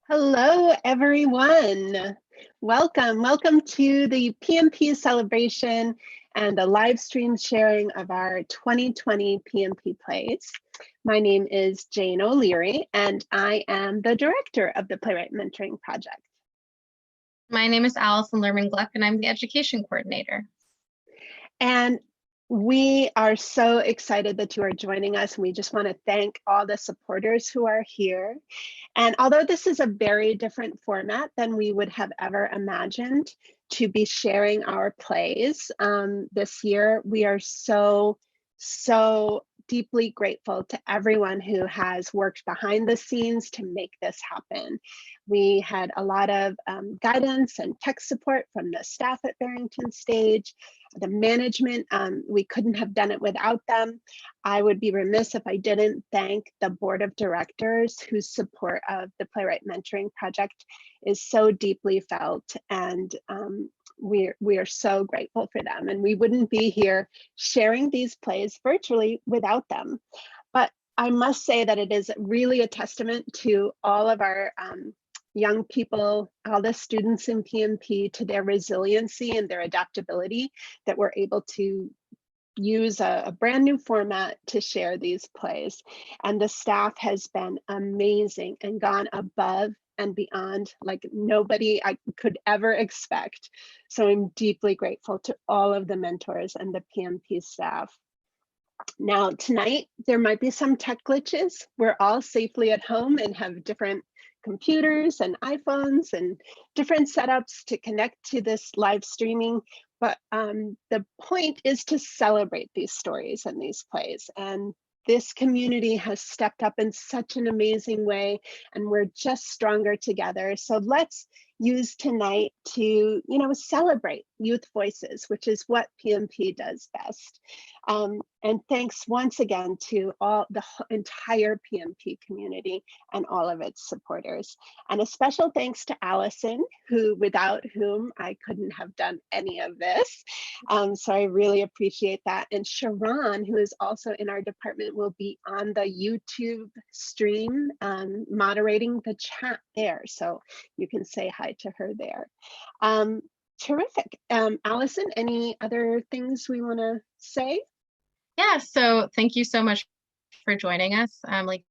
Hello, everyone. Welcome to the PMP celebration and the live stream sharing of our 2020 PMP plays. My name is Jane O'Leary, and I am the director of the Playwright Mentoring Project. My name is Allison Lerman-Gluck, and I'm the education coordinator. And we are so excited that you are joining us. We just want to thank all the supporters who are here. And although this is a very different format than we would have ever imagined to be sharing our plays this year, we are so deeply grateful to everyone who has worked behind the scenes to make this happen. We had a lot of guidance and tech support from the staff at Barrington Stage. The management, we couldn't have done it without them. I would be remiss if I didn't thank the board of directors whose support of the Playwright Mentoring Project is so deeply felt, and we are so grateful for them. And we wouldn't be here sharing these plays virtually without them. But I must say that it is really a testament to all of our young people, all the students in PMP, to their resiliency and their adaptability that we're able to use a brand new format to share these plays. And the staff has been amazing and gone above and beyond like nobody I could ever expect. So I'm deeply grateful to all of the mentors and the PMP staff. Now, tonight, there might be some tech glitches. We're all safely at home and have different computers and iPhones and different setups to connect to this live streaming. But the point is to celebrate these stories and these plays. And this community has stepped up in such an amazing way, and we're just stronger together. So let's use tonight to, celebrate youth voices, which is what PMP does best. And thanks once again to all the entire PMP community and all of its supporters. And a special thanks to Allison, without whom I couldn't have done any of this. So I really appreciate that. And Sharon, who is also in our department, will be on the YouTube stream, moderating the chat there. So you can say hi to her there. Terrific. Allison, any other things we want to say? Yeah, so thank you so much for joining us. Like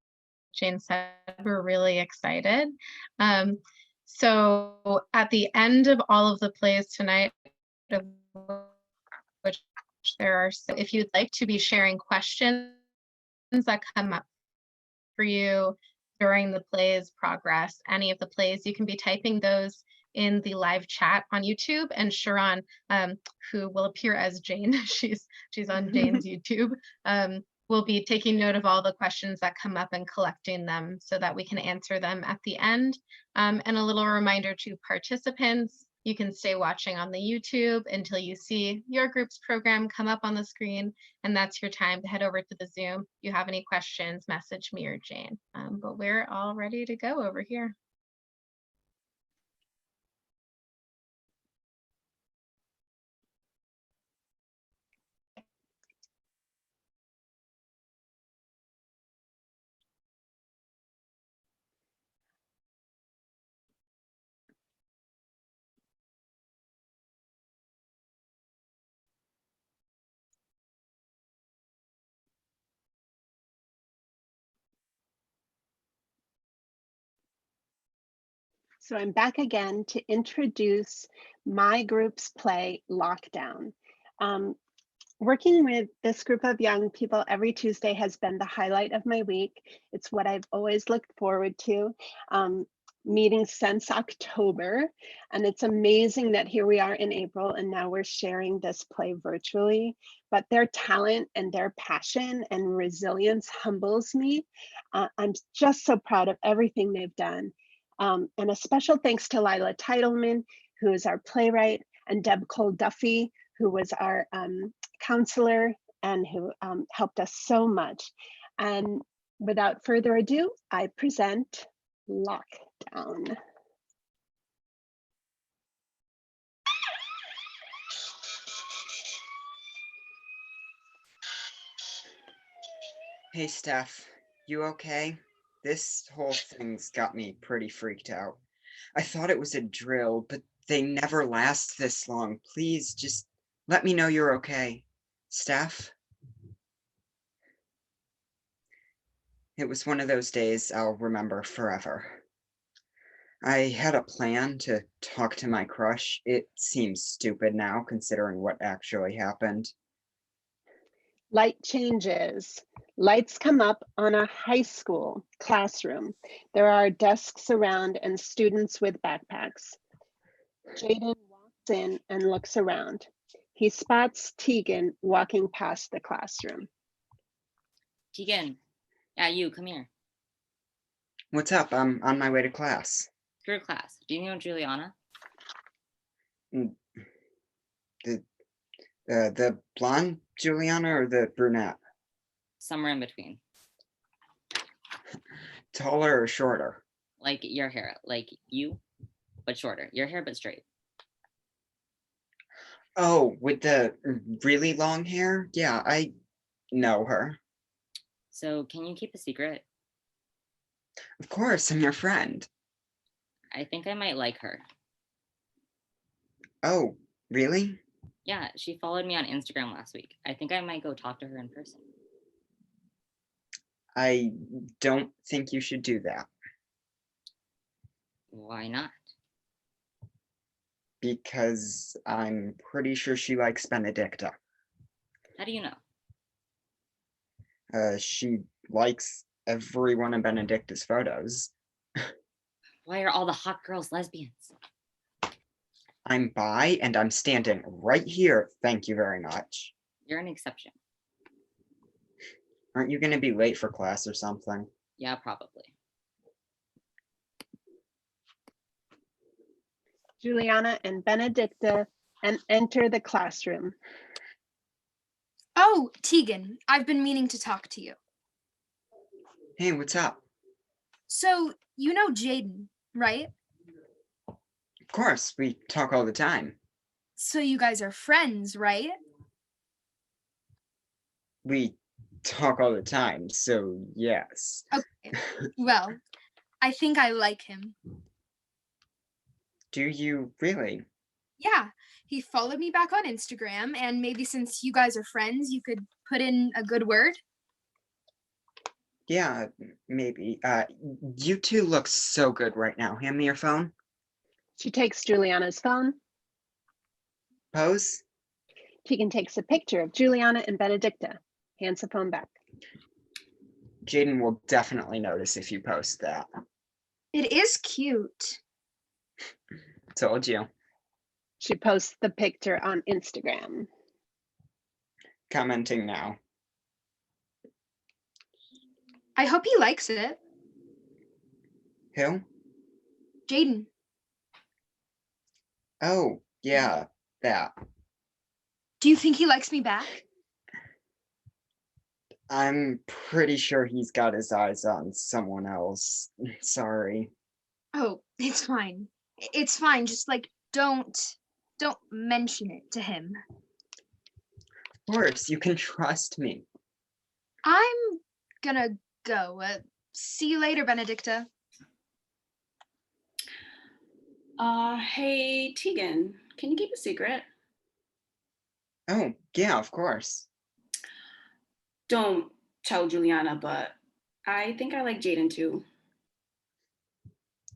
Jane said, we're really excited. So at the end of all of the plays tonight, which there are, so if you'd like to be sharing questions that come up for you during the play's progress, any of the plays, you can be typing those in the live chat on YouTube, and Sharon, who will appear as Jane, she's on Jane's YouTube, will be taking note of all the questions that come up and collecting them so that we can answer them at the end. And a little reminder to participants, you can stay watching on the YouTube until you see your group's program come up on the screen, and that's your time to head over to the Zoom. If you have any questions, message me or Jane. But we're all ready to go over here. So I'm back again to introduce my group's play, Lockdown. Working with this group of young people every Tuesday has been the highlight of my week. It's what I've always looked forward to, meeting since October. And it's amazing that here we are in April and now we're sharing this play virtually. But their talent and their passion and resilience humbles me. I'm just so proud of everything they've done. And a special thanks to Leila Teitelman, who is our playwright, and Deb Cole Duffy, who was our counselor and who helped us so much. And without further ado, I present Lockdown. Hey, Steph, you okay? This whole thing's got me pretty freaked out. I thought it was a drill, but they never last this long. Please just let me know you're okay. Steph? It was one of those days I'll remember forever. I had a plan to talk to my crush. It seems stupid now, considering what actually happened. Light changes. Lights come up on a high school classroom. There are desks around and students with backpacks. Jaden walks in and looks around. He spots Tegan walking past the classroom. Tegan, yeah, you, come here. What's up? I'm on my way to class. Screw class. Do you know Juliana? The blonde Juliana or the brunette? Somewhere in between. Taller or shorter? Like your hair, like you, but shorter. Your hair, but straight. Oh, with the really long hair? Yeah, I know her. So can you keep a secret? Of course, I'm your friend. I think I might like her. Oh, really? Yeah, she followed me on Instagram last week. I think I might go talk to her in person. I don't think you should do that. Why not? Because I'm pretty sure she likes Benedicta. How do you know? She likes every one of Benedicta's photos. Why are all the hot girls lesbians? I'm bi and I'm standing right here. Thank you very much. You're an exception. Aren't you going to be late for class or something? Yeah, probably. Juliana and Benedicta enter the classroom. Oh, Tegan, I've been meaning to talk to you. Hey, what's up? So, you know Jaden, right? Of course, we talk all the time. So you guys are friends, right? We talk all the time, so yes. Okay. Well, I think I like him. Do you really? Yeah, he followed me back on Instagram, and maybe since you guys are friends, you could put in a good word. Yeah, maybe. You two look so good right now. Hand me your phone. She takes Juliana's phone. Pose. Tegan takes a picture of Juliana and Benedicta, hands the phone back. Jaden will definitely notice if you post that. It is cute. Told you. She posts the picture on Instagram. Commenting now. I hope he likes it. Who? Jaden. Oh, yeah, that. Do you think he likes me back? I'm pretty sure he's got his eyes on someone else. Sorry. Oh, it's fine. It's fine. Just like don't mention it to him. Of course, you can trust me. I'm gonna go. See you later, Benedicta. Hey, Tegan, can you keep a secret? Oh, yeah, of course. Don't tell Juliana, but I think I like Jaden too.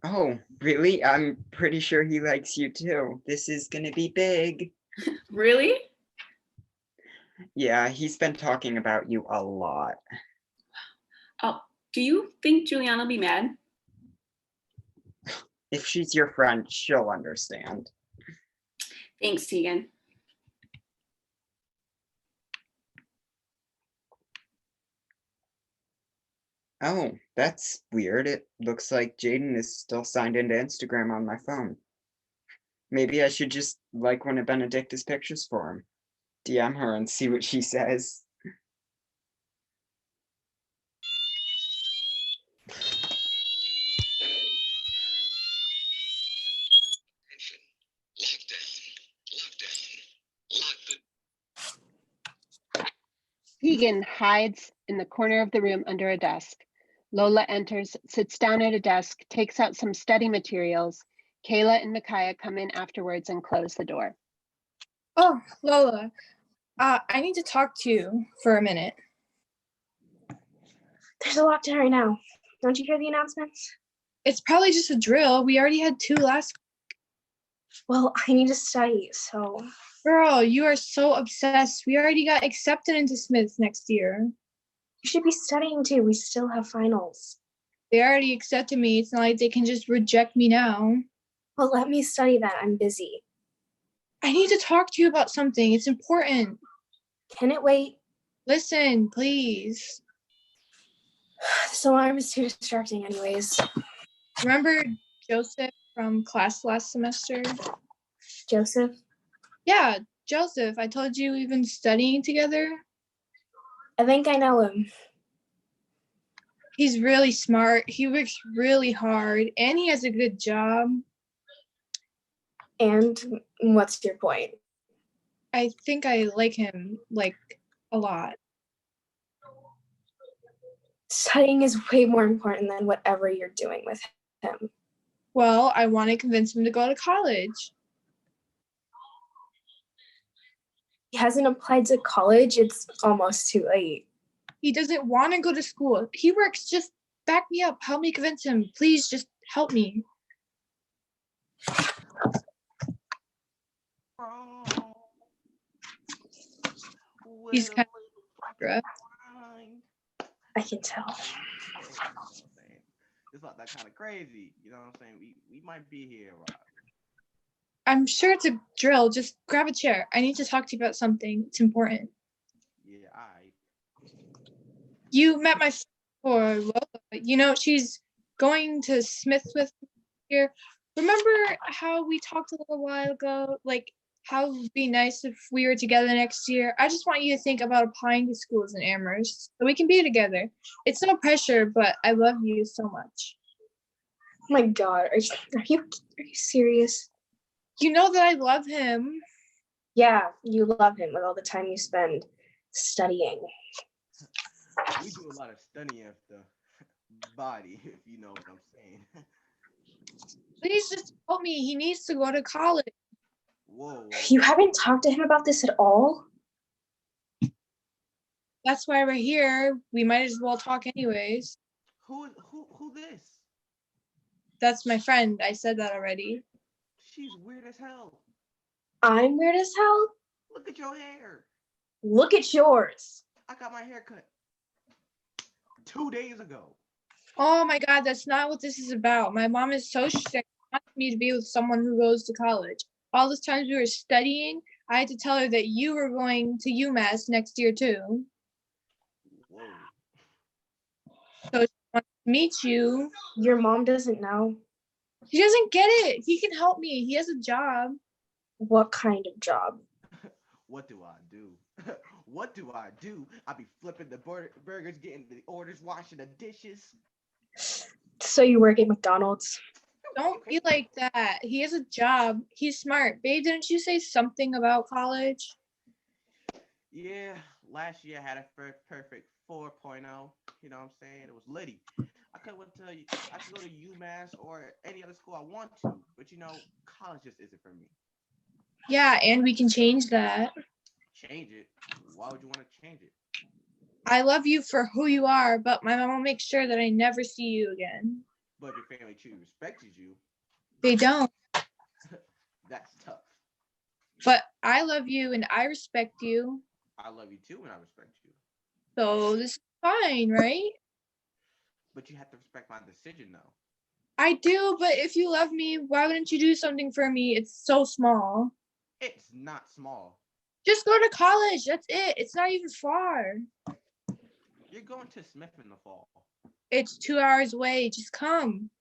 Oh, really? I'm pretty sure he likes you too. This is gonna be big. Really? Yeah, he's been talking about you a lot. Oh, do you think Juliana will be mad? If she's your friend, she'll understand. Thanks, Tegan. Oh, that's weird. It looks like Jaden is still signed into Instagram on my phone. Maybe I should just like one of Benedicta's pictures for him. DM her and see what she says. Tegan hides in the corner of the room under a desk. Lola enters, sits down at a desk, takes out some study materials. Kayla and Micaiah come in afterwards and close the door. Oh, Lola, I need to talk to you for a minute. There's a lot to right now. Don't you hear the announcements? It's probably just a drill. We already had 2 last. Well, I need to study, so. Girl, you are so obsessed. We already got accepted into Smith's next year. You should be studying too. We still have finals. They already accepted me. It's not like they can just reject me now. Well, let me study that. I'm busy. I need to talk to you about something. It's important. Can it wait? Listen, please. This alarm is too distracting anyways. Remember Joseph from class last semester? Joseph? Yeah, Joseph. I told you we've been studying together. I think I know him. He's really smart. He works really hard, and he has a good job. And what's your point? I think I like him, like, a lot. Studying is way more important than whatever you're doing with him. Well, I want to convince him to go to college. He hasn't applied to college. It's almost too late. He doesn't want to go to school. He works. Just back me up. Help me convince him. Please, just help me. He's kind of rough. I can tell. It's not that kind of crazy, you know what I'm saying? We might be here, right? I'm sure it's a drill. Just grab a chair. I need to talk to you about something. It's important. Yeah, You met my friend before, Lola. You know, she's going to Smith with me here. Remember how we talked a little while ago? Like, how it would be nice if we were together next year. I just want you to think about applying to schools in Amherst so we can be together. It's no pressure, but I love you so much. Oh my God, are you serious? You know that I love him. Yeah, you love him with all the time you spend studying. we do a lot of studying of the body, if you know what I'm saying. Please just help me. He needs to go to college. Whoa. You haven't talked to him about this at all? That's why we're here. We might as well talk anyways. Who this? That's my friend. I said that already. She's weird as hell. I'm weird as hell? Look at your hair. Look at yours. I got my hair cut 2 days ago. Oh my God, that's not what this is about. My mom is so strict. She wants me to be with someone who goes to college. All those times we were studying, I had to tell her that you were going to UMass next year too. Whoa. So she wants to meet you. Your mom doesn't know. He doesn't get it. He can help me. He has a job. What kind of job? What do I do? What do I do? I be flipping the burgers, getting the orders, washing the dishes. So you work at McDonald's? Don't be like that. He has a job. He's smart. Babe, didn't you say something about college? Yeah, last year I had a perfect 4.0. You know what I'm saying? It was litty. I could go to UMass or any other school I want to, but you know, college just isn't for me. Yeah, and we can change that. Change it? Why would you want to change it? I love you for who you are, but my mom will make sure that I never see you again. But if your family truly respected you, They don't. that's tough. But I love you and I respect you. I love you too and I respect you. So this is fine, right? But you have to respect my decision though. I do, but if you love me, why wouldn't you do something for me? It's so small. It's not small. Just go to college. That's it. It's not even far. You're going to Smith in the fall. It's 2 hours away. Just come.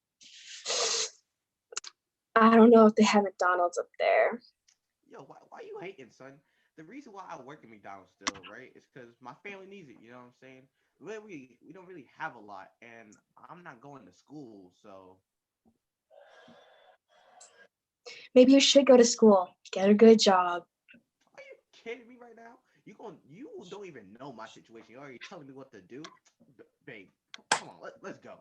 I don't know if they have McDonald's up there. Yo, why you hating, son? The reason why I work at McDonald's still, right, is because my family needs it. You know what I'm saying? We don't really have a lot, and I'm not going to school, so. Maybe you should go to school. Get a good job. Are you kidding me right now? You don't even know my situation. You're already telling me what to do, babe. Come Come on, let's go.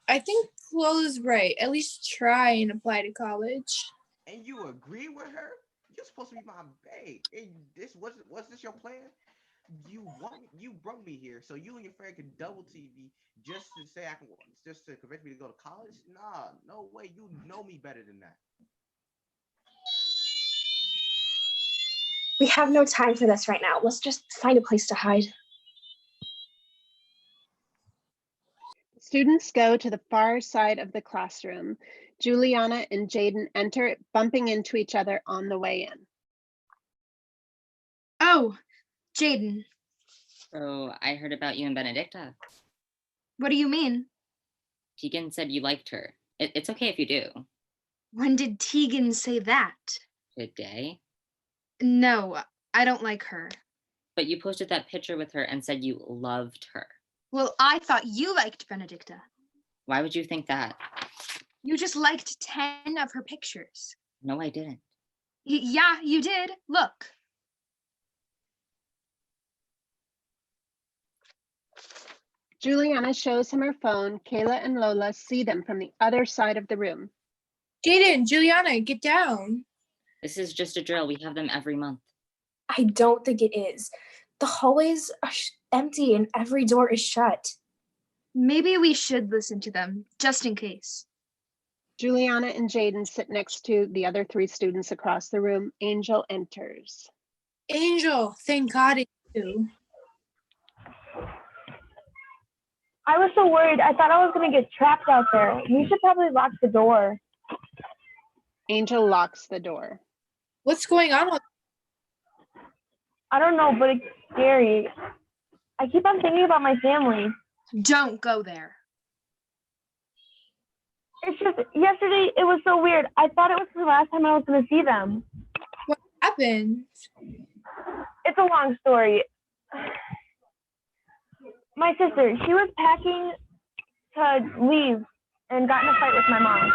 I think Lola's right. At least try and apply to college. And you agree with her? You're supposed to be my babe. And this was this your plan? You brought me here so you and your friend could double TV just to say just to convince me to go to college? Nah, no way. You know me better than that. We have no time for this right now. Let's just find a place to hide. Students go to the far side of the classroom. Juliana and Jaden enter, bumping into each other on the way in. Oh, Jaden, So I heard about you and Benedicta. what do you mean? Tegan said you liked her. It's okay if you do. When did Tegan say that? Today? No, I don't like her. But you posted that picture with her and said you loved her. Well, I thought you liked Benedicta. Why would you think that? You just liked 10 of her pictures. No, I didn't. Yeah, you did. Look. Juliana shows him her phone. Kayla and Lola see them from the other side of the room. Jaden, Juliana, get down. This is just a drill. We have them every month. I don't think it is. The hallways are empty and every door is shut. Maybe we should listen to them, just in case. Juliana and Jaden sit next to the other 3 students across the room. Angel enters. Angel, thank God it's you. I was so worried. I thought I was going to get trapped out there. We should probably lock the door. Angel locks the door. What's going on? I don't know, but it's scary. I keep on thinking about my family. Don't go there. It's just, yesterday, it was so weird. I thought it was the last time I was going to see them. What happened? It's a long story. My sister, she was packing to leave and got in a fight with my mom.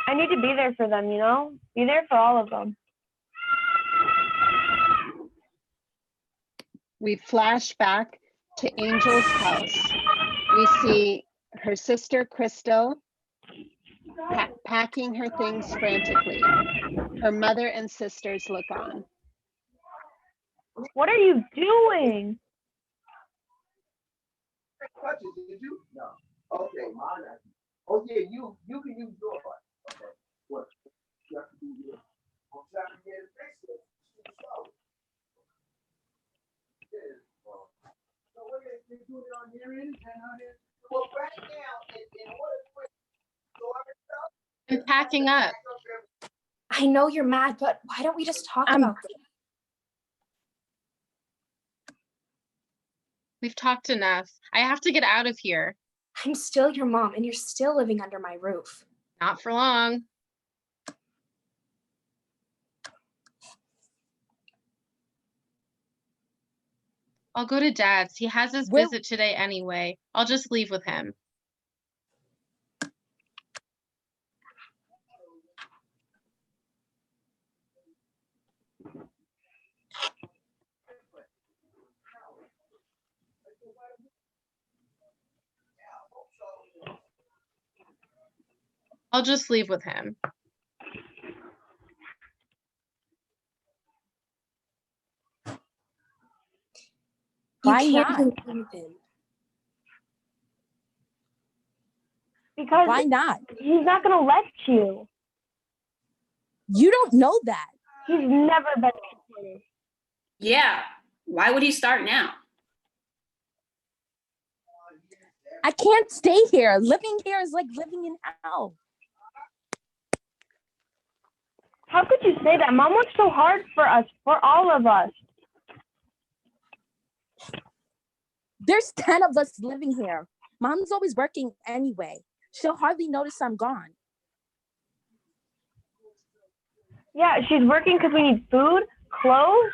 I need to be there for them, you know? Be there for all of them. We flash back to Angel's house. We see her sister, Crystal, packing her things frantically. Her mother and sisters look on. What are you doing? Did you? No. Okay, mine. Oh yeah, you can use yours. Okay. What? You have to do this. I'm trying to get it fixed. So what is they doing it on your end? Well, right now, in order for I'm packing up. I know you're mad, but why don't we just talk about this? We've talked enough. I have to get out of here. I'm still your mom, and you're still living under my roof. Not for long. I'll go to Dad's. He has his visit today anyway. I'll just leave with him. I'll just leave with him. Why not? Leave him. Because why not? He's not going to let you. You don't know that. He's never been supportive. Yeah. Why would he start now? I can't stay here. Living here is like living in hell. How could you say that? Mom worked so hard for us, for all of us. There's 10 of us living here. Mom's always working anyway. She'll hardly notice I'm gone. Yeah, she's working because we need food, clothes.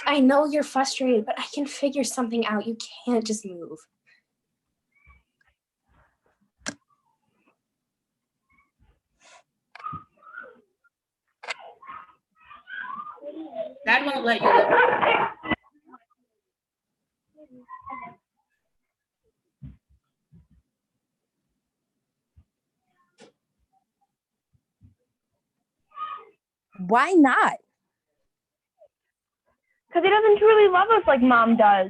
I know you're frustrated, but I can figure something out. You can't just move. Dad won't let you live. Why not? Because he doesn't truly love us like mom does.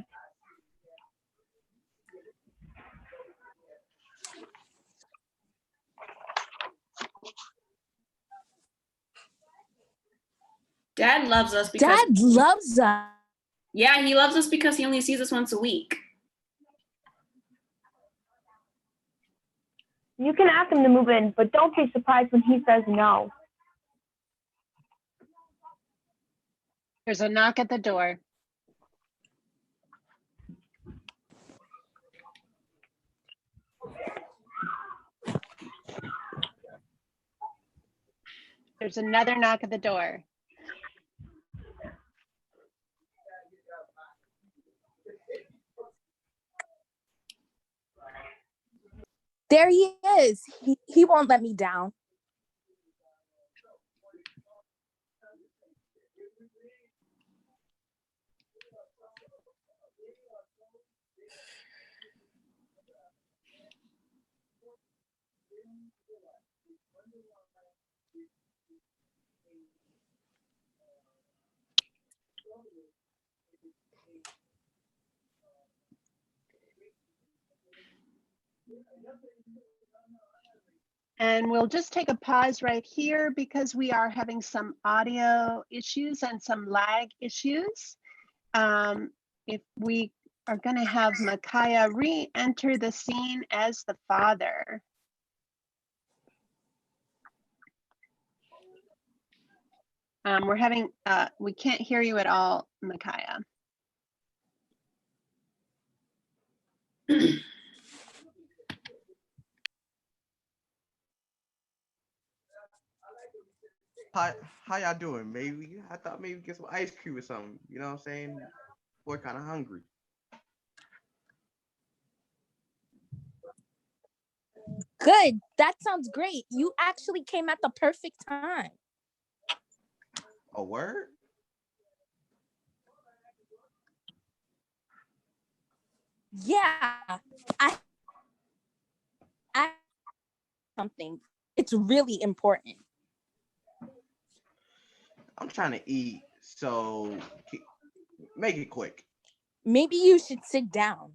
Dad loves us because Dad loves us. yeah, he loves us because he only sees us once a week. You can ask him to move in, but don't be surprised when he says no. There's a knock at the door. There's another knock at the door. There he is. He won't let me down. And we'll just take a pause right here because we are having some audio issues and some lag issues. If we are going to have Micaiah re-enter the scene as the father. We're having, we can't hear you at all, Micaiah. How y'all doing? Maybe I thought maybe get some ice cream or something. You know what I'm saying? Boy, kind of hungry. Good. That sounds great. You actually came at the perfect time. A word? Yeah. I something. It's really important. I'm trying to eat, so make it quick. Maybe you should sit down.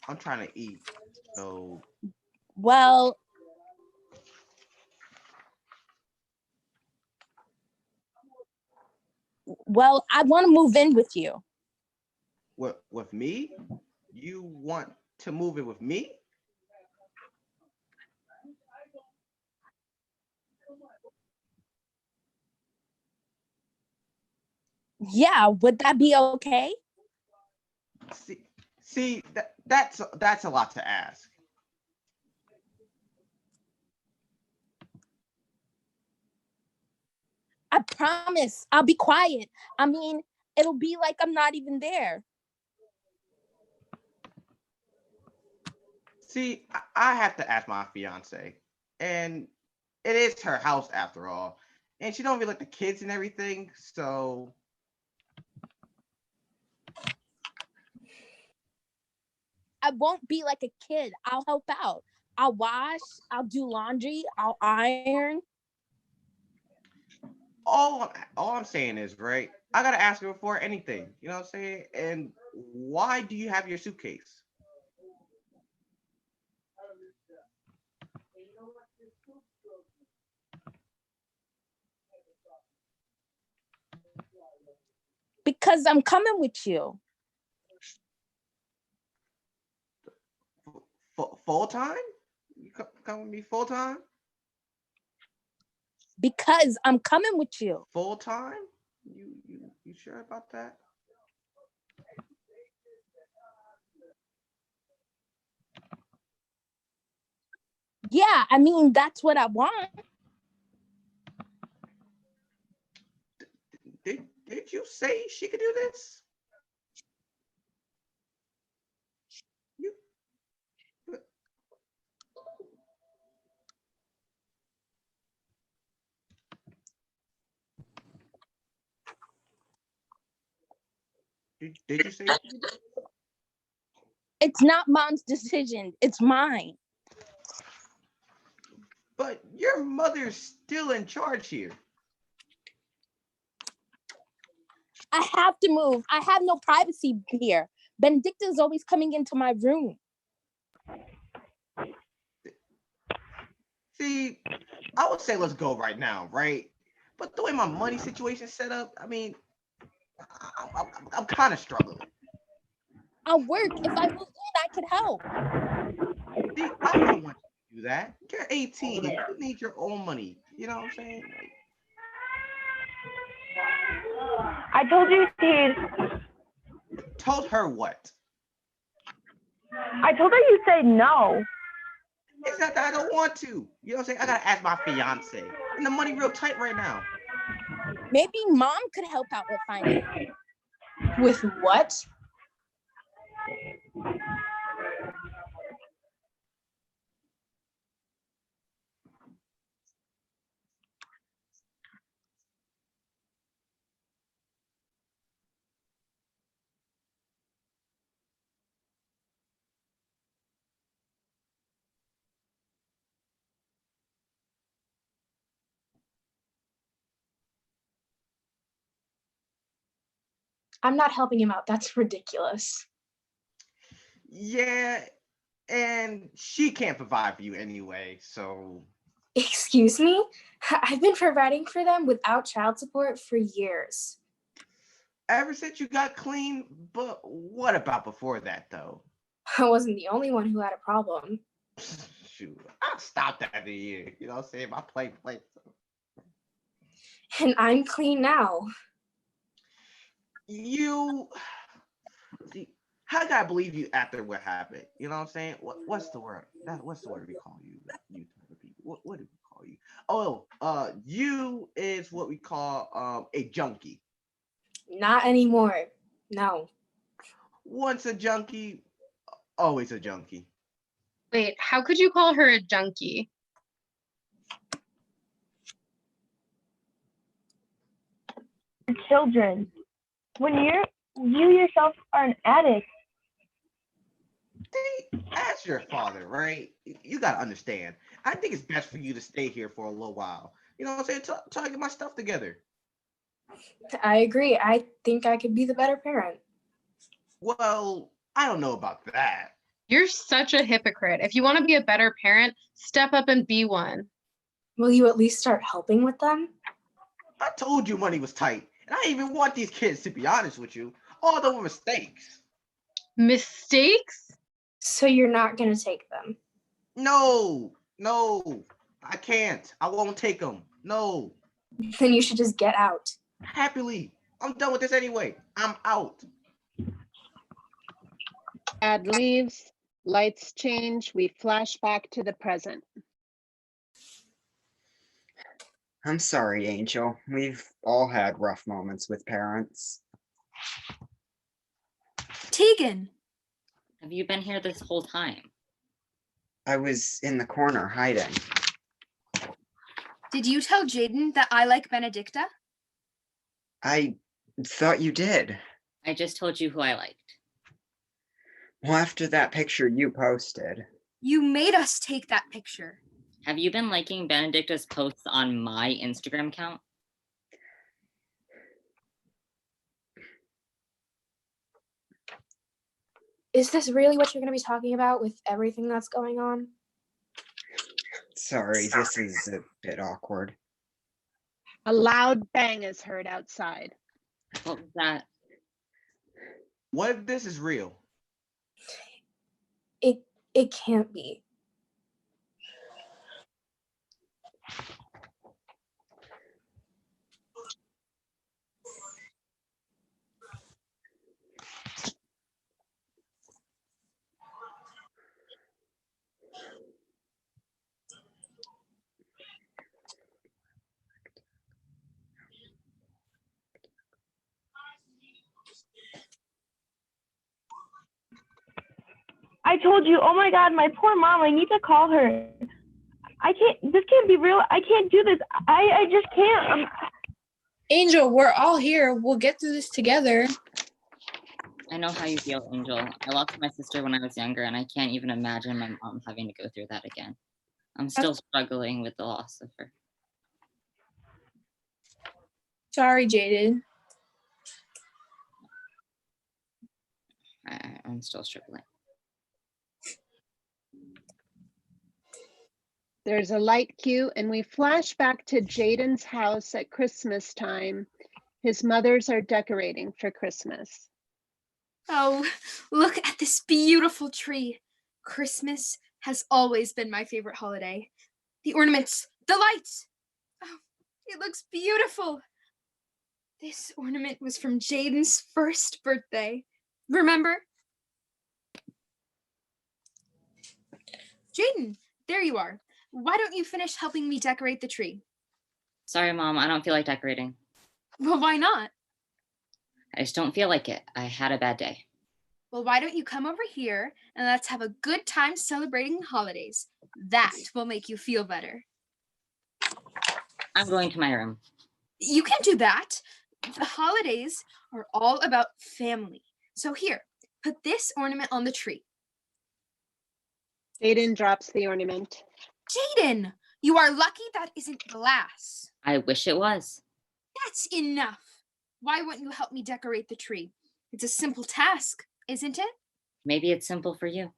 I'm trying to eat, so. Well, I want to move in with you. With me? You want to move in with me? Yeah, would that be okay? See, that's a lot to ask. I promise I'll be quiet. I mean, it'll be like I'm not even there. See, I have to ask my fiance, and it is her house after all, and she don't really like the kids and everything, so. I won't be like a kid. I'll help out. I'll wash, I'll do laundry, I'll iron. All I'm saying is, right, I gotta ask her before anything, you know what I'm saying? And why do you have your suitcase? Because I'm coming with you. Full time? You come with me full time? Because I'm coming with you. Full time? You sure about that? Yeah, I mean, that's what I want. Did you say she could do this? Did you say? It's not mom's decision. It's mine. But your mother's still in charge here. I have to move. I have no privacy here. Benedicta's always coming into my room. See, I would say let's go right now, right? But the way my money situation's set up, I mean, I'm kind of struggling. I'll work. If I move in, I could help. See, I don't want you to do that. You're 18. You need your own money. You know what I'm saying? Like, I told you, Steve. told her what? I told her you said no. It's not that I don't want to. You know what I'm saying? I gotta ask my fiance. And the money real tight right now. Maybe mom could help out with finance. With what? I'm not helping him out. That's ridiculous. Yeah, and she can't provide for you anyway, so. Excuse me? I've been providing for them without child support for years. Ever since you got clean, but what about before that though? I wasn't the only one who had a problem. Shoot, I stopped after a year. You know what I'm saying? I play. And I'm clean now. You see, how can I believe you after what happened? You know what I'm saying? What's the word? What's the word we call you? You type of people. What do we call you? Oh, you is what we call a junkie. Not anymore. No. Once a junkie, always a junkie. Wait, how could you call her a junkie? Children. When you yourself are an addict. Ask your father, right? You gotta understand. I think it's best for you to stay here for a little while. You know what I'm saying? Till I get my stuff together. I agree. I think I could be the better parent. Well, I don't know about that. You're such a hypocrite. If you want to be a better parent, step up and be one. Will you at least start helping with them? I told you money was tight. And I didn't even want these kids, to be honest with you. All the mistakes. Mistakes? So you're not going to take them? No, I can't. I won't take them. No. Then you should just get out. Happily. I'm done with this anyway. I'm out. Dad leaves, lights change, we flash back to the present. I'm sorry, Angel. We've all had rough moments with parents. Tegan! Have you been here this whole time? I was in the corner hiding. Did you tell Jaden that I like Benedicta? I thought you did. I just told you who I liked. Well, after that picture you posted. You made us take that picture. Have you been liking Benedicta's posts on my Instagram account? Is this really what you're going to be talking about with everything that's going on? Sorry, this is a bit awkward. A loud bang is heard outside. What was that? What if this is real? It can't be. I told you, oh my God, my poor mom, I need to call her. This can't be real. I can't do this. I just can't. Angel, we're all here. We'll get through this together. I know how you feel, Angel. I lost my sister when I was younger, and I can't even imagine my mom having to go through that again. I'm still struggling with the loss of her. Sorry, Jaden. I'm still struggling. There's a light cue, and we flash back to Jaden's house at Christmas time. His mothers are decorating for Christmas. Oh, look at this beautiful tree. Christmas has always been my favorite holiday. The ornaments, the lights. Oh, it looks beautiful. This ornament was from Jaden's first birthday. Remember? Jaden, there you are. Why don't you finish helping me decorate the tree? Sorry, Mom, I don't feel like decorating. Well, why not? I just don't feel like it. I had a bad day. Well, why don't you come over here and let's have a good time celebrating the holidays? That will make you feel better. I'm going to my room. You can't do that. The holidays are all about family. So here, put this ornament on the tree. Jaden drops the ornament. Jaden, you are lucky that isn't glass. I wish it was. That's enough. Why wouldn't you help me decorate the tree? It's a simple task, isn't it? Maybe it's simple for you.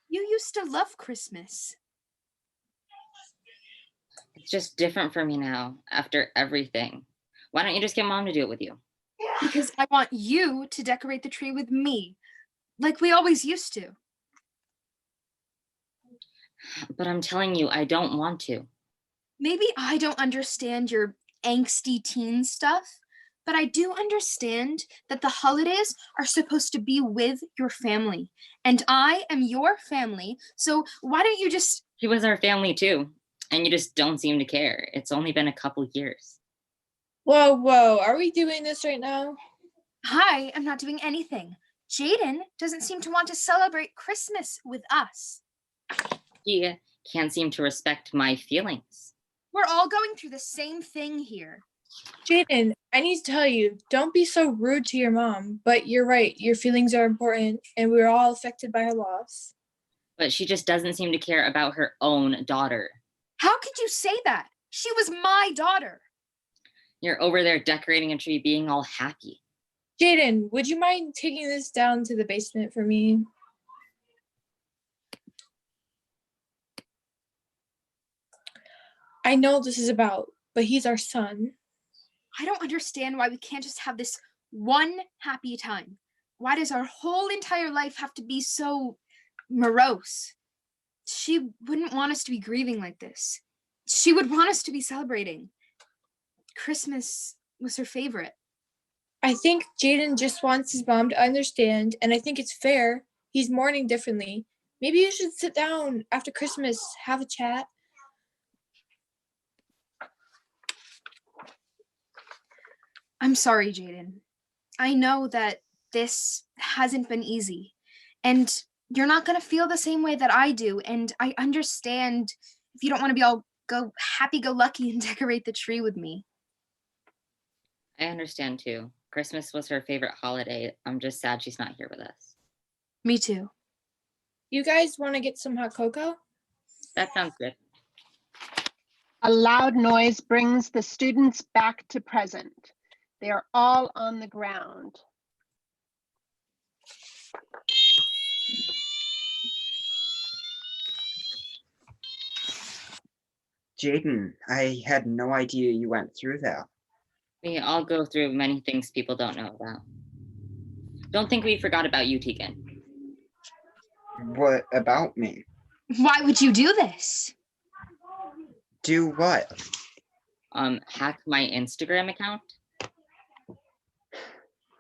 You used to love Christmas. It's just different for me now, after everything. Why don't you just get Mom to do it with you? Because I want you to decorate the tree with me, like we always used to. But I'm telling you, I don't want to. Maybe I don't understand your angsty teen stuff, but I do understand that the holidays are supposed to be with your family. And I am your family, so why don't you just... He was our family too, and you just don't seem to care. It's only been a couple years. Whoa, are we doing this right now? I am not doing anything. Jaden doesn't seem to want to celebrate Christmas with us. He can't seem to respect my feelings. We're all going through the same thing here. Jaden, I need to tell you, don't be so rude to your mom, but you're right, your feelings are important, and we're all affected by her loss. But she just doesn't seem to care about her own daughter. How could you say that? She was my daughter. You're over there decorating a tree, being all happy. Jaden, would you mind taking this down to the basement for me? I know this is about, but he's our son. I don't understand why we can't just have this one happy time. Why does our whole entire life have to be so morose? She wouldn't want us to be grieving like this. She would want us to be celebrating. Christmas was her favorite. I think Jaden just wants his mom to understand, and I think it's fair. He's mourning differently. Maybe you should sit down after Christmas, have a chat. I'm sorry, Jaden. I know that this hasn't been easy, and you're not going to feel the same way that I do, and I understand if you don't want to be all happy-go-lucky and decorate the tree with me. I understand too. Christmas was her favorite holiday. I'm just sad she's not here with us. Me too. You guys want to get some hot cocoa? That sounds good. A loud noise brings the students back to present. They are all on the ground. Jaden, I had no idea you went through that. We all go through many things people don't know about. Don't think we forgot about you, Tegan. What about me? Why would you do this? Do what? Hack my Instagram account?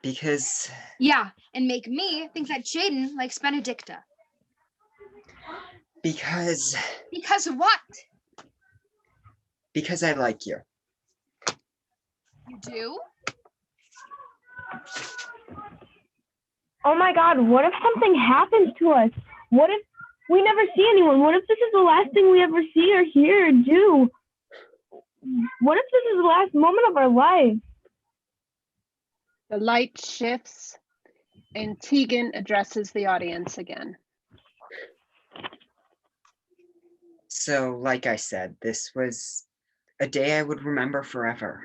Because... Yeah, and make me think that Jaden likes Benedicta. Because... Because what? Because I like you. You do? Oh my God, what if something happens to us? What if we never see anyone? What if this is the last thing we ever see or hear or do? What if this is the last moment of our life? The light shifts and Tegan addresses the audience again. So, like I said, this was a day I would remember forever.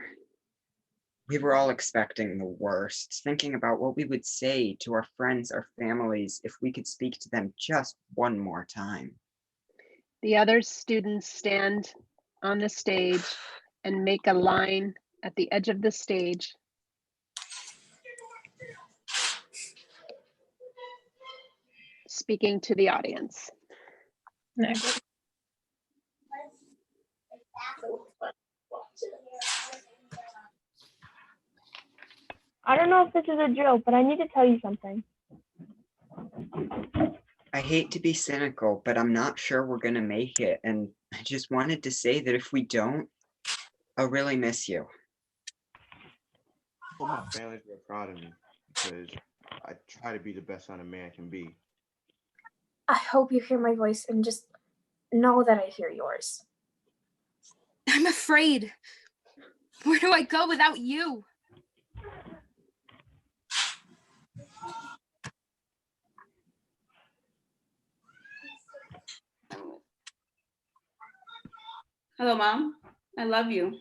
We were all expecting the worst, thinking about what we would say to our friends, our families, if we could speak to them just one more time. The other students stand on the stage and make a line at the edge of the stage. Speaking to the audience. I don't know if this is a drill, but I need to tell you something. I hate to be cynical, but I'm not sure we're going to make it. And I just wanted to say that if we don't, I'll really miss you. Hope my family's real proud of me because I try to be the best son a man can be. I hope you hear my voice and just know that I hear yours. I'm afraid. Where do I go without you? Hello, Mom. I love you.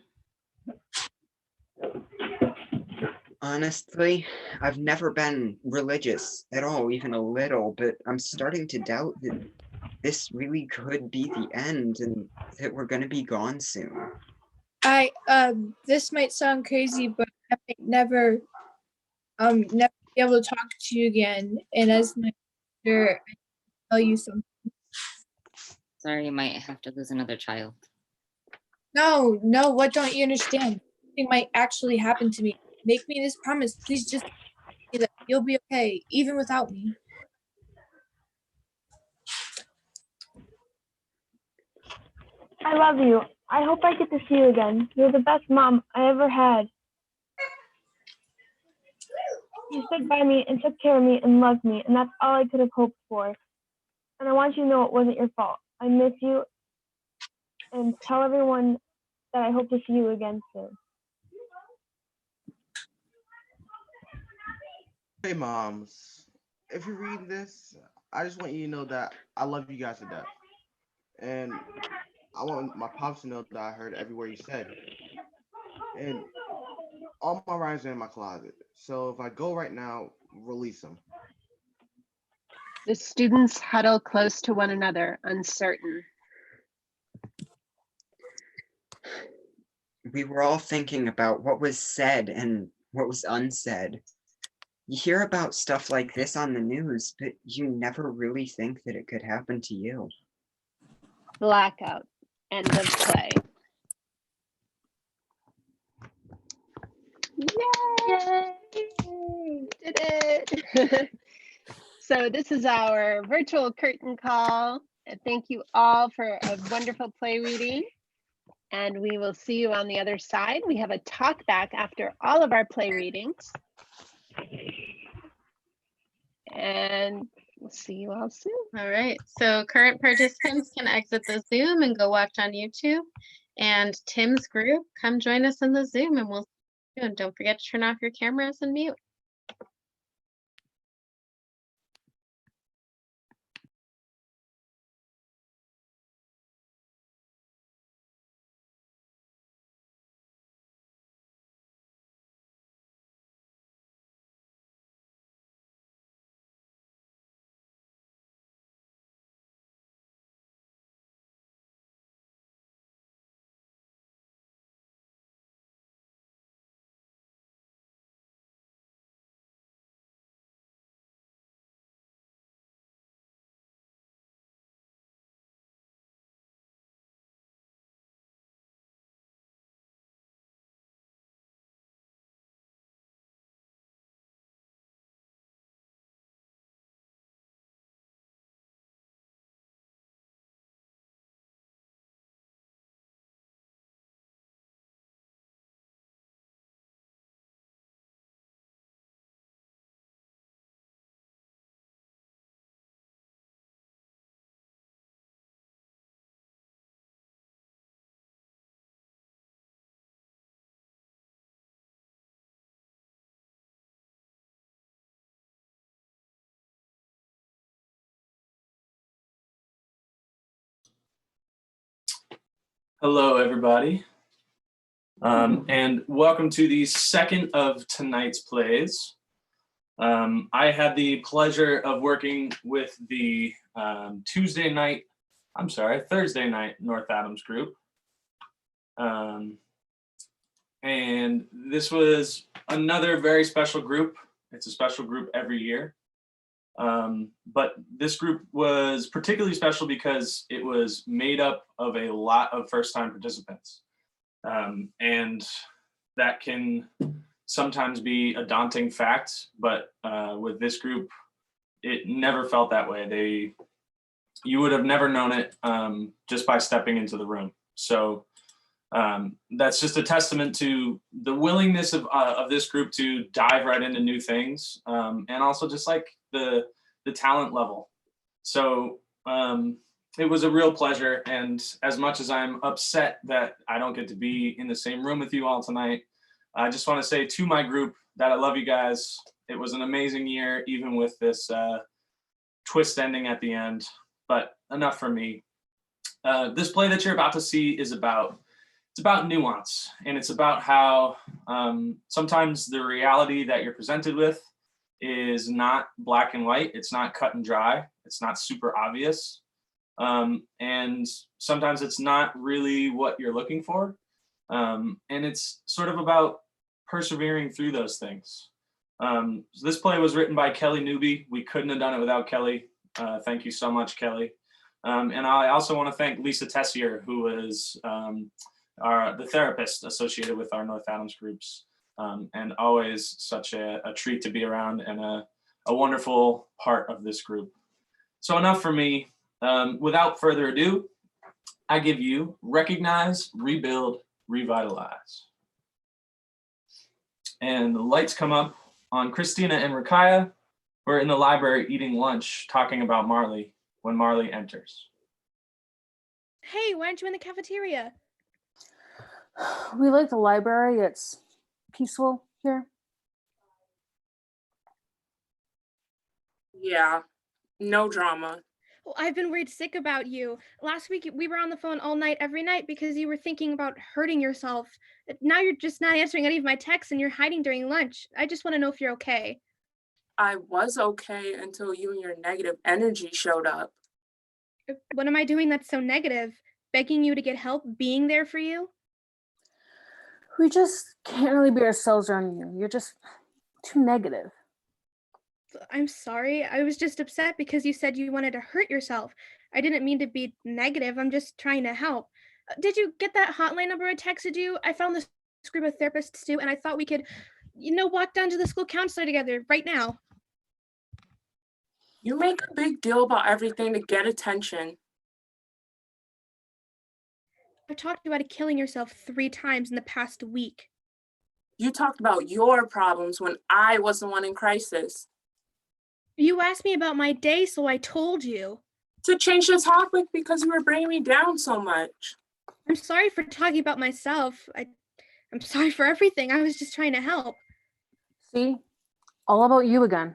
Honestly, I've never been religious at all, even a little, but I'm starting to doubt that this really could be the end and that we're going to be gone soon. This might sound crazy, but I might never be able to talk to you again. And as my sister, I tell you something. Sorry, you might have to lose another child. No, what don't you understand? Something might actually happen to me. Make me this promise. Please just say that you'll be okay, even without me. I love you. I hope I get to see you again. You're the best mom I ever had. You stood by me and took care of me and loved me, and that's all I could have hoped for. And I want you to know it wasn't your fault. I miss you, and tell everyone that I hope to see you again soon. Hey, moms, if you're reading this, I just want you to know that I love you guys to death. And I want my pops to know that I heard every word you said. And all my rhymes are in my closet. So if I go right now, release them. The students huddle close to one another, uncertain. We were all thinking about what was said and what was unsaid. You hear about stuff like this on the news, but you never really think that it could happen to you. Blackout. End of play. Yay! Did it! So this is our virtual curtain call. And thank you all for a wonderful play reading. And we will see you on the other side. We have a talk back after all of our play readings. And we'll see you all soon. All right, so current participants can exit the Zoom and go watch on YouTube. And Tim's group, come join us in the Zoom and we'll see you. And don't forget to turn off your cameras and mute. Hello, everybody. And welcome to the second of tonight's plays. I had the pleasure of working with the Thursday night North Adams group. And this was another very special group. It's a special group every year. But this group was particularly special because it was made up of a lot of first-time participants. And that can sometimes be a daunting fact, but with this group, it never felt that way. You would have never known it just by stepping into the room. So that's just a testament to the willingness of this group to dive right into new things, and also just like the talent level. So it was a real pleasure, and as much as I'm upset that I don't get to be in the same room with you all tonight, I just want to say to my group that I love you guys. It was an amazing year, even with this twist ending at the end, but enough from me. This play that you're about to see is about nuance, and it's about how sometimes the reality that you're presented with is not black and white. It's not cut and dry. It's not super obvious. And sometimes it's not really what you're looking for. And it's sort of about persevering through those things. So this play was written by Kelly Newby. We couldn't have done it without Kelly. Thank you so much, Kelly. And I also want to thank Lisa Tessier, who is the therapist associated with our North Adams groups, and always such a treat to be around and a wonderful part of this group. So enough for me. Without further ado, I give you Recognize, Rebuild, Revitalize. And the lights come up on Christina and Rakaya, who are in the library eating lunch, talking about Marley when Marley enters. Hey, why aren't you in the cafeteria? We like the library. It's peaceful here. Yeah, no drama. Well, I've been worried sick about you. Last week, we were on the phone all night, every night, because you were thinking about hurting yourself. Now you're just not answering any of my texts and you're hiding during lunch. I just want to know if you're okay. I was okay until you and your negative energy showed up. What am I doing that's so negative? Begging you to get help, being there for you? We just can't really be ourselves around you. You're just too negative. I'm sorry. I was just upset because you said you wanted to hurt yourself. I didn't mean to be negative. I'm just trying to help. Did you get that hotline number I texted you? I found this group of therapists too, and I thought we could, walk down to the school counselor together right now. You make a big deal about everything to get attention. I've talked about killing yourself 3 times in the past week. You talked about your problems when I was the one in crisis. You asked me about my day, so I told you. To change the topic because you were bringing me down so much. I'm sorry for talking about myself. I'm sorry for everything. I was just trying to help. See? All about you again.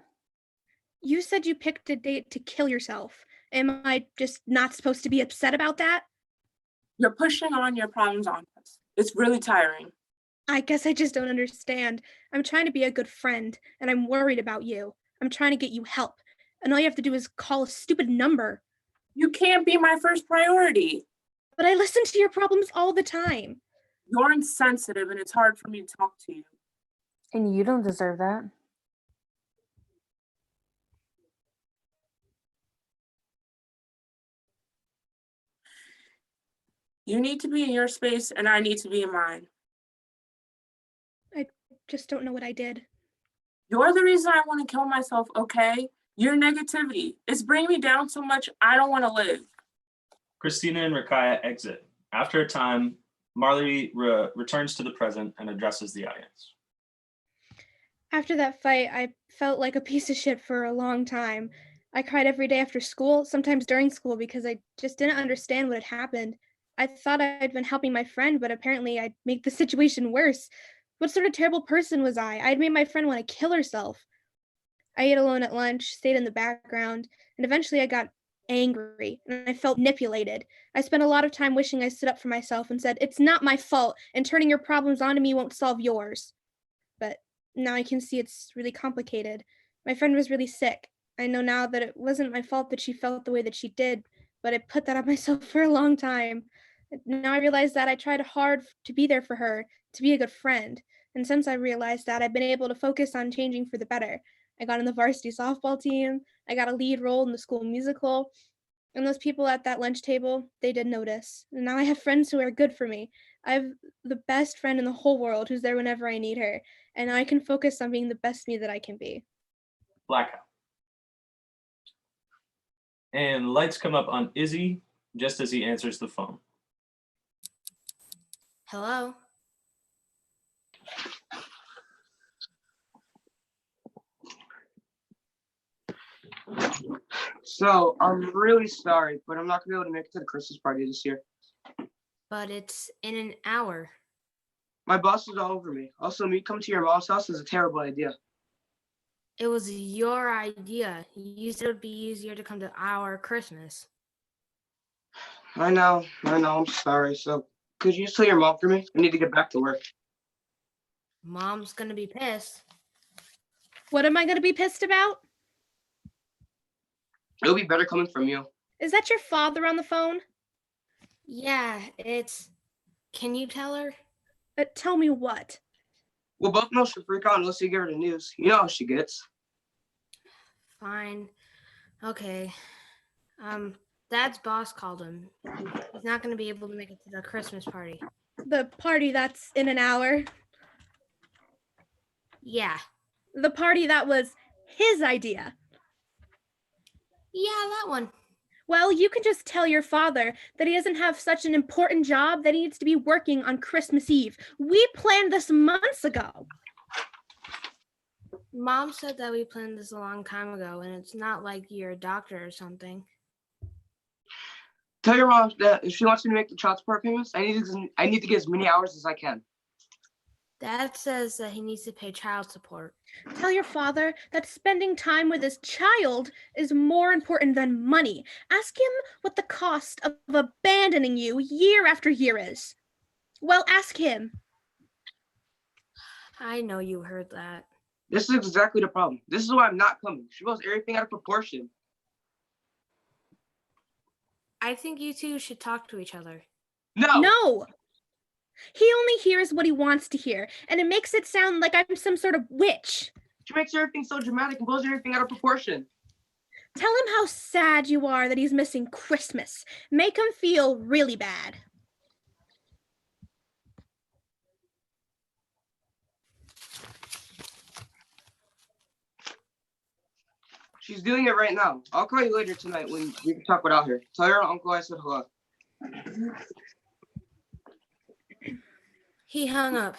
You said you picked a date to kill yourself. Am I just not supposed to be upset about that? You're pushing on your problems on us. It's really tiring. I guess I just don't understand. I'm trying to be a good friend, and I'm worried about you. I'm trying to get you help, and all you have to do is call a stupid number. You can't be my first priority. But I listen to your problems all the time. You're insensitive, and it's hard for me to talk to you. And you don't deserve that. You need to be in your space, and I need to be in mine. I just don't know what I did. You're the reason I want to kill myself, okay? Your negativity. It's bringing me down so much, I don't want to live. Christina and Rakaya exit. After a time, Marley returns to the present and addresses the audience. After that fight, I felt like a piece of shit for a long time. I cried every day after school, sometimes during school, because I just didn't understand what had happened. I thought I'd been helping my friend, but apparently I'd make the situation worse. What sort of terrible person was I? I'd made my friend want to kill herself. I ate alone at lunch, stayed in the background, and eventually I got angry and I felt manipulated. I spent a lot of time wishing I stood up for myself and said, "It's not my fault, and turning your problems onto me won't solve yours." But now I can see it's really complicated. My friend was really sick. I know now that it wasn't my fault that she felt the way that she did, but I put that on myself for a long time. Now I realize that I tried hard to be there for her, to be a good friend. And since I realized that, I've been able to focus on changing for the better. I got in the varsity softball team, I got a lead role in the school musical, and those people at that lunch table, they did notice. And now I have friends who are good for me. I have the best friend in the whole world who's there whenever I need her, and now I can focus on being the best me that I can be. Blackout. And lights come up on Izzy just as he answers the phone. Hello? So, I'm really sorry, but I'm not gonna be able to make it to the Christmas party this year. But it's in an hour. My boss is all over me. Also, me coming to your mom's house is a terrible idea. It was your idea. You said it would be easier to come to our Christmas. I know, I'm sorry. So, could you just tell your mom for me? I need to get back to work. Mom's gonna be pissed. What am I going to be pissed about? It'll be better coming from you. Is that your father on the phone? Yeah, it's... Can you tell her? Tell me what? We'll both know she'll freak out unless you give her the news. You know how she gets. Fine. Okay. Dad's boss called him. He's not gonna be able to make it to the Christmas party. The party that's in an hour? Yeah. The party that was his idea? Yeah, that one. Well, you can just tell your father that he doesn't have such an important job that he needs to be working on Christmas Eve. We planned this months ago. Mom said that we planned this a long time ago, and it's not like you're a doctor or something. Tell your mom that if she wants me to make the child support payments, I need to get as many hours as I can. Dad says that he needs to pay child support. Tell your father that spending time with his child is more important than money. Ask him what the cost of abandoning you year after year is. Well, ask him. I know you heard that. This is exactly the problem. This is why I'm not coming. She blows everything out of proportion. I think you two should talk to each other. No! He only hears what he wants to hear, and it makes it sound like I'm some sort of witch. She makes everything so dramatic and blows everything out of proportion. Tell him how sad you are that he's missing Christmas. Make him feel really bad. She's doing it right now. I'll call you later tonight when we can talk without her. Tell your uncle I said hello. He hung up.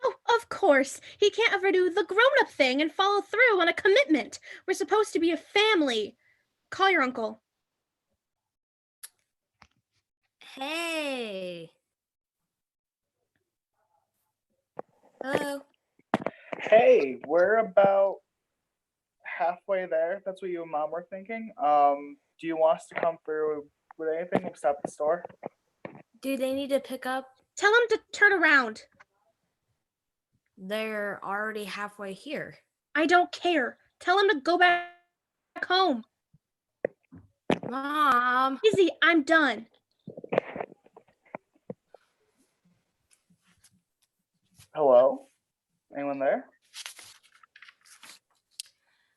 Oh, of course. He can't ever do the grown-up thing and follow through on a commitment. We're supposed to be a family. Call your uncle. Hey. Hello. Hey, we're about halfway there. That's what you and Mom were thinking. Do you want us to come through with anything except the store? Do they need to pick up? Tell him to turn around. They're already halfway here. I don't care. Tell him to go back home. Mom. Izzy, I'm done. Hello? Anyone there?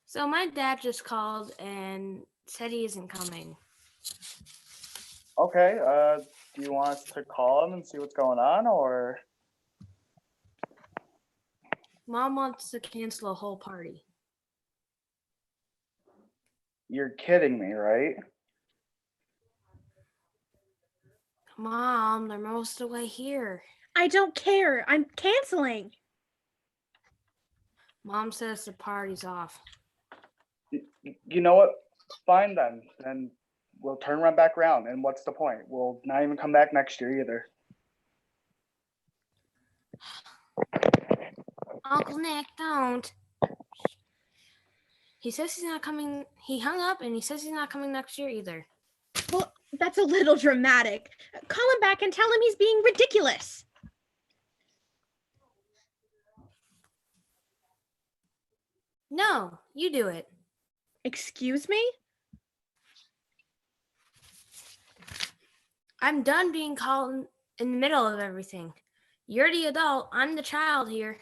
So my dad just called and said he isn't coming. Okay, do you want us to call him and see what's going on, or? Mom wants to cancel a whole party. You're kidding me, right? Mom, they're most of the way here. I don't care. I'm canceling. Mom says the party's off. You know what? Fine then. Then we'll turn around back around. And what's the point? We'll not even come back next year either. Uncle Nick, don't. He says he's not coming. He hung up and he says he's not coming next year either. Well, that's a little dramatic. Call him back and tell him he's being ridiculous. No, you do it. Excuse me? I'm done being called in the middle of everything. You're the adult. I'm the child here.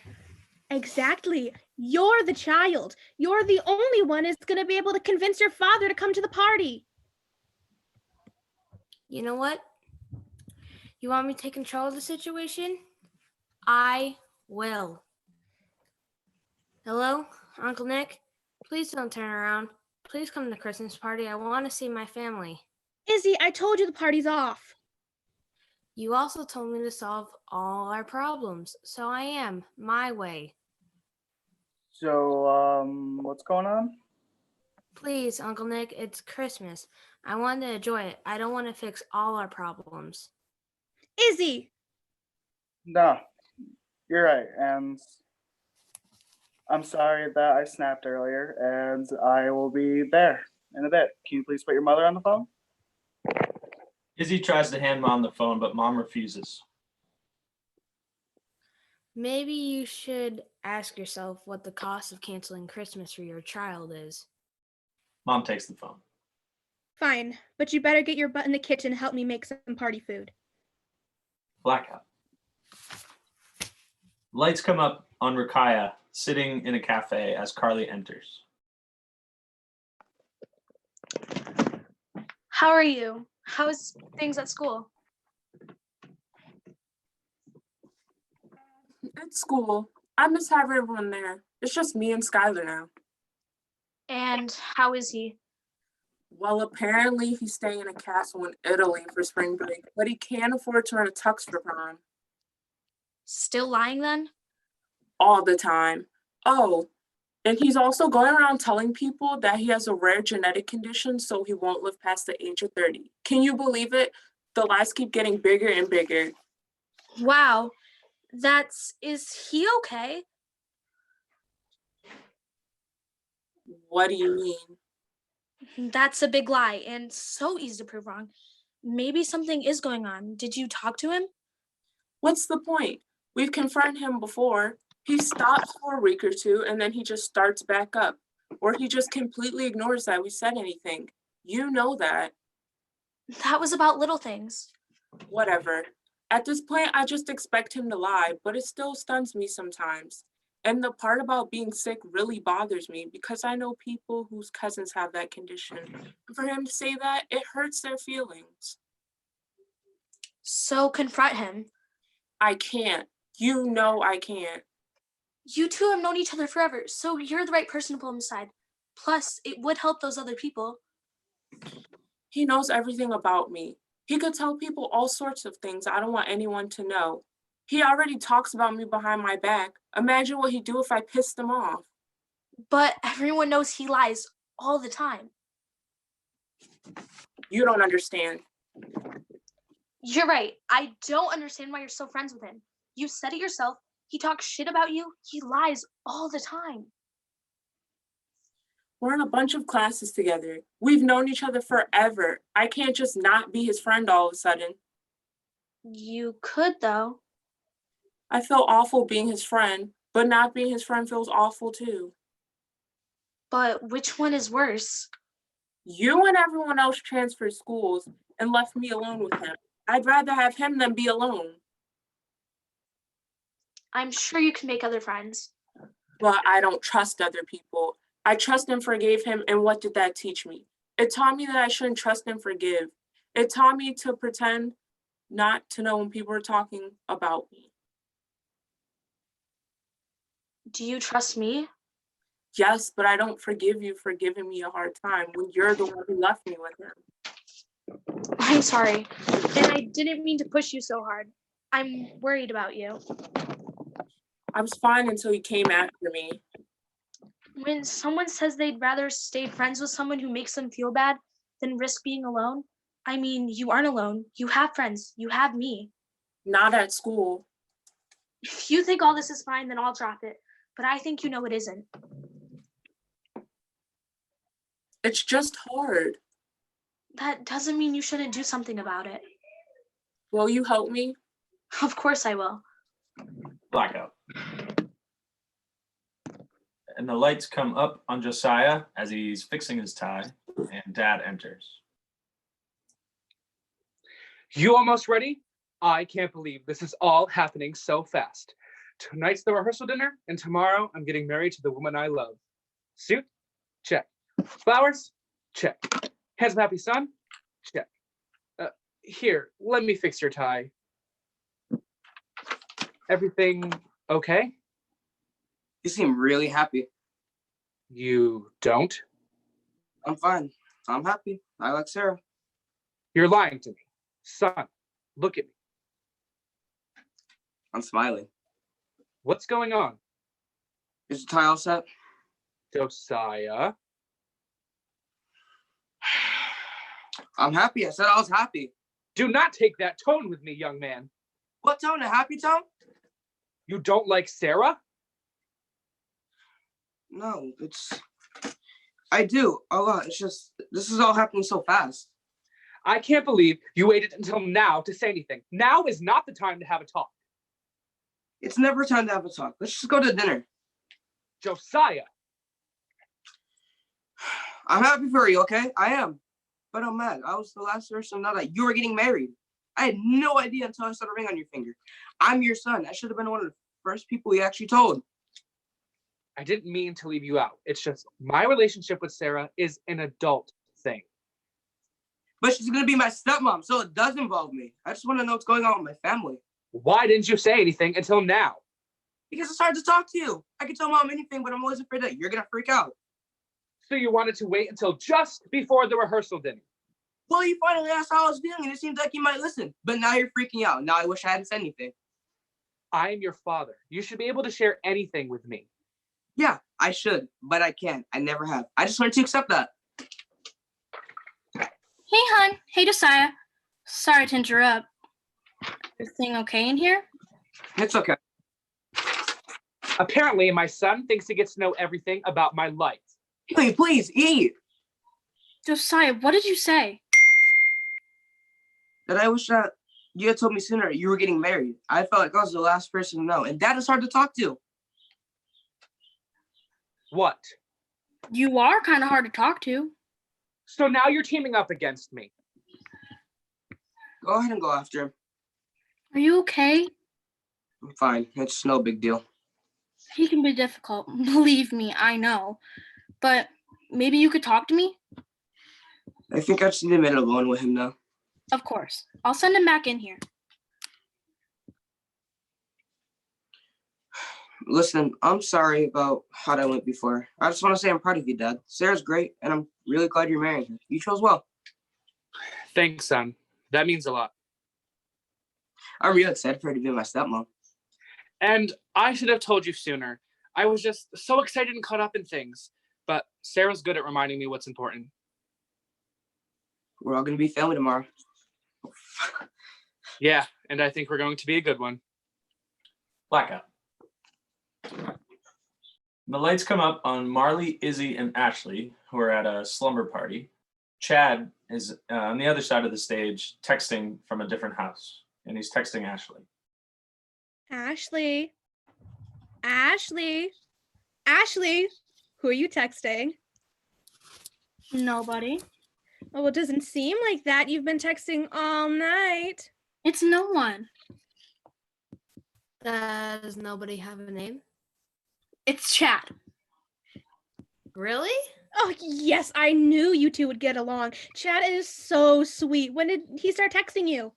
Exactly. You're the child. You're the only one who's going to be able to convince your father to come to the party. You know what? You want me to take control of the situation? I will. Hello, Uncle Nick? Please don't turn around. Please come to the Christmas party. I want to see my family. Izzy, I told you the party's off. You also told me to solve all our problems, so I am, my way. So, what's going on? Please, Uncle Nick, it's Christmas. I want to enjoy it. I don't want to fix all our problems. Izzy! No, you're right, and I'm sorry that I snapped earlier, and I will be there in a bit. Can you please put your mother on the phone? Izzy tries to hand Mom the phone, but Mom refuses. Maybe you should ask yourself what the cost of canceling Christmas for your child is. Mom takes the phone. Fine, but you better get your butt in the kitchen and help me make some party food. Blackout. Lights come up on Rakaya, sitting in a cafe as Carly enters. How are you? How's things at school? At school, I miss having everyone there. It's just me and Skylar now. And how is he? Well, apparently he's staying in a castle in Italy for spring break, but he can't afford to rent a tux for prom. Still lying then? All the time. Oh, and he's also going around telling people that he has a rare genetic condition, so he won't live past the age of 30. Can you believe it? The lies keep getting bigger and bigger. Wow. Is he okay? What do you mean? That's a big lie and so easy to prove wrong. Maybe something is going on. Did you talk to him? What's the point? We've confronted him before. He stops for a week or two and then he just starts back up. Or he just completely ignores that we said anything. You know that. That was about little things. Whatever. At this point, I just expect him to lie, but it still stuns me sometimes. And the part about being sick really bothers me because I know people whose cousins have that condition. And for him to say that, it hurts their feelings. So confront him. I can't. You know I can't. You two have known each other forever, so you're the right person to pull him aside. Plus, it would help those other people. He knows everything about me. He could tell people all sorts of things I don't want anyone to know. He already talks about me behind my back. Imagine what he'd do if I pissed him off. But everyone knows he lies all the time. You don't understand. You're right. I don't understand why you're so friends with him. You said it yourself. He talks shit about you. He lies all the time. We're in a bunch of classes together. We've known each other forever. I can't just not be his friend all of a sudden. You could, though. I feel awful being his friend, but not being his friend feels awful too. But which one is worse? You and everyone else transferred schools and left me alone with him. I'd rather have him than be alone. I'm sure you can make other friends. But I don't trust other people. I trust and forgave him, and what did that teach me? It taught me that I shouldn't trust and forgive. It taught me to pretend not to know when people are talking about me. Do you trust me? Yes, but I don't forgive you for giving me a hard time when you're the one who left me with him. I'm sorry. And I didn't mean to push you so hard. I'm worried about you. I was fine until you came after me. When someone says they'd rather stay friends with someone who makes them feel bad than risk being alone, I mean, you aren't alone. You have friends. You have me. Not at school. If you think all this is fine, then I'll drop it. But I think you know it isn't. It's just hard. That doesn't mean you shouldn't do something about it. Will you help me? Of course I will. Blackout. And the lights come up on Josiah as he's fixing his tie, and Dad enters. You almost ready? I can't believe this is all happening so fast. Tonight's the rehearsal dinner, and tomorrow I'm getting married to the woman I love. Suit? Check. Flowers? Check. Handsome happy son? Check. Here, let me fix your tie. Everything okay? You seem really happy. You don't? I'm fine. I'm happy. I like Sarah. You're lying to me. Son, look at me. I'm smiling. What's going on? Is the tie all set? Josiah? I'm happy. I said I was happy. Do not take that tone with me, young man. What tone? A happy tone? You don't like Sarah? No, I do a lot. It's just, this is all happening so fast. I can't believe you waited until now to say anything. Now is not the time to have a talk. It's never time to have a talk. Let's just go to dinner. Josiah. I'm happy for you, okay? I am. But I'm mad. I was the last person to know that you were getting married. I had no idea until I saw the ring on your finger. I'm your son. I should have been one of the first people you actually told. I didn't mean to leave you out. It's just my relationship with Sarah is an adult thing. But she's going to be my stepmom, so it does involve me. I just want to know what's going on with my family. Why didn't you say anything until now? Because it's hard to talk to you. I can tell mom anything, but I'm always afraid that you're going to freak out. So you wanted to wait until just before the rehearsal dinner? Well, you finally asked how I was feeling, and it seems like you might listen. But now you're freaking out. Now I wish I hadn't said anything. I am your father. You should be able to share anything with me. Yeah, I should, but I can't. I never have. I just learned to accept that. Hey, hon. Hey, Josiah. Sorry to interrupt. Everything okay in here? It's okay. Apparently, my son thinks he gets to know everything about my life. Hey, please, eat. Josiah, what did you say? That I wish that you had told me sooner you were getting married. I felt like I was the last person to know, and Dad is hard to talk to. What? You are kind of hard to talk to. So now you're teaming up against me. Go ahead and go after him. Are you okay? I'm fine. It's no big deal. He can be difficult. Believe me, I know. But maybe you could talk to me? I think I just need a minute alone with him now. Of course. I'll send him back in here. Listen, I'm sorry about how that went before. I just want to say I'm proud of you, Dad. Sarah's great, and I'm really glad you're marrying her. You chose well. Thanks, son. That means a lot. I'm really excited for her to be my stepmom. And I should have told you sooner. I was just so excited and caught up in things. But Sarah's good at reminding me what's important. We're all going to be family tomorrow. Yeah, and I think we're going to be a good one. Blackout. The lights come up on Marley, Izzy, and Ashley, who are at a slumber party. Chad is on the other side of the stage texting from a different house, and he's texting Ashley. Ashley. Ashley. Ashley. Who are you texting? Nobody. Oh, it doesn't seem like that. You've been texting all night. It's no one. Does nobody have a name? It's Chad. Really? Oh, yes, I knew you two would get along. Chad is so sweet. When did he start texting you?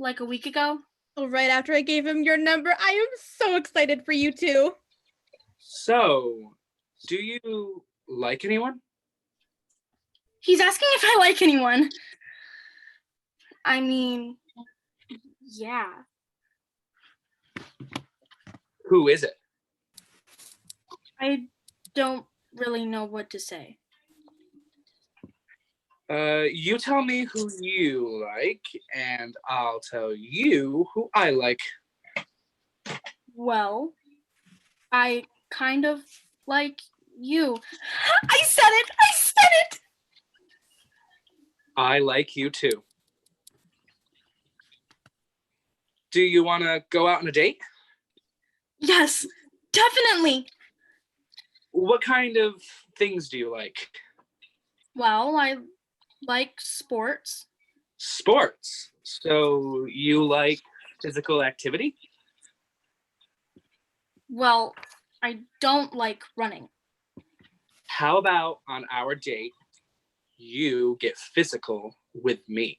Like a week ago. Oh, right after I gave him your number. I am so excited for you two. So, do you like anyone? He's asking if I like anyone. I mean, yeah. Who is it? I don't really know what to say. You tell me who you like, and I'll tell you who I like. Well, I kind of like you. I said it! I said it! I like you too. Do you want to go out on a date? Yes, definitely. What kind of things do you like? Well, I like sports. Sports. So you like physical activity? Well, I don't like running. How about on our date, you get physical with me?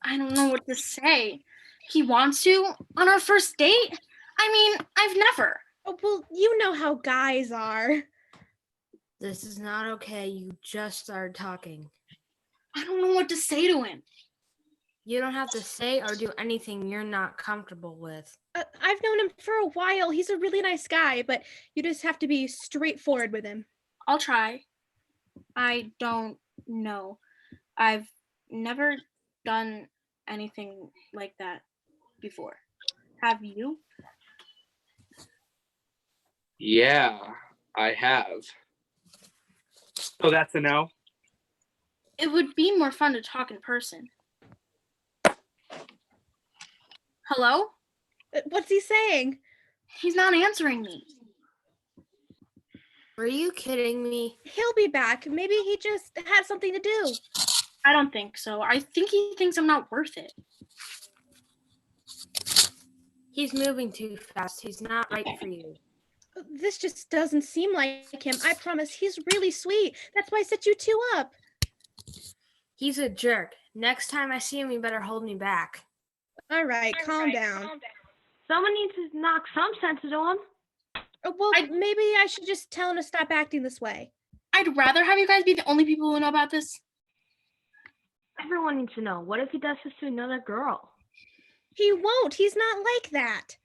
I don't know what to say. He wants to on our first date? I mean, I've never. Oh, well, you know how guys are. This is not okay. You just started talking. I don't know what to say to him. You don't have to say or do anything you're not comfortable with. I've known him for a while. He's a really nice guy, but you just have to be straightforward with him. I'll try. I don't know. I've never done anything like that before. Have you? Yeah, I have. So that's a no? It would be more fun to talk in person. Hello? What's he saying? He's not answering me. Are you kidding me? He'll be back. Maybe he just had something to do. I don't think so. I think he thinks I'm not worth it. He's moving too fast. He's not right for you. This just doesn't seem like him. I promise, he's really sweet. That's why I set you two up. He's a jerk. Next time I see him, you better hold me back. All right, calm down. Someone needs to knock some sense into him. Well, maybe I should just tell him to stop acting this way. I'd rather have you guys be the only people who know about this. Everyone needs to know. What if he does this to another girl? He won't. He's not like that.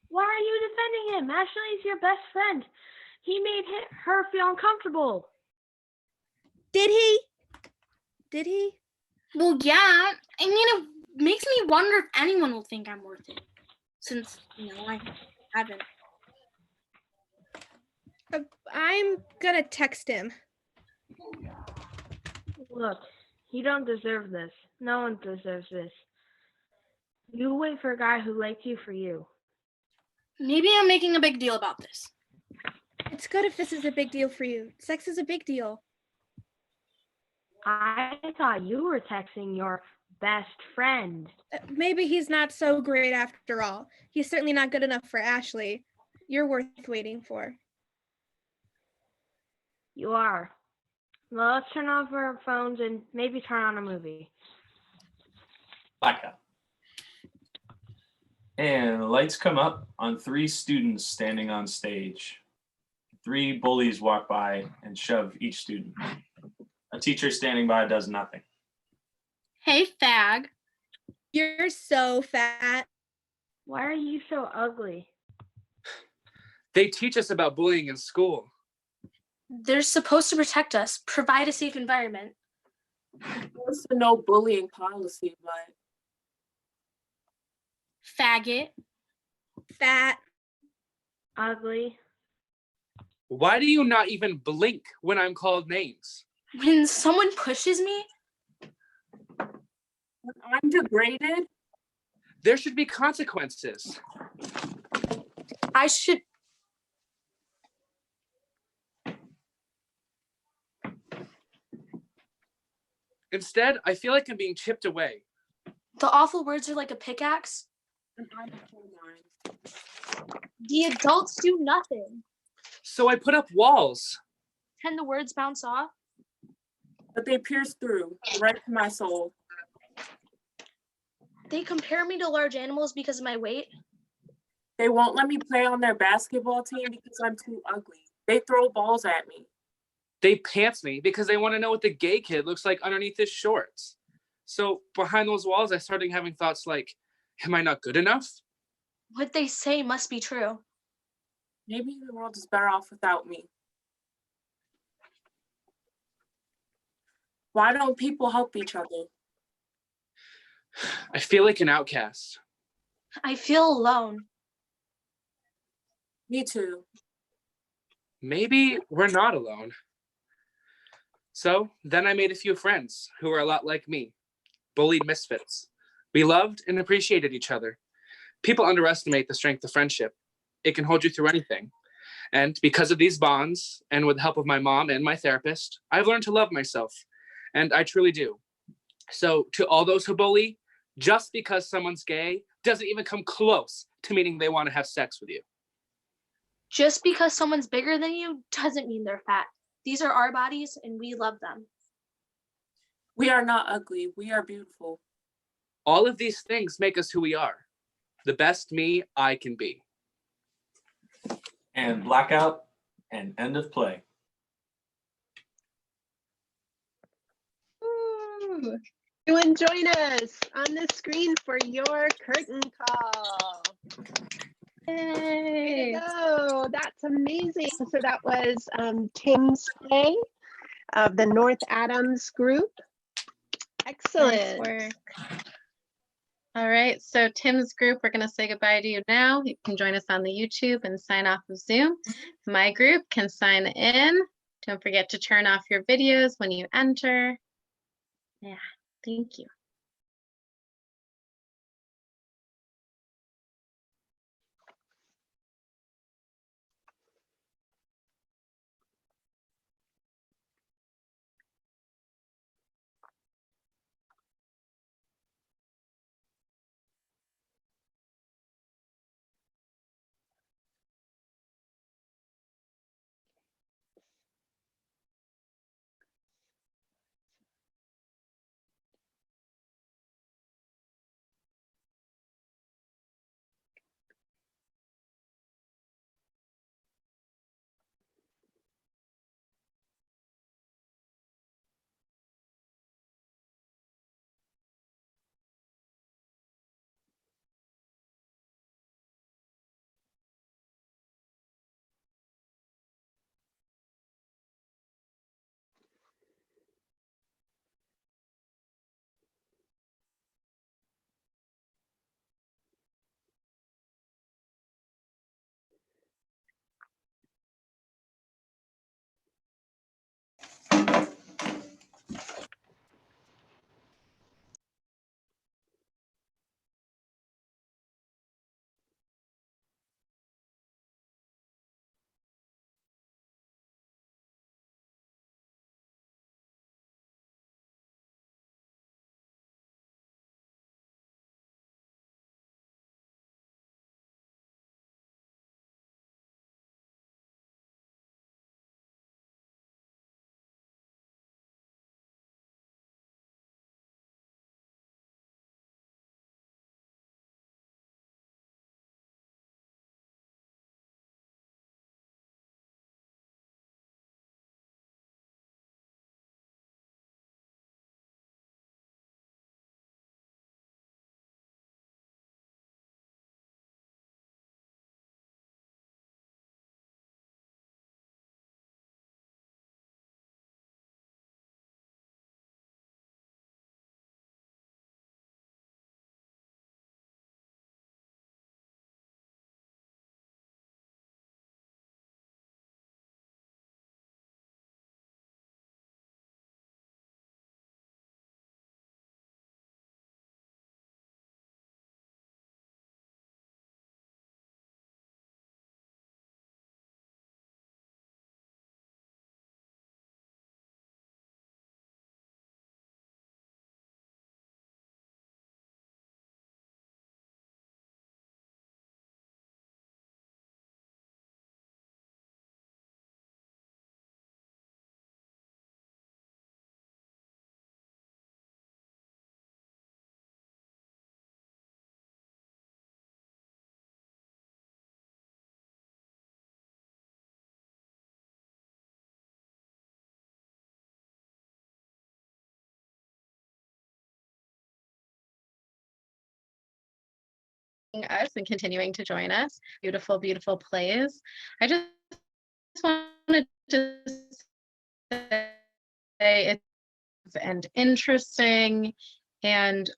Why are you defending him? Ashley's your best friend. He made her feel uncomfortable. Did he? Did he? Well, yeah. I mean, it makes me wonder if anyone will think I'm worth it. Since, I haven't. I'm gonna text him. Look, you don't deserve this. No one deserves this. You wait for a guy who likes you for you. Maybe I'm making a big deal about this. It's good if this is a big deal for you. Sex is a big deal. I thought you were texting your best friend. Maybe he's not so great after all. He's certainly not good enough for Ashley. You're worth waiting for. You are. Well, let's turn off our phones and maybe turn on a movie. Blackout. And the lights come up on 3 students standing on stage. 3 bullies walk by and shove each student. A teacher standing by does nothing. Hey, fag. You're so fat. Why are you so ugly? They teach us about bullying in school. They're supposed to protect us, provide a safe environment. There's a no bullying policy, but Faggot. Fat. Ugly. Why do you not even blink when I'm called names? When someone pushes me, when I'm degraded, there should be consequences. I should. Instead, I feel like I'm being chipped away. The awful words are like a pickaxe. and I'm a coal mine. The adults do nothing. So I put up walls. Can the words bounce off? But they pierce through, right to my soul. They compare me to large animals because of my weight. They won't let me play on their basketball team because I'm too ugly. They throw balls at me. They pants me because they want to know what the gay kid looks like underneath his shorts. So behind those walls, I started having thoughts like, am I not good enough? What they say must be true. Maybe the world is better off without me. Why don't people help each other? I feel like an outcast. I feel alone. Me too. Maybe we're not alone. So then I made a few friends who were a lot like me, bullied misfits. We loved and appreciated each other. People underestimate the strength of friendship. It can hold you through anything. And because of these bonds, and with the help of my mom and my therapist, I've learned to love myself. And I truly do. So to all those who bully, just because someone's gay doesn't even come close to meaning they want to have sex with you. Just because someone's bigger than you doesn't mean they're fat. These are our bodies and we love them. We are not ugly. We are beautiful. All of these things make us who we are. The best me I can be. And blackout and end of play. Ooh. You and join us on the screen for your curtain call. Yay! Oh, that's amazing. So that was Tim's play of the North Adams group. Excellent. Nice work. All right, so Tim's group, we're going to say goodbye to you now. You can join us on the YouTube and sign off of Zoom. My group can sign in. Don't forget to turn off your videos when you enter. Yeah, thank you. Us and continuing to join us. Beautiful, beautiful plays. I just wanted to say it's and interesting and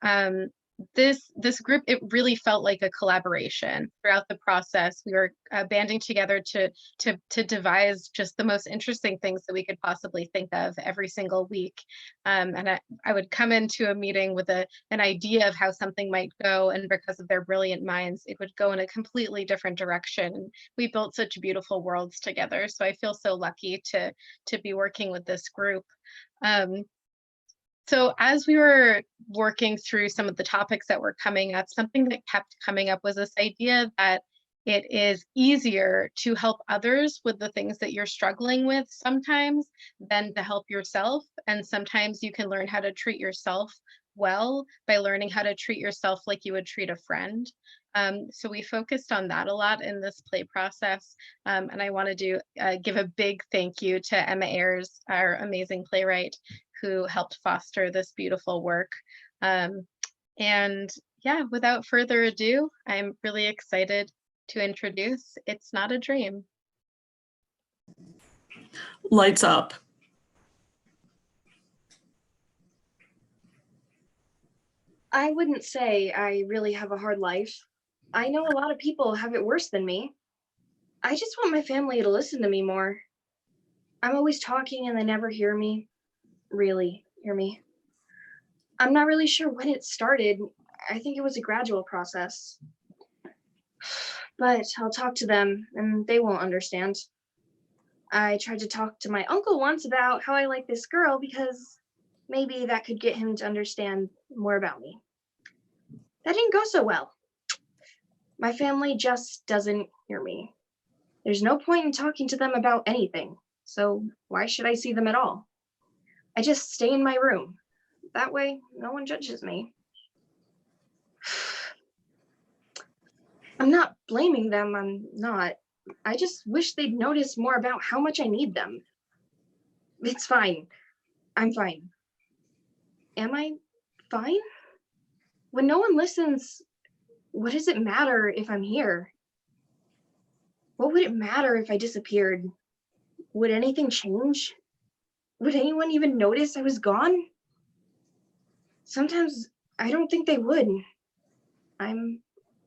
this group, it really felt like a collaboration throughout the process. We were banding together to devise just the most interesting things that we could possibly think of every single week. And I would come into a meeting with an idea of how something might go, and because of their brilliant minds, it would go in a completely different direction. We built such beautiful worlds together. So I feel so lucky to be working with this group. So as we were working through some of the topics that were coming up, something that kept coming up was this idea that it is easier to help others with the things that you're struggling with sometimes than to help yourself. And sometimes you can learn how to treat yourself well by learning how to treat yourself like you would treat a friend. So we focused on that a lot in this play process. And I wanted to give a big thank you to Emma Ayers, our amazing playwright, who helped foster this beautiful work. And yeah, without further ado, I'm really excited to introduce It's Not a Dream. Lights up. I wouldn't say I really have a hard life. I know a lot of people have it worse than me. I just want my family to listen to me more. I'm always talking and they never really hear me. I'm not really sure when it started. I think it was a gradual process. But I'll talk to them and they won't understand. I tried to talk to my uncle once about how I like this girl because maybe that could get him to understand more about me. That didn't go so well. My family just doesn't hear me. There's no point in talking to them about anything, so why should I see them at all? I just stay in my room. That way, no one judges me. I'm not blaming them, I'm not. I just wish they'd notice more about how much I need them. It's fine. I'm fine. Am I fine? When no one listens, what does it matter if I'm here? What would it matter if I disappeared? Would anything change? Would anyone even notice I was gone? Sometimes I don't think they would. I'm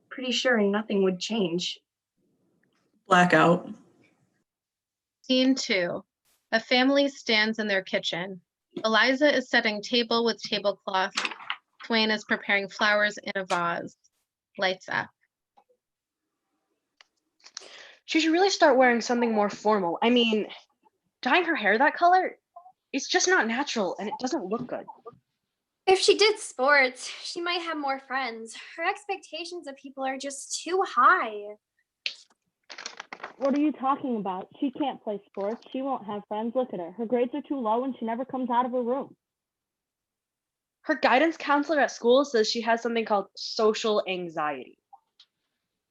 pretty sure nothing would change. Blackout. Scene 2. A family stands in their kitchen. Eliza is setting table with tablecloth. Twain is preparing flowers in a vase. Lights up. She should really start wearing something more formal. I mean, dyeing her hair that color, it's just not natural and it doesn't look good. If she did sports, she might have more friends. Her expectations of people are just too high. What are you talking about? She can't play sports. She won't have friends. Look at her. Her grades are too low and she never comes out of her room. Her guidance counselor at school says she has something called social anxiety.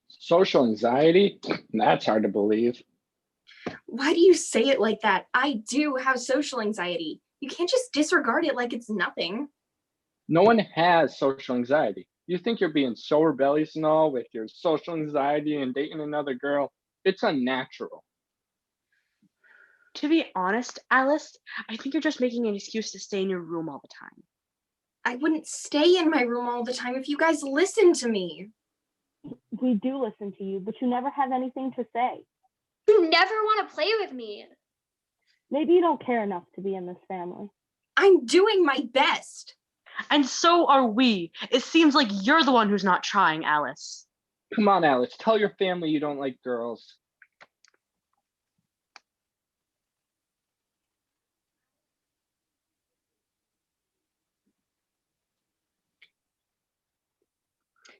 Social anxiety? That's hard to believe. Why do you say it like that? I do have social anxiety. You can't just disregard it like it's nothing. No one has social anxiety. You think you're being so rebellious and all with your social anxiety and dating another girl? It's unnatural. To be honest, Alice, I think you're just making an excuse to stay in your room all the time. I wouldn't stay in my room all the time if you guys listened to me. We do listen to you, but you never have anything to say. You never want to play with me. Maybe you don't care enough to be in this family. I'm doing my best. And so are we. It seems like you're the one who's not trying, Alice. Come on, Alice, tell your family you don't like girls.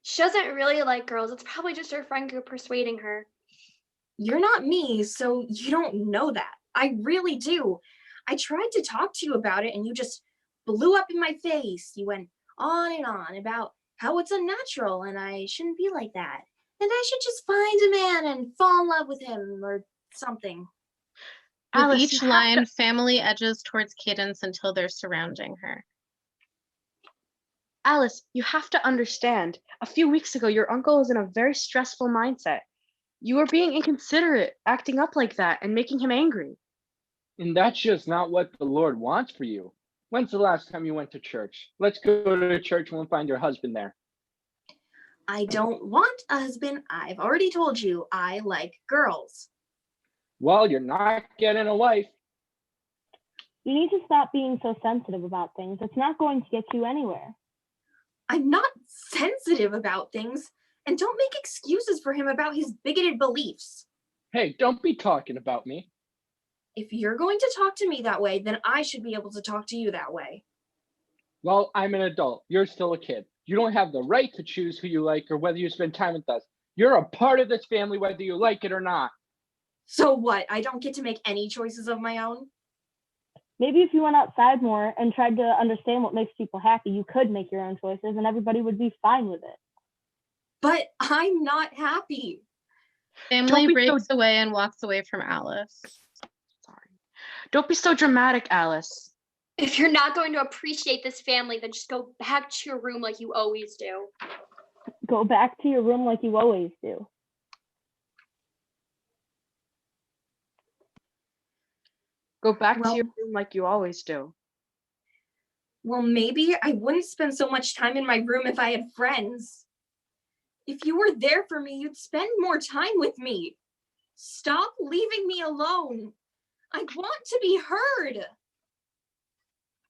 She doesn't really like girls. It's probably just her friend group persuading her. You're not me, so you don't know that. I really do. I tried to talk to you about it and you just blew up in my face. You went on and on about how it's unnatural and I shouldn't be like that. And I should just find a man and fall in love with him or something. With Alice, each line, family edges towards Cadence until they're surrounding her. Alice, you have to understand. A few weeks ago, your uncle was in a very stressful mindset. You were being inconsiderate, acting up like that, and making him angry. And that's just not what the Lord wants for you. When's the last time you went to church? Let's go to church and we'll find your husband there. I don't want a husband. I've already told you I like girls. Well, you're not getting a wife. You need to stop being so sensitive about things. It's not going to get you anywhere. I'm not sensitive about things. And don't make excuses for him about his bigoted beliefs. Hey, don't be talking about me. If you're going to talk to me that way, then I should be able to talk to you that way. Well, I'm an adult. You're still a kid. You don't have the right to choose who you like or whether you spend time with us. You're a part of this family whether you like it or not. So what? I don't get to make any choices of my own? Maybe if you went outside more and tried to understand what makes people happy, you could make your own choices and everybody would be fine with it. But I'm not happy. Family breaks away and walks away from Alice. Don't be so dramatic, Alice. If you're not going to appreciate this family, then just go back to your room like you always do. Go back to your room like you always do. Go back to your room like you always do. Well, maybe I wouldn't spend so much time in my room if I had friends. If you were there for me, you'd spend more time with me. Stop leaving me alone. I want to be heard.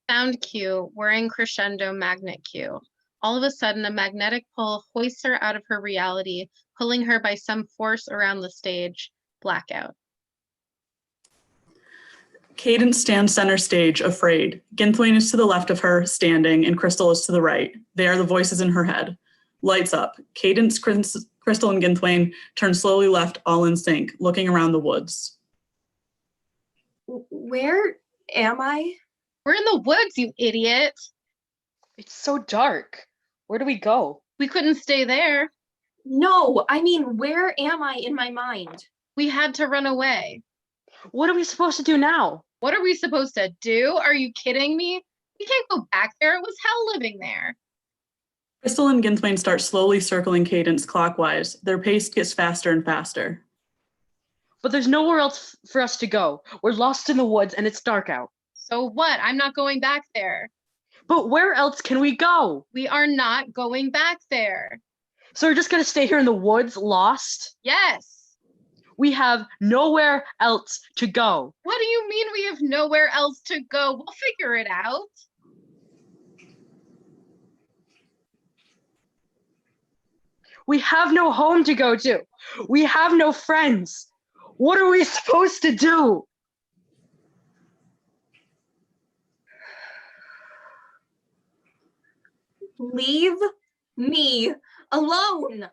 Sound cue, whirring crescendo magnet cue. All of a sudden, a magnetic pull hoists her out of her reality, pulling her by some force around the stage. Blackout. Cadence stands center stage, afraid. Gynthwaine is to the left of her, standing, and Crystal is to the right. They are the voices in her head. Lights up. Cadence, Crystal, and Gynthwaine turn slowly left, all in sync, looking around the woods. Where am I? We're in the woods, you idiot. It's so dark. Where do we go? We couldn't stay there. No, I mean, where am I in my mind? We had to run away. What are we supposed to do now? What are we supposed to do? Are you kidding me? We can't go back there. It was hell living there. Crystal and Gynthwaine start slowly circling Cadence clockwise. Their pace gets faster and faster. But there's nowhere else for us to go. We're lost in the woods and it's dark out. So what? I'm not going back there. But where else can we go? We are not going back there. So we're just gonna stay here in the woods, lost? Yes. We have nowhere else to go. What do you mean we have nowhere else to go? We'll figure it out. We have no home to go to. We have no friends. What are we supposed to do? Leave me alone.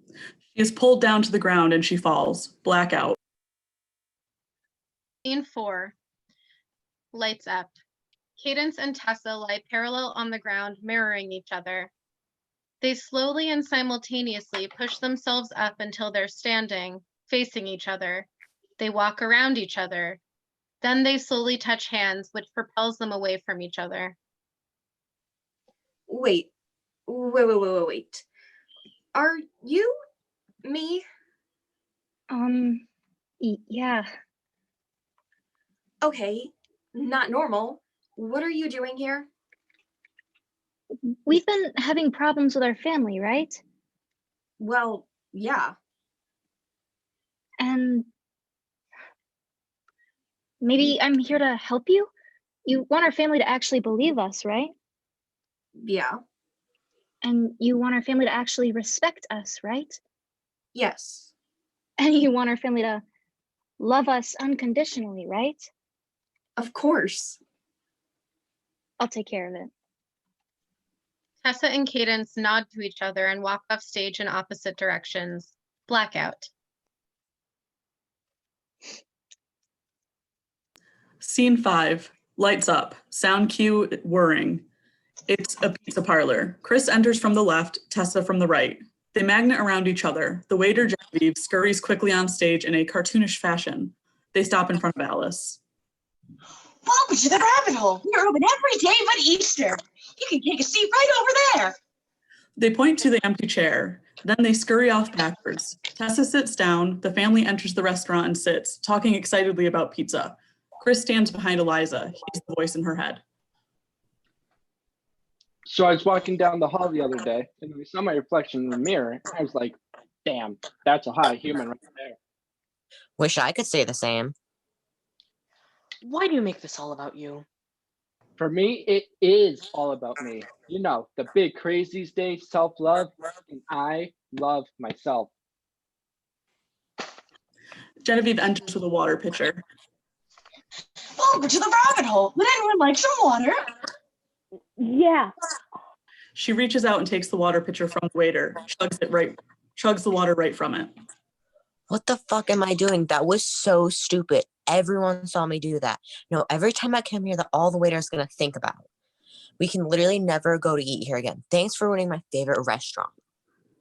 She is pulled down to the ground and she falls. Blackout. Scene 4. Lights up. Cadence and Tessa lie parallel on the ground, mirroring each other. They slowly and simultaneously push themselves up until they're standing, facing each other. They walk around each other. Then they slowly touch hands, which propels them away from each other. Wait. Are you me? Yeah. Okay, not normal. What are you doing here? We've been having problems with our family, right? Well, yeah. And maybe I'm here to help you? You want our family to actually believe us, right? Yeah. And you want our family to actually respect us, right? Yes. And you want our family to love us unconditionally, right? Of course. I'll take care of it. Tessa and Cadence nod to each other and walk off stage in opposite directions. Blackout. Scene 5. Lights up. Sound cue whirring. It's a pizza parlor. Chris enters from the left, Tessa from the right. They magnet around each other. The waiter, Genevieve, scurries quickly on stage in a cartoonish fashion. They stop in front of Alice. Welcome to the rabbit hole. We're open every day but Easter. You can take a seat right over there. They point to the empty chair. Then they scurry off backwards. Tessa sits down. The family enters the restaurant and sits, talking excitedly about pizza. Chris stands behind Eliza. He's the voice in her head. So I was walking down the hall the other day and I saw my reflection in the mirror. I was like, damn, that's a hot human right there. Wish I could say the same. Why do you make this all about you? For me, it is all about me. You know, the big craze these days, self-love, and I love myself. Genevieve enters with a water pitcher. Welcome to the rabbit hole. Would anyone like some water? Yeah. She reaches out and takes the water pitcher from the waiter, chugs the water right from it. What the fuck am I doing? That was so stupid. Everyone saw me do that. No, every time I come here, that all the waiter's gonna think about. We can literally never go to eat here again. Thanks for ruining my favorite restaurant.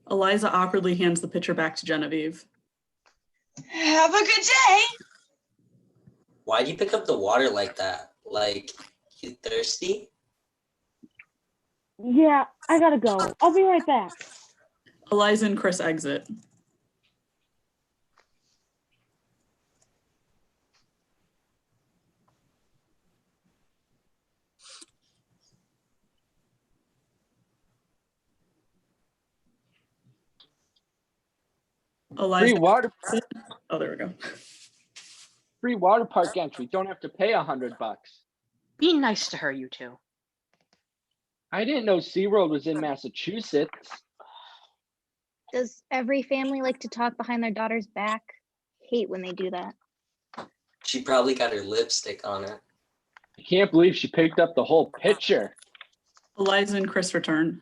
Eliza awkwardly hands the pitcher back to Genevieve. Have a good day. Why'd you pick up the water like that? Like, you thirsty? Yeah, I gotta go. I'll be right back. Eliza and Chris exit. Eliza. Free water. Oh, there we go. Free water park entry. Don't have to pay $100. Be nice to her, you two. I didn't know SeaWorld was in Massachusetts. Does every family like to talk behind their daughter's back? Hate when they do that. She probably got her lipstick on it. I can't believe she picked up the whole pitcher. Eliza and Chris return.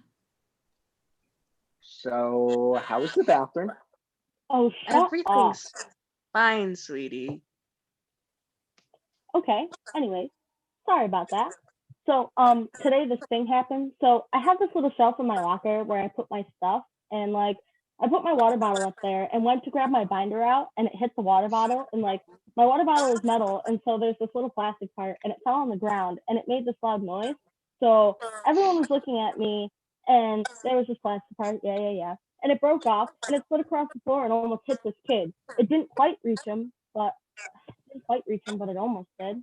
So, how was the bathroom? Oh, shut Everything's fine, sweetie. Okay, anyway, sorry about that. So, today this thing happened. So I have this little shelf in my locker where I put my stuff, and like, I put my water bottle up there and went to grab my binder out, and it hit the water bottle, and like, my water bottle is metal, and so there's this little plastic part, and it fell on the ground, and it made this loud noise. So everyone was looking at me, and there was this plastic part, yeah. And it broke off, and it slid across the floor and almost hit this kid. It didn't quite reach him, but it almost did.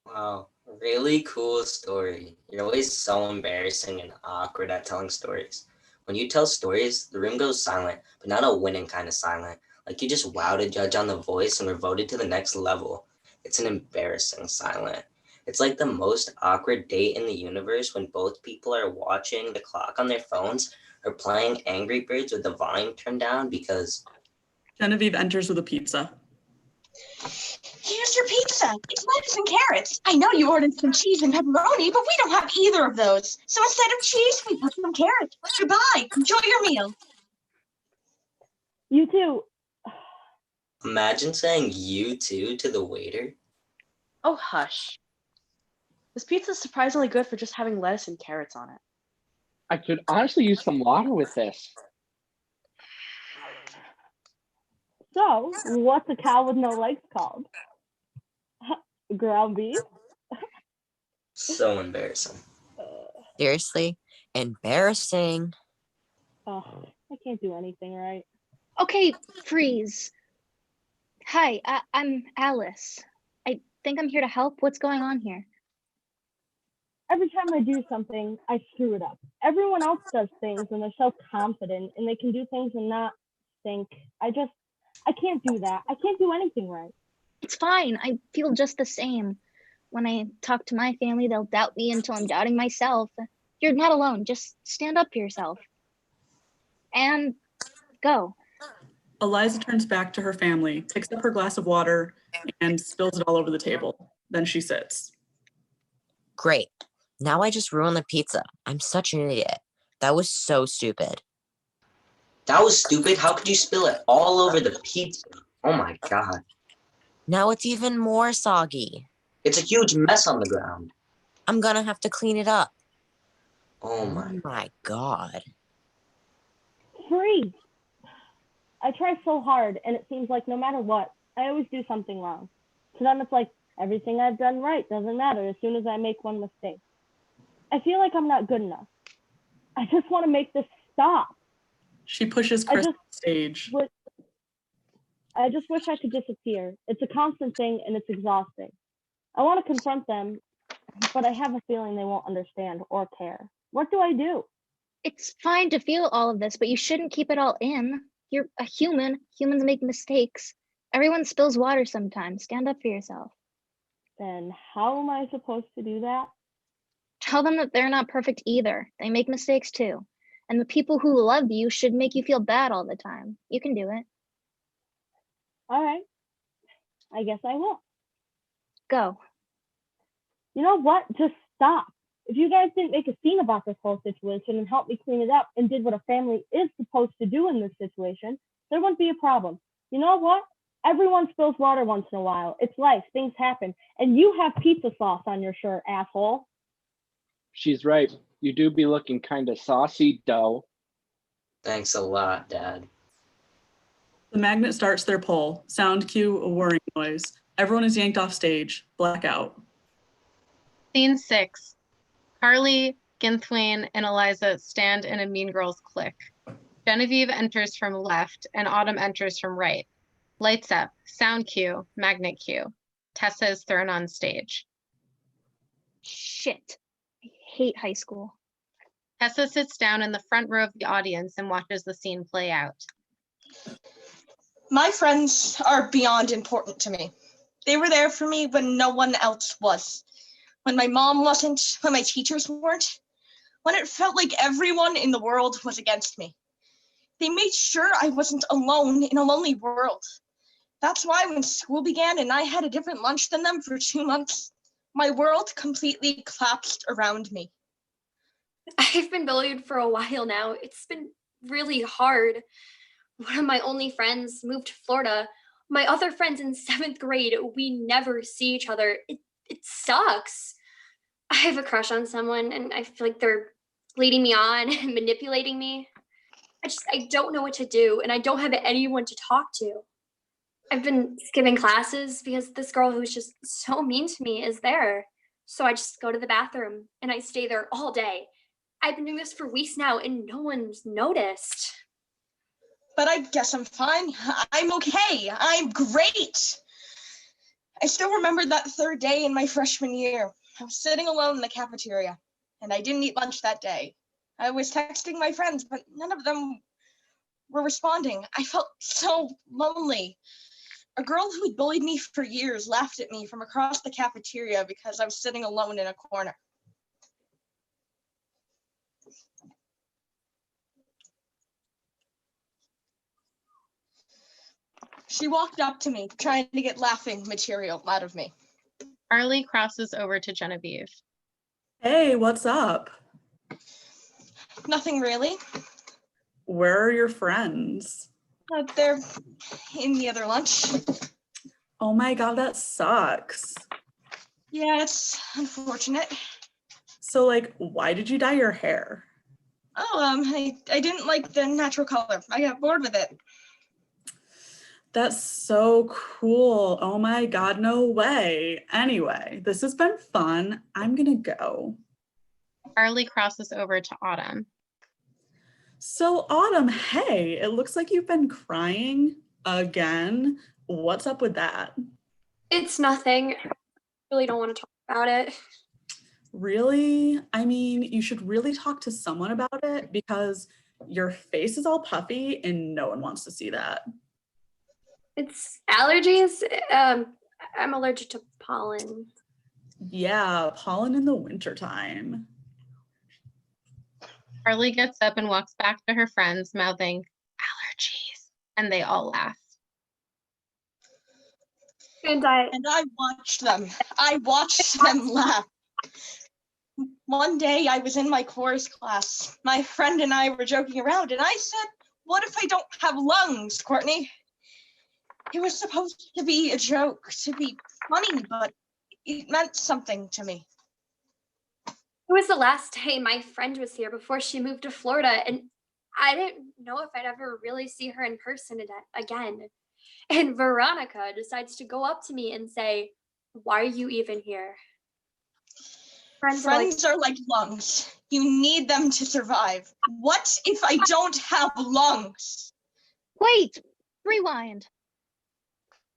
Wow, really cool story. You're always so embarrassing and awkward at telling stories. When you tell stories, the room goes silent, but not a winning kind of silent. Like you just wowed a judge on The Voice and were voted to the next level. It's an embarrassing silent. It's like the most awkward date in the universe when both people are watching the clock on their phones or playing Angry Birds with the volume turned down because... Genevieve enters with a pizza. Here's your pizza. It's lettuce and carrots. I know you ordered some cheese and pepperoni, but we don't have either of those. So instead of cheese, we put some carrots. Goodbye. Enjoy your meal. You too. Imagine saying you too to the waiter. Oh, hush. This pizza is surprisingly good for just having lettuce and carrots on it. I could honestly use some water with this. So, what's a cow with no legs called? Ground beef? So embarrassing. Seriously, embarrassing. Oh, I can't do anything right. Okay, freeze. Hi, I'm Alice. I think I'm here to help. What's going on here? Every time I do something, I screw it up. Everyone else does things and they're so confident and they can do things and not think. I can't do that. I can't do anything right. It's fine. I feel just the same. When I talk to my family, they'll doubt me until I'm doubting myself. You're not alone. Just stand up for yourself. And go. Eliza turns back to her family, picks up her glass of water, and spills it all over the table. Then she sits. Great. Now I just ruined the pizza. I'm such an idiot. That was so stupid. That was stupid? How could you spill it all over the pizza? Oh my god. Now it's even more soggy. It's a huge mess on the ground. I'm gonna have to clean it up. Oh my god. Free. I try so hard and it seems like no matter what, I always do something wrong. So then it's like everything I've done right doesn't matter as soon as I make one mistake. I feel like I'm not good enough. I just want to make this stop. She pushes Chris on stage. I just wish I could disappear. It's a constant thing and it's exhausting. I want to confront them, but I have a feeling they won't understand or care. What do I do? It's fine to feel all of this, but you shouldn't keep it all in. You're a human. Humans make mistakes. Everyone spills water sometimes. Stand up for yourself. Then how am I supposed to do that? Tell them that they're not perfect either. They make mistakes too. And the people who love you should make you feel bad all the time. You can do it. All right. I guess I will. Go. You know what? Just stop. If you guys didn't make a scene about this whole situation and help me clean it up and did what a family is supposed to do in this situation, there wouldn't be a problem. You know what? Everyone spills water once in a while. It's life. Things happen. And you have pizza sauce on your shirt, asshole. She's right. You do be looking kind of saucy, dough. Thanks a lot, Dad. The magnet starts their pull. Sound cue, a whirring noise. Everyone is yanked off stage. Blackout. Scene 6. Carly, Ginthwain, and Eliza stand in a Mean Girls clique. Genevieve enters from left and Autumn enters from right. Lights up, sound cue, magnet cue. Tessa is thrown on stage. Shit. I hate high school. Tessa sits down in the front row of the audience and watches the scene play out. My friends are beyond important to me. They were there for me when no one else was. When my mom wasn't, when my teachers weren't, when it felt like everyone in the world was against me. They made sure I wasn't alone in a lonely world. That's why when school began and I had a different lunch than them for 2 months, my world completely collapsed around me. I've been bullied for a while now. It's been really hard. One of my only friends moved to Florida. My other friends in 7th grade, we never see each other. It sucks. I have a crush on someone and I feel like they're leading me on and manipulating me. I don't know what to do and I don't have anyone to talk to. I've been skipping classes because this girl who's just so mean to me is there. So I just go to the bathroom and I stay there all day. I've been doing this for weeks now and no one's noticed. But I guess I'm fine. I'm okay. I'm great. I still remember that 3rd day in my freshman year. I was sitting alone in the cafeteria and I didn't eat lunch that day. I was texting my friends, but none of them were responding. I felt so lonely. A girl who had bullied me for years laughed at me from across the cafeteria because I was sitting alone in a corner. She walked up to me, trying to get laughing material out of me. Carly crosses over to Genevieve. Hey, what's up? Nothing really. Where are your friends? They're in the other lunch. Oh my God, that sucks. Yeah, it's unfortunate. So like, why did you dye your hair? Oh, I didn't like the natural color. I got bored with it. That's so cool. Oh my God, no way. Anyway, this has been fun. I'm gonna go. Carly crosses over to Autumn. So Autumn, hey, it looks like you've been crying again. What's up with that? It's nothing. I really don't want to talk about it. Really? I mean, you should really talk to someone about it because your face is all puffy and no one wants to see that. It's allergies. I'm allergic to pollen. Yeah, pollen in the wintertime. Carly gets up and walks back to her friends, mouthing, allergies, and they all laugh. And I watched them. I watched them laugh. One day I was in my chorus class. My friend and I were joking around and I said, "What if I don't have lungs, Courtney?" It was supposed to be a joke, to be funny, but it meant something to me. It was the last day my friend was here before she moved to Florida, and I didn't know if I'd ever really see her in person again. And Veronica decides to go up to me and say, "Why are you even here?" Friends are like lungs. You need them to survive. What if I don't have lungs? Wait, rewind.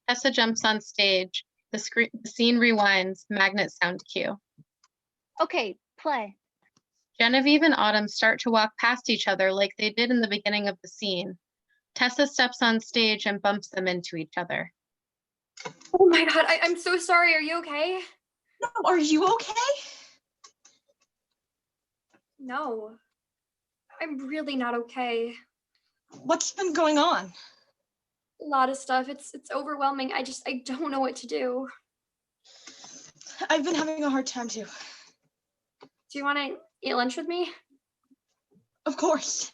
Tessa jumps on stage. The scene rewinds, magnet sound cue. Okay, play. Genevieve and Autumn start to walk past each other like they did in the beginning of the scene. Tessa steps on stage and bumps them into each other. Oh my God, I'm so sorry. Are you okay? No, are you okay? No, I'm really not okay. What's been going on? A lot of stuff. It's overwhelming. I don't know what to do. I've been having a hard time too. Do you want to eat lunch with me? Of course.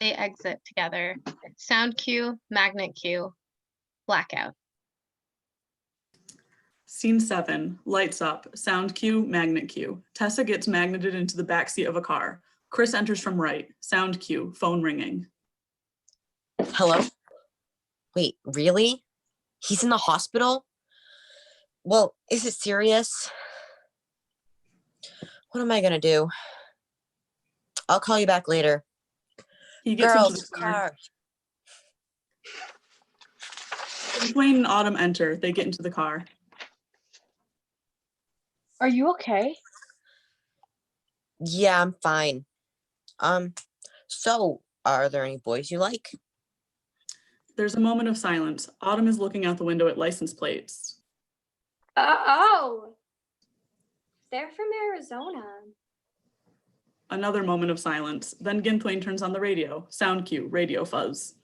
They exit together. Sound cue, magnet cue, blackout. Scene 7, lights up, sound cue, magnet cue. Tessa gets magneted into the backseat of a car. Chris enters from right, sound cue, phone ringing. Hello? Wait, really? He's in the hospital? Well, is it serious? What am I gonna do? I'll call you back later. He gets Girls, into the car. car. Dwayne and Autumn enter. They get into the car. Are you okay? Yeah, I'm fine. So are there any boys you like? There's a moment of silence. Autumn is looking out the window at license plates. Oh, they're from Arizona. Another moment of silence. Then Gintwain turns on the radio. Sound cue, radio fuzz.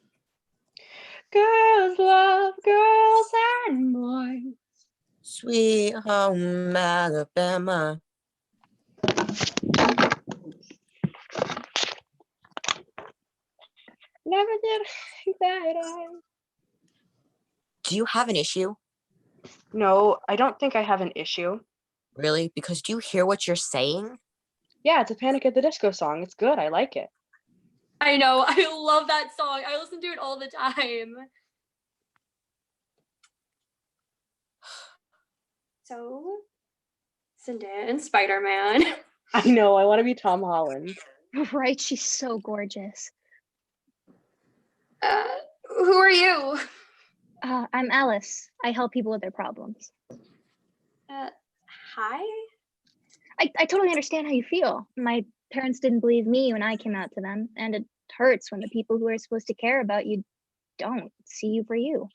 Girls love girls and boys. Sweet home Alabama. Never did think that Do you have an issue? No, I don't think I have an issue. Really? Because do you hear what you're saying? Yeah, it's a Panic at the Disco song. It's good. I like it. I know. I love that song. I listen to it all the time. So, Zendaya and Spider-Man. I know. I want to be Tom Holland. Right? She's so gorgeous. Who are you? I'm Alice. I help people with their problems. Hi? I totally understand how you feel. My parents didn't believe me when I came out to them, and it hurts when the people who are supposed to care about you don't see you for you.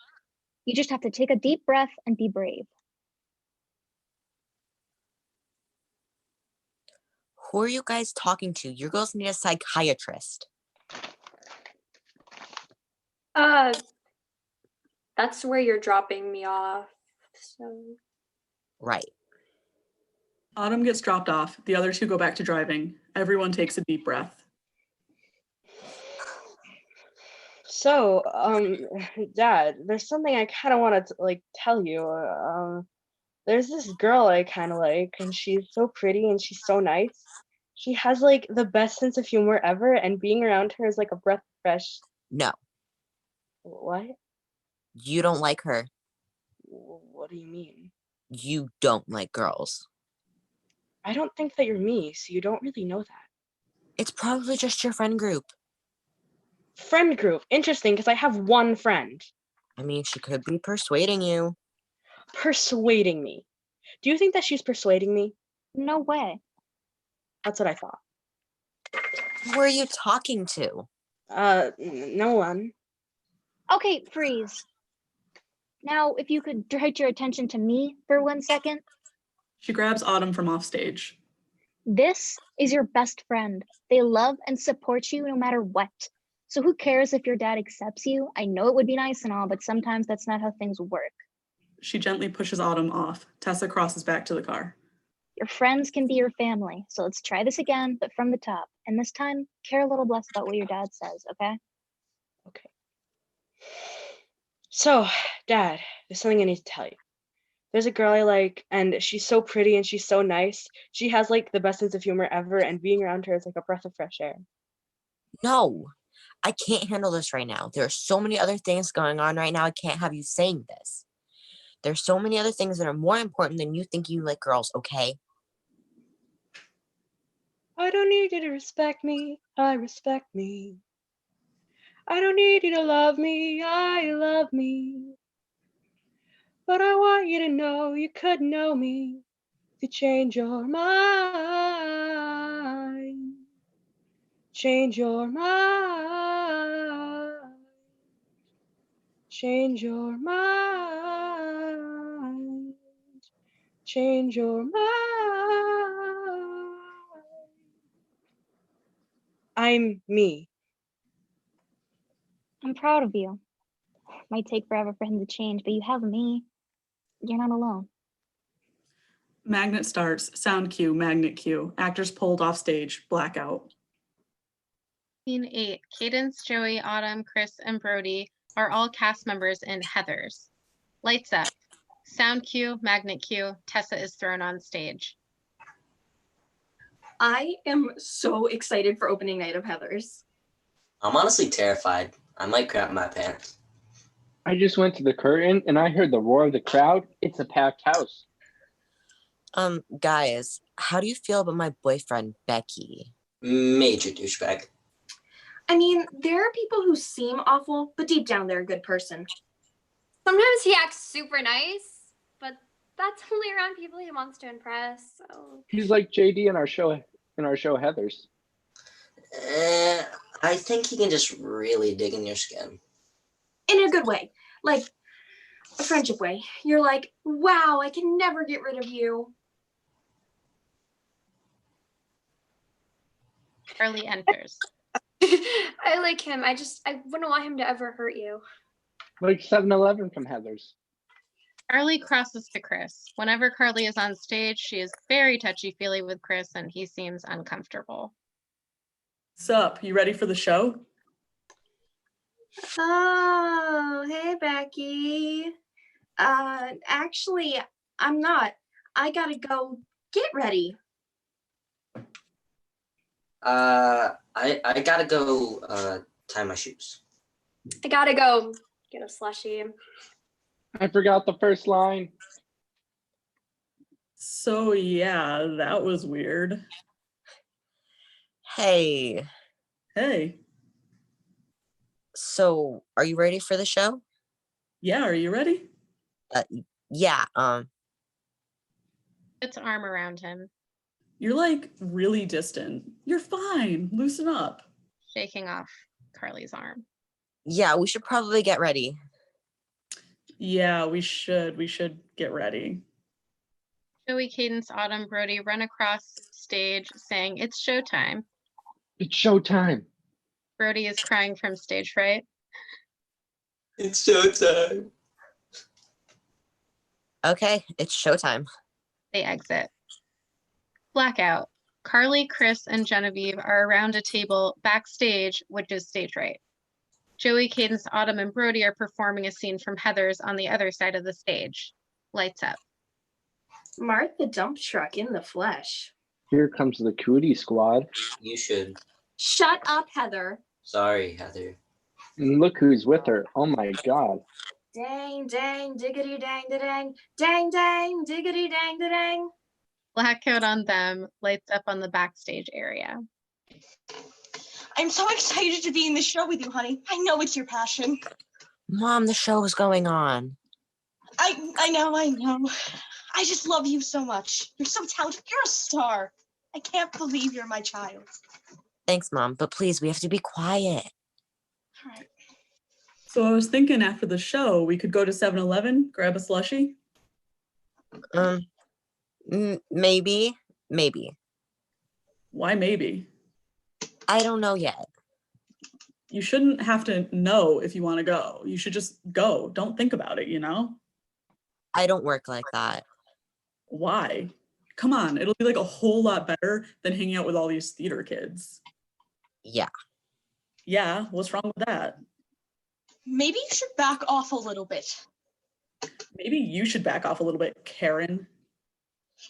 You just have to take a deep breath and be brave. Who are you guys talking to? Your girls need a psychiatrist. That's where you're dropping me off. So. Right. Autumn gets dropped off. The other two go back to driving. Everyone takes a deep breath. So, Dad, there's something I kind of want to tell you. There's this girl I kind of like, and she's so pretty and she's so nice. She has the best sense of humor ever, and being around her is like a breath of fresh. No. What? You don't like her. What do you mean? You don't like girls. I don't think that you're me, so you don't really know that. It's probably just your friend group. Friend group. Interesting, because I have one friend. I mean, she could be persuading you. Persuading me? Do you think that she's persuading me? No way. That's what I thought. Who are you talking to? No one. Okay, freeze. Now, if you could direct your attention to me for 1 second. She grabs Autumn from offstage. This is your best friend. They love and support you no matter what. So who cares if your dad accepts you? I know it would be nice and all, but sometimes that's not how things work. She gently pushes Autumn off. Tessa crosses back to the car. Your friends can be your family. So let's try this again, but from the top. And this time, care a little less about what your dad says, okay? Okay. So, Dad, there's something I need to tell you. There's a girl I like, and she's so pretty and she's so nice. She has the best sense of humor ever, and being around her is like a breath of fresh air. No, I can't handle this right now. There are so many other things going on right now. I can't have you saying this. There's so many other things that are more important than you think you like girls, okay? I don't need you to respect me. I respect me. I don't need you to love me. I love me. But I want you to know you could know me to change your mind. Change your mind. Change your mind. Change your mind. I'm me. I'm proud of you. Might take forever for him to change, but you have me. You're not alone. Magnet starts, sound cue, magnet cue. Actors pulled off stage, blackout. Scene 8, Cadence, Joey, Autumn, Chris, and Brody are all cast members in Heathers. Lights up. Sound cue, magnet cue. Tessa is thrown on stage. I am so excited for opening night of Heathers. I'm honestly terrified. I might crap my pants. I just went to the curtain and I heard the roar of the crowd. It's a packed house. Guys, how do you feel about my boyfriend, Becky? Major douchebag. I mean, there are people who seem awful, but deep down they're a good person. Sometimes he acts super nice, but that's only around people he wants to impress. So He's like JD in our show Heathers. I think he can just really dig in your skin. In a good way, like a friendship way. You're like, wow, I can never get rid of you. Carly enters. I like him. I wouldn't want him to ever hurt you. Like 7-Eleven from Heathers. Carly crosses to Chris. Whenever Carly is on stage, she is very touchy-feely with Chris, and he seems uncomfortable. Sup, you ready for the show? Oh, hey, Becky. Actually, I'm not. I gotta go get ready. I gotta go tie my shoes. I gotta go get a slushie. I forgot the first line. So yeah, that was weird. Hey. Hey. So, are you ready for the show? Yeah, are you ready? Yeah, Puts arm around him, You're like really distant. You're fine. Loosen up. shaking off Carly's arm. yeah, we should probably get ready. Yeah, we should. We should get ready. Joey, Cadence, Autumn, Brody run across stage saying, "It's showtime." It's showtime. Brody is crying from stage fright. It's showtime. Okay, it's showtime. They exit. Blackout. Carly, Chris, and Genevieve are around a table backstage, which is stage right. Joey, Cadence, Autumn, and Brody are performing a scene from Heathers on the other side of the stage. Lights up. Mark the dump truck in the flesh. Here comes the cootie squad. You should. Shut up, Heather. Sorry, Heather. And look who's with her. Oh my god. Dang, dang, diggity, dang, da, dang, dang, dang, diggity, dang, da, dang. Blackout on them, lights up on the backstage area. I'm so excited to be in the show with you, honey. I know it's your passion. Mom, the show is going on. I know. I just love you so much. You're so talented. You're a star. I can't believe you're my child. Thanks, Mom, but please, we have to be quiet. All right. So I was thinking after the show, we could go to 7-Eleven, grab a slushie. Maybe. Why maybe? I don't know yet. You shouldn't have to know if you want to go. You should just go. Don't think about it, you know? I don't work like that. Why? Come on, it'll be like a whole lot better than hanging out with all these theater kids. Yeah. Yeah, what's wrong with that? Maybe you should back off a little bit. Maybe you should back off a little bit, Karen.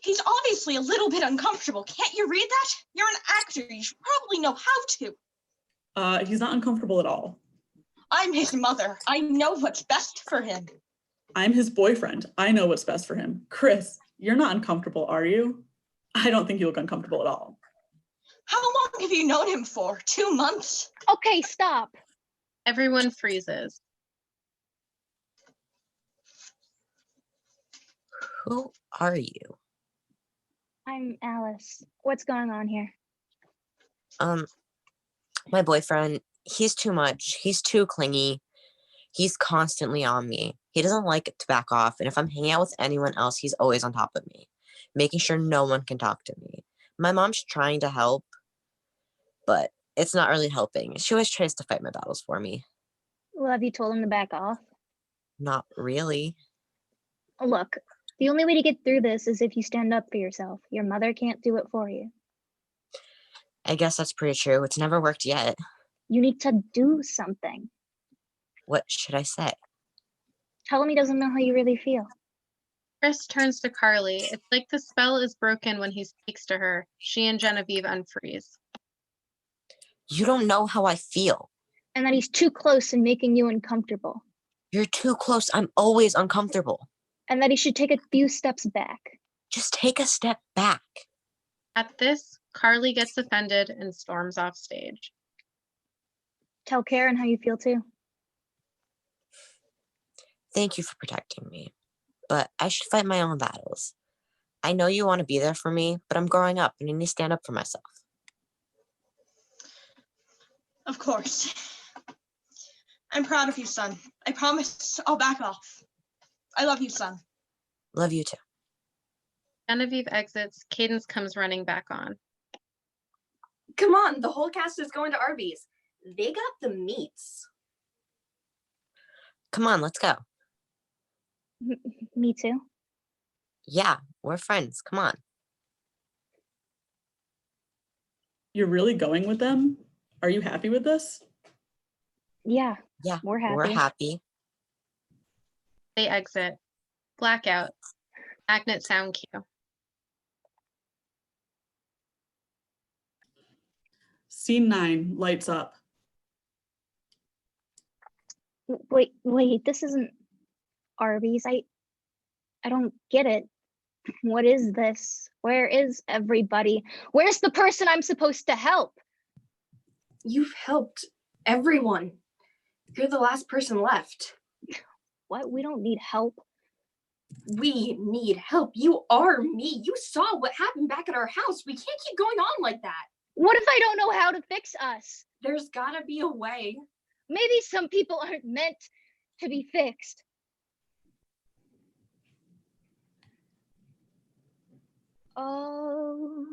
He's obviously a little bit uncomfortable. Can't you read that? You're an actor. You should probably know how to. He's not uncomfortable at all. I'm his mother. I know what's best for him. I'm his boyfriend. I know what's best for him. Chris, you're not uncomfortable, are you? I don't think you look uncomfortable at all. How long have you known him for? 2 months? Okay, stop. Everyone freezes. Who are you? I'm Alice. What's going on here? My boyfriend, he's too much. He's too clingy. He's constantly on me. He doesn't like it to back off. And if I'm hanging out with anyone else, he's always on top of me, making sure no one can talk to me. My mom's trying to help, but it's not really helping. She always tries to fight my battles for me. Well, have you told him to back off? Not really. Look, the only way to get through this is if you stand up for yourself. Your mother can't do it for you. I guess that's pretty true. It's never worked yet. You need to do something. What should I say? Tell him he doesn't know how you really feel. Chris turns to Carly. It's like the spell is broken when he speaks to her. She and Genevieve unfreeze. You don't know how I feel. And that he's too close and making you uncomfortable. You're too close. I'm always uncomfortable. And that he should take a few steps back. Just take a step back. At this, Carly gets offended and storms off stage. Tell Karen how you feel too. Thank you for protecting me, but I should fight my own battles. I know you want to be there for me, but I'm growing up and I need to stand up for myself. Of course. I'm proud of you, son. I promise I'll back off. I love you, son. Love you too. Genevieve exits. Cadence comes running back on. Come on, the whole cast is going to Arby's. They got the meats. Come on, let's go. Me too. Yeah, we're friends. Come on. You're really going with them? Are you happy with this? Yeah, we're happy. We're happy. They exit. Blackout. Magnet sound cue. Scene 9, lights up. Wait, this isn't Arby's. I don't get it. What is this? Where is everybody? Where's the person I'm supposed to help? You've helped everyone. You're the last person left. What? We don't need help. We need help. You are me. You saw what happened back at our house. We can't keep going on like that. What if I don't know how to fix us? There's gotta be a way. Maybe some people aren't meant to be fixed. Oh,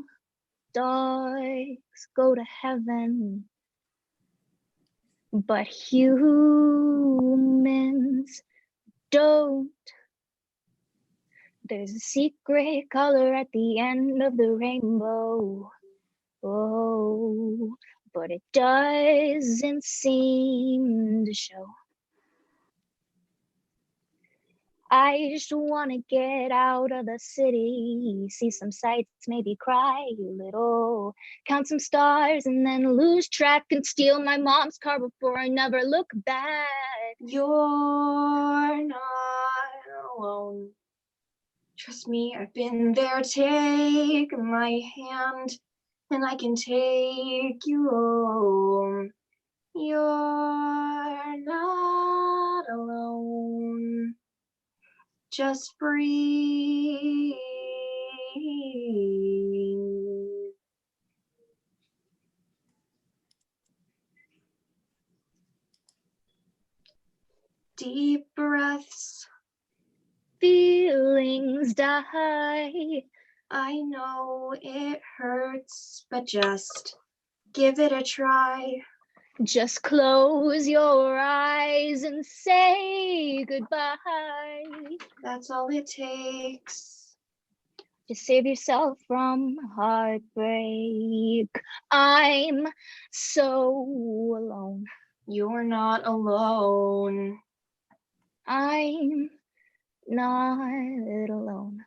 dogs go to heaven, but humans don't. There's a secret color at the end of the rainbow. Oh, but it doesn't seem to show. I just want to get out of the city, see some sights, maybe cry a little, count some stars and then lose track and steal my mom's car before I never look back. You're not alone. Trust me, I've been there. Take my hand and I can take you home. You're not alone. Just breathe. Deep breaths. Feelings die. I know it hurts, but just give it a try. Just close your eyes and say goodbye. That's all it takes. To save yourself from heartbreak. I'm so alone. You're not alone. I'm not alone.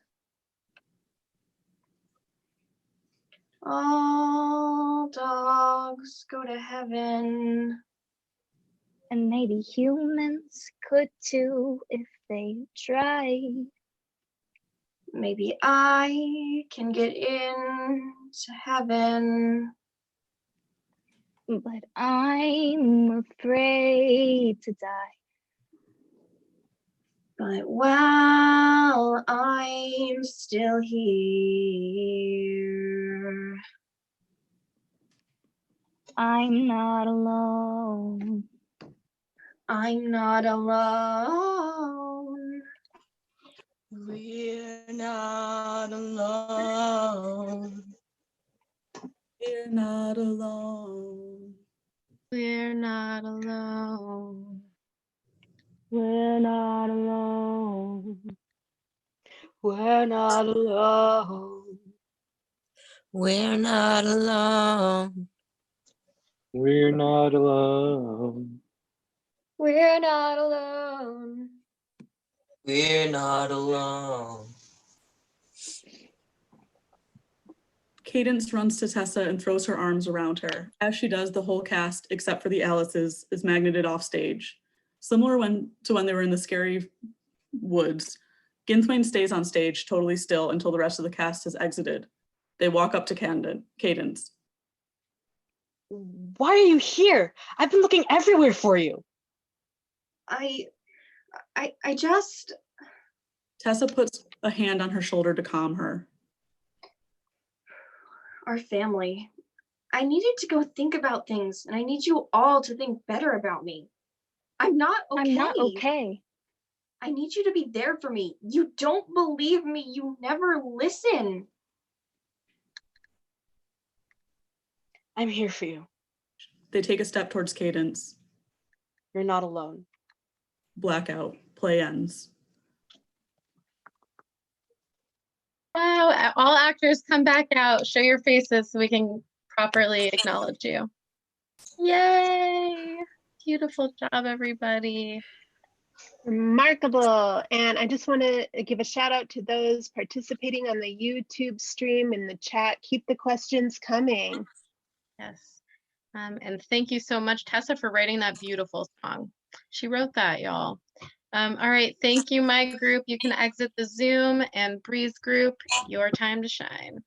All dogs go to heaven. And maybe humans could too if they tried. Maybe I can get into heaven. But I'm afraid to die. But while I'm still here, I'm not alone. I'm not alone. We're not alone. We're not alone. We're not alone. We're not alone. We're not alone. We're not alone. We're not alone. We're not alone. We're not alone. Cadence runs to Tessa and throws her arms around her. As she does, the whole cast, except for the Alices, is magneted off stage. Similar to when they were in the scary woods, Ginthwain stays on stage totally still until the rest of the cast has exited. They walk up to Cadence. Why are you here? I've been looking everywhere for you. I just. Tessa puts a hand on her shoulder to calm her. Our family. I needed to go think about things, and I need you all to think better about me. I'm not okay. I'm not okay. I need you to be there for me. You don't believe me. You never listen. I'm here for you. They take a step towards Cadence. You're not alone. Blackout. Play ends. Wow, all actors come back out, show your faces so we can properly acknowledge you. Yay! Beautiful job, everybody. Remarkable. And I just want to give a shout out to those participating on the YouTube stream in the chat. Keep the questions coming. Yes. And thank you so much, Tessa, for writing that beautiful song. She wrote that, y'all. All right, thank you, my group. You can exit the Zoom, and Breeze group, your time to shine.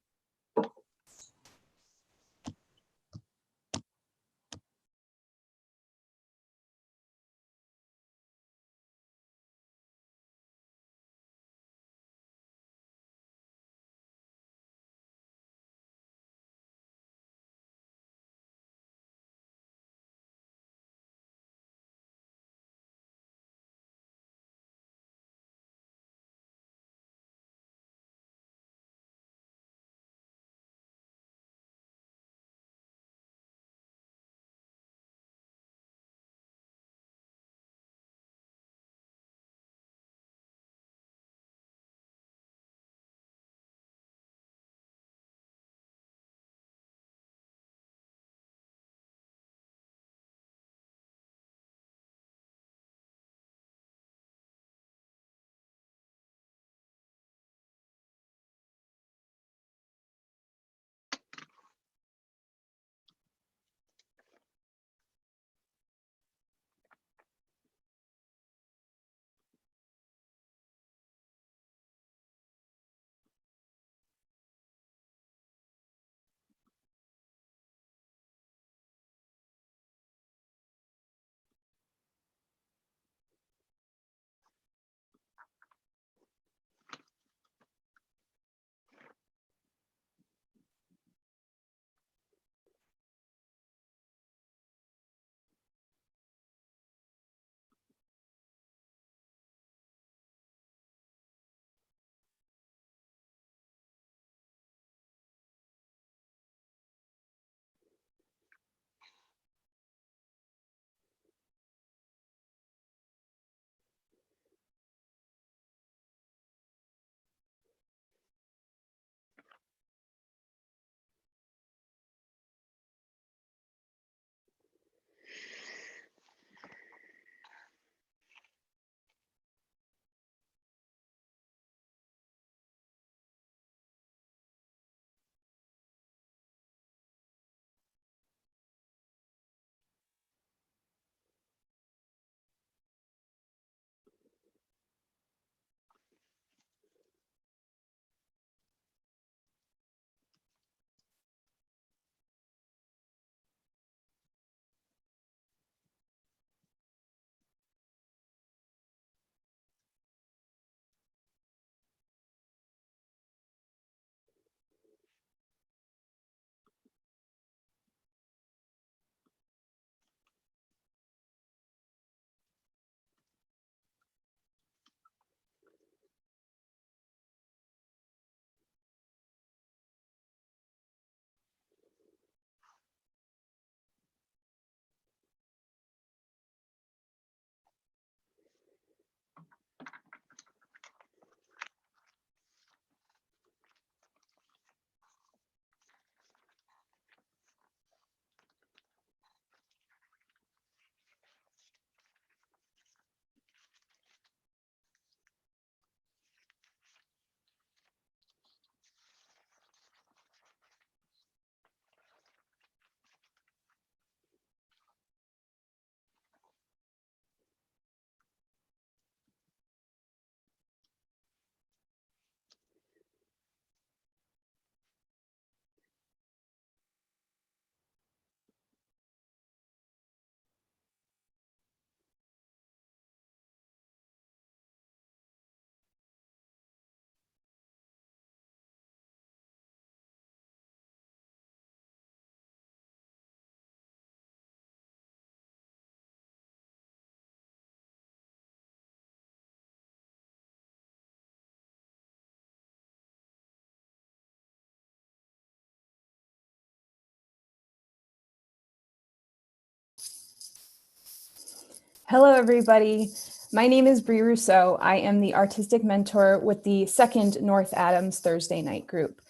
Hello, everybody. My name is Bree Rousseau. I am the artistic mentor with the second North Adams Thursday night group.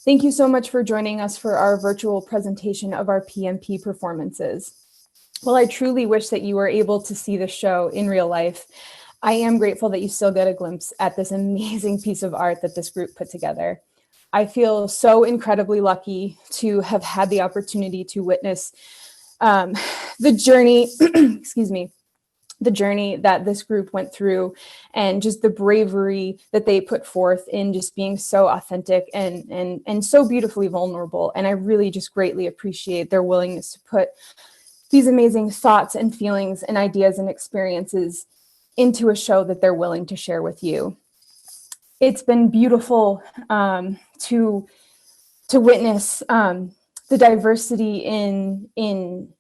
Thank you so much for joining us for our virtual presentation of our PMP performances. While I truly wish that you were able to see the show in real life, I am grateful that you still get a glimpse at this amazing piece of art that this group put together. I feel so incredibly lucky to have had the opportunity to witness the journey, excuse me, the journey that this group went through and just the bravery that they put forth in just being so authentic and so beautifully vulnerable. And I really just greatly appreciate their willingness to put these amazing thoughts and feelings and ideas and experiences into a show that they're willing to share with you. It's been beautiful to witness the diversity in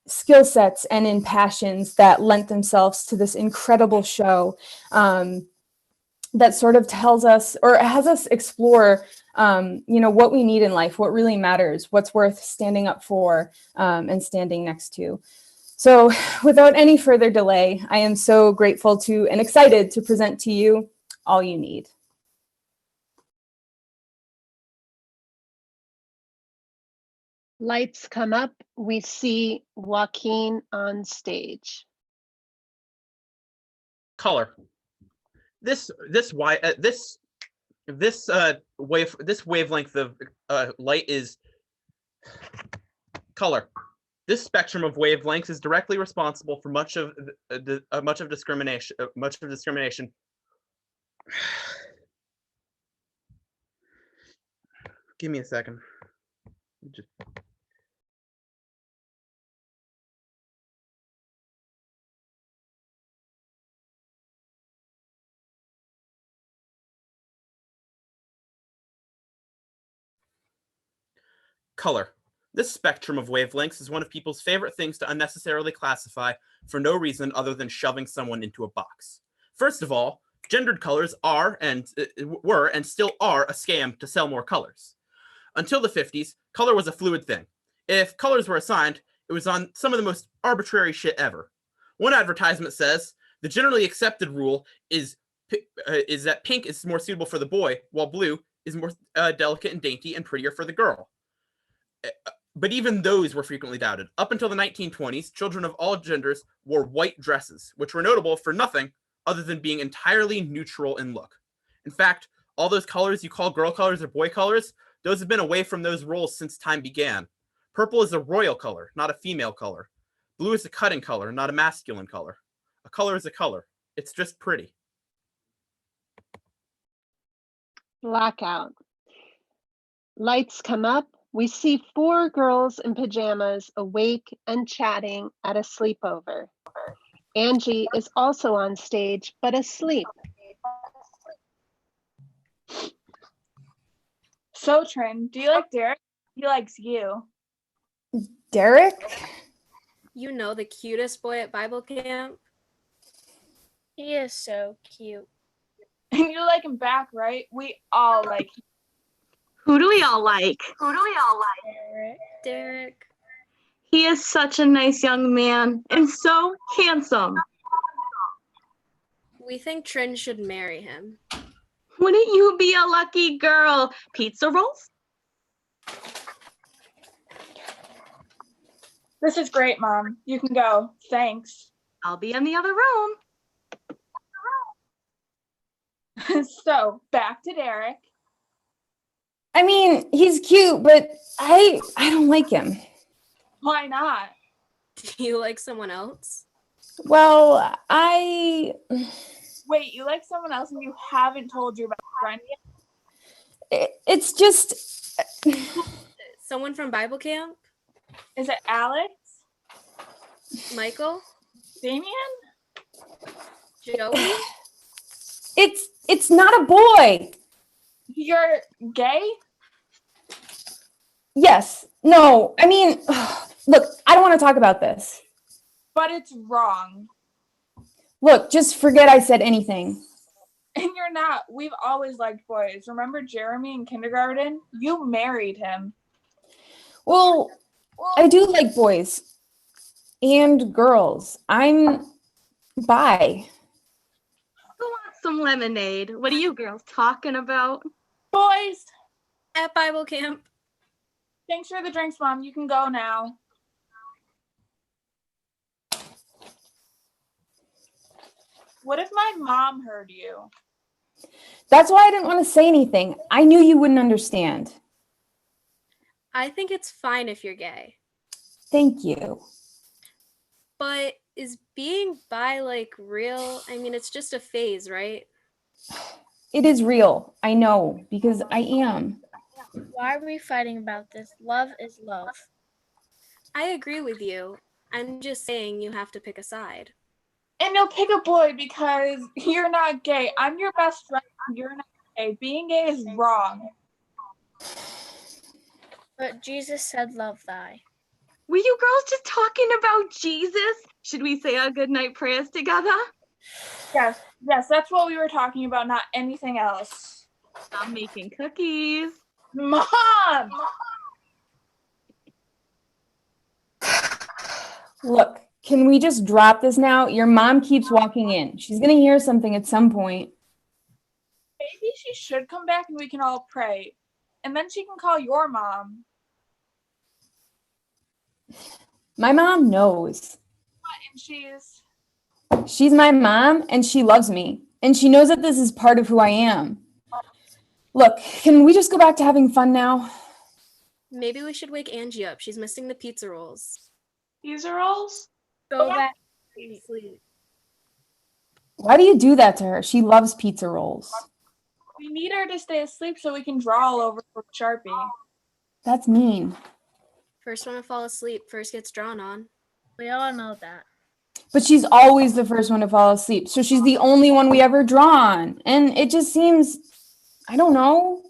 skill sets and in passions that lent themselves to this incredible show that sort of tells us or has us explore what we need in life, what really matters, what's worth standing up for and standing next to. So without any further delay, I am so grateful to and excited to present to you All You Need. Lights come up. We see Joaquin on stage. Color. This wavelength of light is color. This spectrum of wavelengths is directly responsible for much of discrimination. Give me a second. Color. This spectrum of wavelengths is one of people's favorite things to unnecessarily classify for no reason other than shoving someone into a box. First of all, gendered colors were and still are a scam to sell more colors. Until the 50s, color was a fluid thing. If colors were assigned, it was on some of the most arbitrary shit ever. One advertisement says, the generally accepted rule is that pink is more suitable for the boy, while blue is more delicate and dainty and prettier for the girl. But even those were frequently doubted. Up until the 1920s, children of all genders wore white dresses, which were notable for nothing other than being entirely neutral in look. In fact, all those colors you call girl colors or boy colors, those have been away from those roles since time began. Purple is a royal color, not a female color. Blue is a cutting color, not a masculine color. A color is a color. It's just pretty. Blackout. Lights come up. We see 4 girls in pajamas awake and chatting at a sleepover. Angie is also on stage, but asleep. So, Trin, do you like Derek? He likes you. Derek? You know, the cutest boy at Bible camp. He is so cute. And you like him back, right? We all like him. Who do we all like? Derek. He is such a nice young man and so handsome. We think Trin should marry him. Wouldn't you be a lucky girl? Pizza rolls? This is great, Mom. You can go. Thanks. I'll be in the other room. So, back to Derek. I mean, he's cute, but I don't like him. Why not? Do you like someone else? Well, Wait, you like someone else and you haven't told your best friend yet? It's just... Someone from Bible camp? Is it Alex? Michael? Damien? Joey? It's not a boy. You're gay? Yes. No. I mean, look, I don't want to talk about this. But it's wrong. Look, just forget I said anything. And you're not. We've always liked boys. Remember Jeremy in kindergarten? You married him. Well, I do like boys and girls. I'm Bye. Who wants some lemonade? What are you girls talking about? Boys, At Bible camp. thanks for the drinks, Mom. You can go now. What if my mom heard you? That's why I didn't want to say anything. I knew you wouldn't understand. I think it's fine if you're gay. Thank you. But is being bi like real? I mean, it's just a phase, right? It is real. I know, because I am. Why are we fighting about this? Love is love. I agree with you. I'm just saying you have to pick a side. And no, pick a boy because you're not gay. I'm your best friend. You're not gay. Being gay is wrong. But Jesus said, love thy. Were you girls just talking about Jesus? Should we say our goodnight prayers together? Yes, that's what we were talking about, not anything else. I'm making cookies. Mom! Look, can we just drop this now? Your mom keeps walking in. She's going to hear something at some point. Maybe she should come back and we can all pray. And then she can call your mom. My mom knows. And She's my mom and she loves me. And she knows that this is part of who I am. Look, can we just go back to having fun now? Maybe we should wake Angie up. She's missing the pizza rolls. Pizza rolls? Go back to sleep. Why do you do that to her? She loves pizza rolls. We need her to stay asleep so we can draw all over with Sharpie. That's mean. First one to fall asleep first gets drawn on. We all know that. But she's always the first one to fall asleep. So she's the only one we ever draw on. And it just seems, I don't know.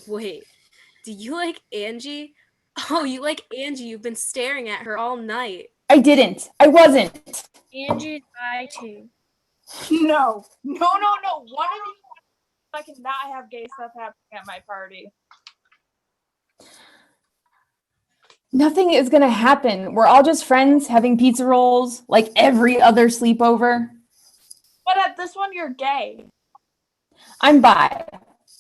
Wait, do you like Angie? Oh, you like Angie. You've been staring at her all night. I didn't. I wasn't. Angie's bi too. No. One of you, I cannot have gay stuff happening at my party. Nothing is going to happen. We're all just friends having pizza rolls like every other sleepover. But at this one, you're gay. I'm bi.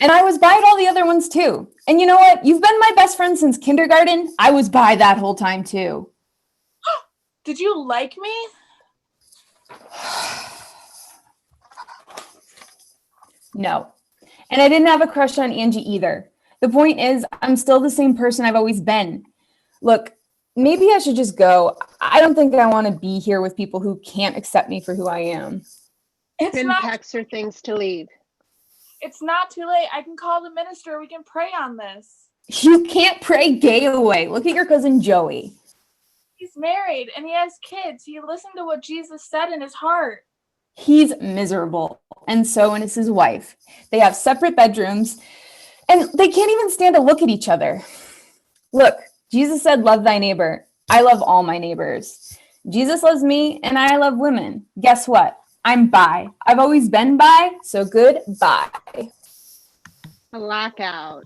And I was bi at all the other ones too. And you know what? You've been my best friend since kindergarten. I was bi that whole time too. Did you like me? No. And I didn't have a crush on Angie either. The point is, I'm still the same person I've always been. Look, maybe I should just go. I don't think I want to be here with people who can't accept me for who I am. Finn packs her things to leave. It's not too late. I can call the minister. We can pray on this. You can't pray gay away. Look at your cousin Joey. He's married and he has kids. He listened to what Jesus said in his heart. He's miserable. And so is his wife. They have separate bedrooms and they can't even stand to look at each other. Look, Jesus said, love thy neighbor. I love all my neighbors. Jesus loves me and I love women. Guess what? I'm bi. I've always been bi, so goodbye. Blackout.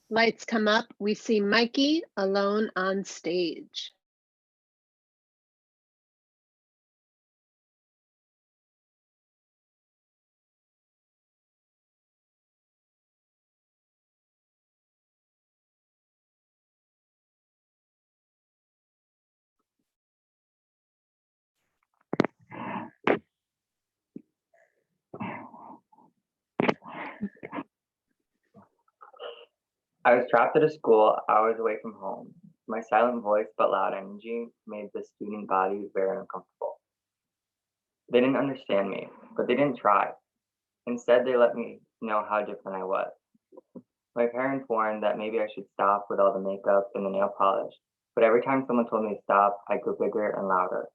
Lights come up. We see Mikey alone on stage. I was trapped at a school hours away from home. My silent voice but loud energy made the student body very uncomfortable. They didn't understand me, but they didn't try. Instead, they let me know how different I was. My parents warned that maybe I should stop with all the makeup and the nail polish, but every time someone told me to stop, I grew bigger and louder.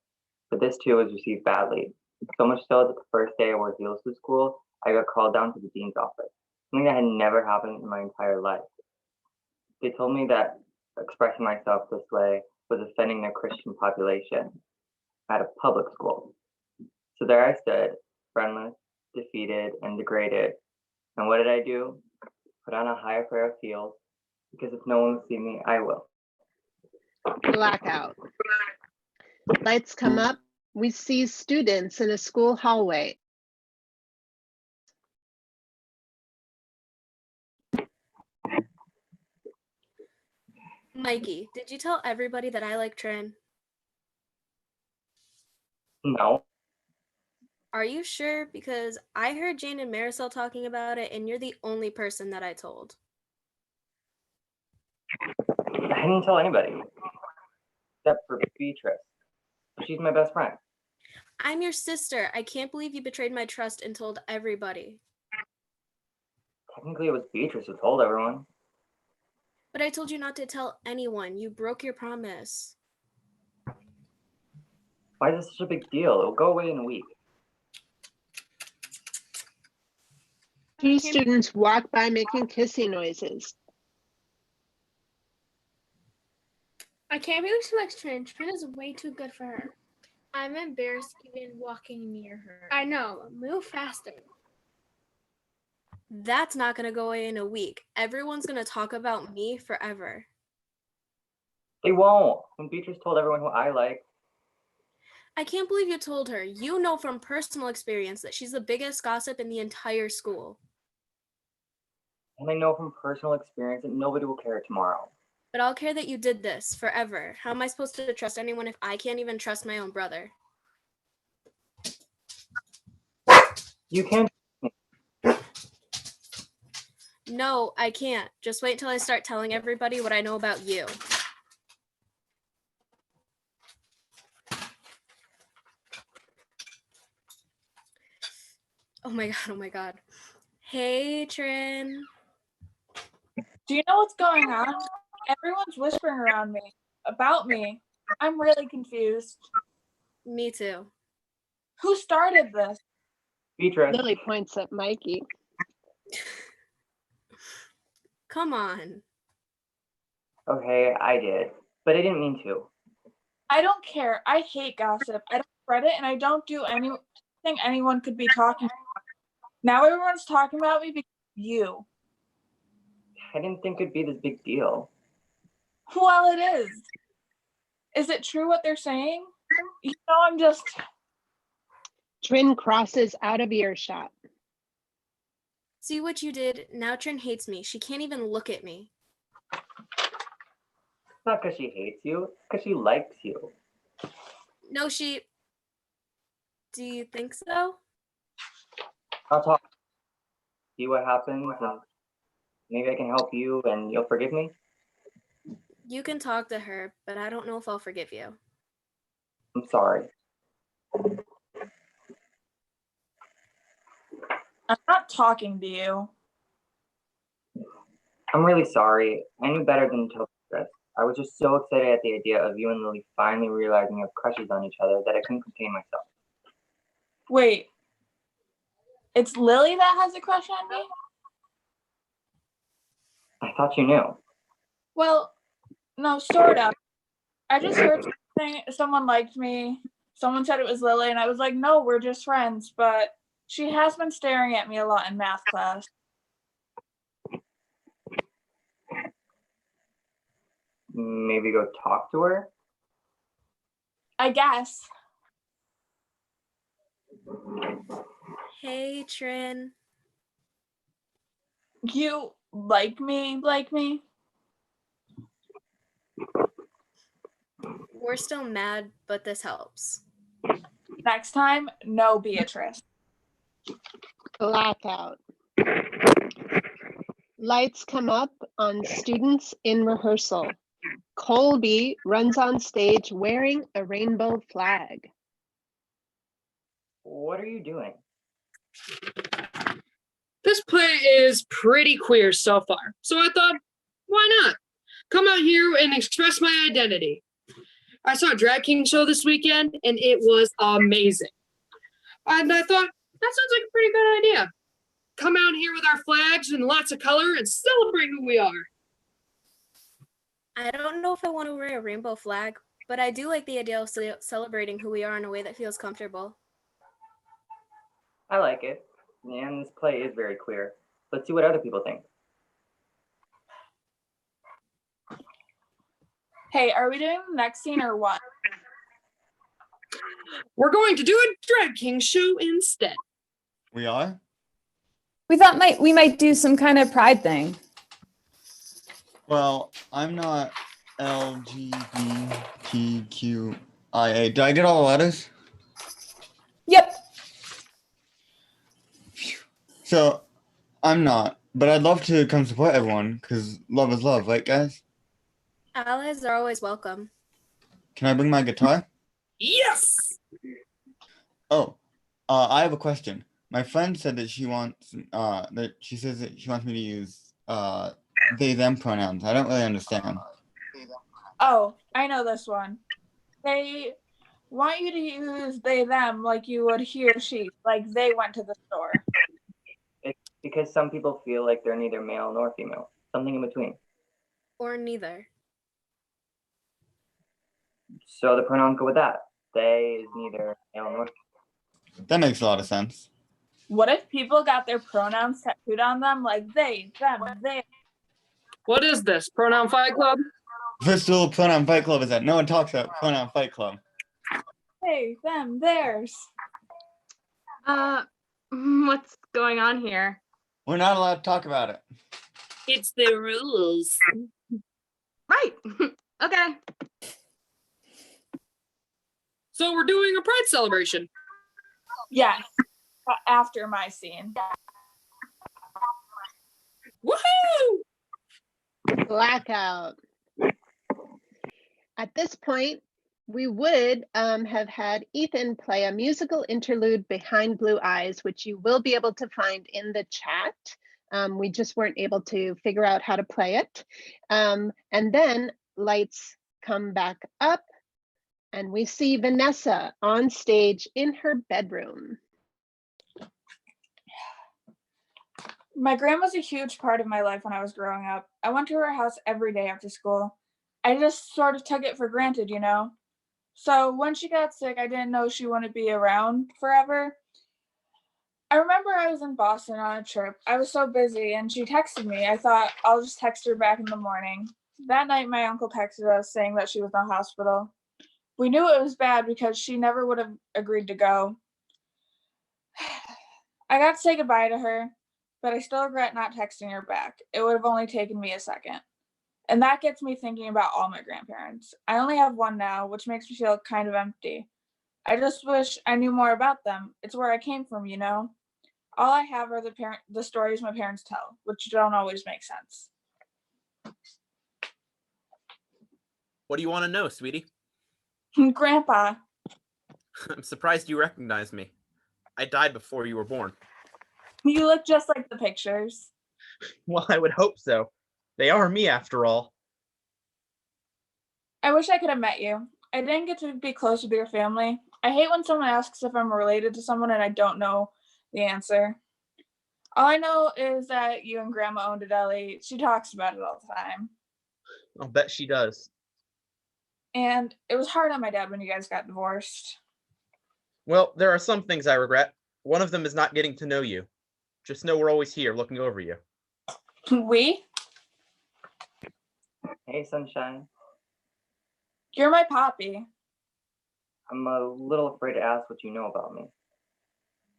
But this too was received badly, so much so that the first day I wore heels to school, I got called down to the dean's office, something that had never happened in my entire life. They told me that expressing myself this way was offending their Christian population at a public school. So there I stood, friendless, defeated, and degraded. And what did I do? Put on a higher pair of heels, because if no one will see me, I will. Blackout. Lights come up. We see students in a school hallway. Mikey, did you tell everybody that I like Trin? No. Are you sure? Because I heard Jane and Marisol talking about it, and you're the only person that I told. I didn't tell anybody. Except for Beatrice. She's my best friend. I'm your sister. I can't believe you betrayed my trust and told everybody. Technically, it was Beatrice who told everyone. But I told you not to tell anyone. You broke your promise. Why is this such a big deal? It'll go away in a week. Two students walk by making kissing noises. I can't believe she likes Trin. Trin is way too good for her. I'm embarrassed even walking near her. I know. Move faster. That's not going to go away in a week. Everyone's going to talk about me forever. They won't. When Beatrice told everyone who I like. I can't believe you told her. You know from personal experience that she's the biggest gossip in the entire school. And I know from personal experience that nobody will care tomorrow. But I'll care that you did this forever. How am I supposed to trust anyone if I can't even trust my own brother? You can't. No, I can't. Just wait till I start telling everybody what I know about you. Oh my god, oh my god. Hey, Trin. Do you know what's going on? Everyone's whispering around me about me. I'm really confused. Me too. Who started this? Beatrice. Lily points at Mikey. Come on. Okay, I did. But I didn't mean to. I don't care. I hate gossip. I don't spread it, and I don't do anything anyone could be talking about. Now everyone's talking about me because of you. I didn't think it'd be this big deal. Well, it is. Is it true what they're saying? You know, I'm just... Trin crosses out of earshot. See what you did? Now Trin hates me. She can't even look at me. It's not because she hates you. It's because she likes you. No, she... Do you think so? I'll talk. See what happens, and maybe I can help you, and you'll forgive me? You can talk to her, but I don't know if I'll forgive you. I'm sorry. I'm not talking to you. I'm really sorry. I knew better than to tell you this. I was just so excited at the idea of you and Lily finally realizing you have crushes on each other that I couldn't contain myself. Wait. It's Lily that has a crush on me? I thought you knew. Well, no, sort of. I just heard someone liked me. Someone said it was Lily, and I was like, no, we're just friends. But she has been staring at me a lot in math class. Maybe go talk to her? I guess. Hey, Trin. You like me? We're still mad, but this helps. Next time, no Beatrice. Blackout. Lights come up on students in rehearsal. Colby runs on stage wearing a rainbow flag. What are you doing? This play is pretty queer so far, so I thought, why not? Come out here and express my identity. I saw a drag king show this weekend, and it was amazing. And I thought, that sounds like a pretty good idea. Come out here with our flags and lots of color and celebrate who we are. I don't know if I want to wear a rainbow flag, but I do like the idea of celebrating who we are in a way that feels comfortable. I like it. And this play is very queer. Let's see what other people think. Hey, are we doing the next scene or what? We're going to do a drag king show instead. We are? We thought we might do some kind of pride thing. Well, I'm not LGBTQIA. Did I get all the letters? Yep. So, I'm not, but I'd love to come support everyone, because love is love, right, guys? Allies are always welcome. Can I bring my guitar? Yes! Oh, I have a question. My friend said that she wants, that she says that she wants me to use, they, them pronouns. I don't really understand. Oh, I know this one. They want you to use they, them like you would he or she, like they went to the store. It's because some people feel like they're neither male nor female, something in between. Or neither. So the pronouns go with that. They is neither male nor female. That makes a lot of sense. What if people got their pronouns tattooed on them like they, them, they? What is this, Pronoun Fight Club? First rule of Pronoun Fight Club is that no one talks about Pronoun Fight Club. They, them, theirs. What's going on here? We're not allowed to talk about it. It's the rules. Right. Okay. So we're doing a pride celebration. Yes, after my scene. Woohoo! Blackout. At this point, we would have had Ethan play a musical interlude behind Blue Eyes, which you will be able to find in the chat. We just weren't able to figure out how to play it. And then lights come back up and we see Vanessa on stage in her bedroom. My grandma's a huge part of my life when I was growing up. I went to her house every day after school. I just sort of took it for granted, you know? So when she got sick, I didn't know she wouldn't be around forever. I remember I was in Boston on a trip. I was so busy and she texted me. I thought I'll just text her back in the morning. That night, my uncle texted us saying that she was in the hospital. We knew it was bad because she never would have agreed to go. I got to say goodbye to her, but I still regret not texting her back. It would have only taken me a second. And that gets me thinking about all my grandparents. I only have one now, which makes me feel kind of empty. I just wish I knew more about them. It's where I came from, you know? All I have are the stories my parents tell, which don't always make sense. What do you want to know, sweetie? Grandpa. I'm surprised you recognize me. I died before you were born. You look just like the pictures. Well, I would hope so. They are me, after all. I wish I could have met you. I didn't get to be close with your family. I hate when someone asks if I'm related to someone and I don't know the answer. All I know is that you and Grandma owned a deli. She talks about it all the time. I'll bet she does. And it was hard on my dad when you guys got divorced. Well, there are some things I regret. One of them is not getting to know you. Just know we're always here looking over you. We? Hey, sunshine. You're my poppy. I'm a little afraid to ask what you know about me.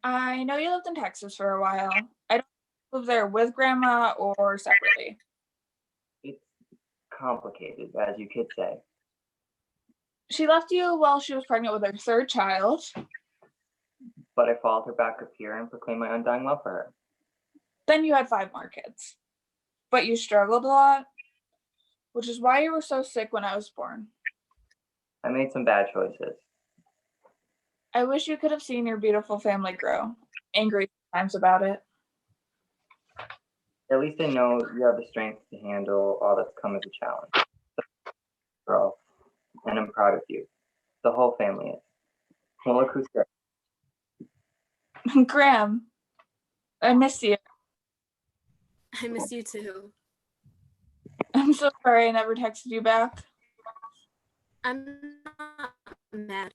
I know you lived in Texas for a while. I don't live there with Grandma or separately. It's complicated, as you could say. She left you while she was pregnant with her third child. But I followed her back up here and proclaimed my undying love for her. Then you had 5 more kids. But you struggled a lot, which is why you were so sick when I was born. I made some bad choices. I wish you could have seen your beautiful family grow. Angry sometimes about it. At least I know you have the strength to handle all that's come as a challenge. Girl, and I'm proud of you. The whole family is. Well, look who's there. Graham, I miss you. I miss you too. I'm so sorry I never texted you back. I'm not mad.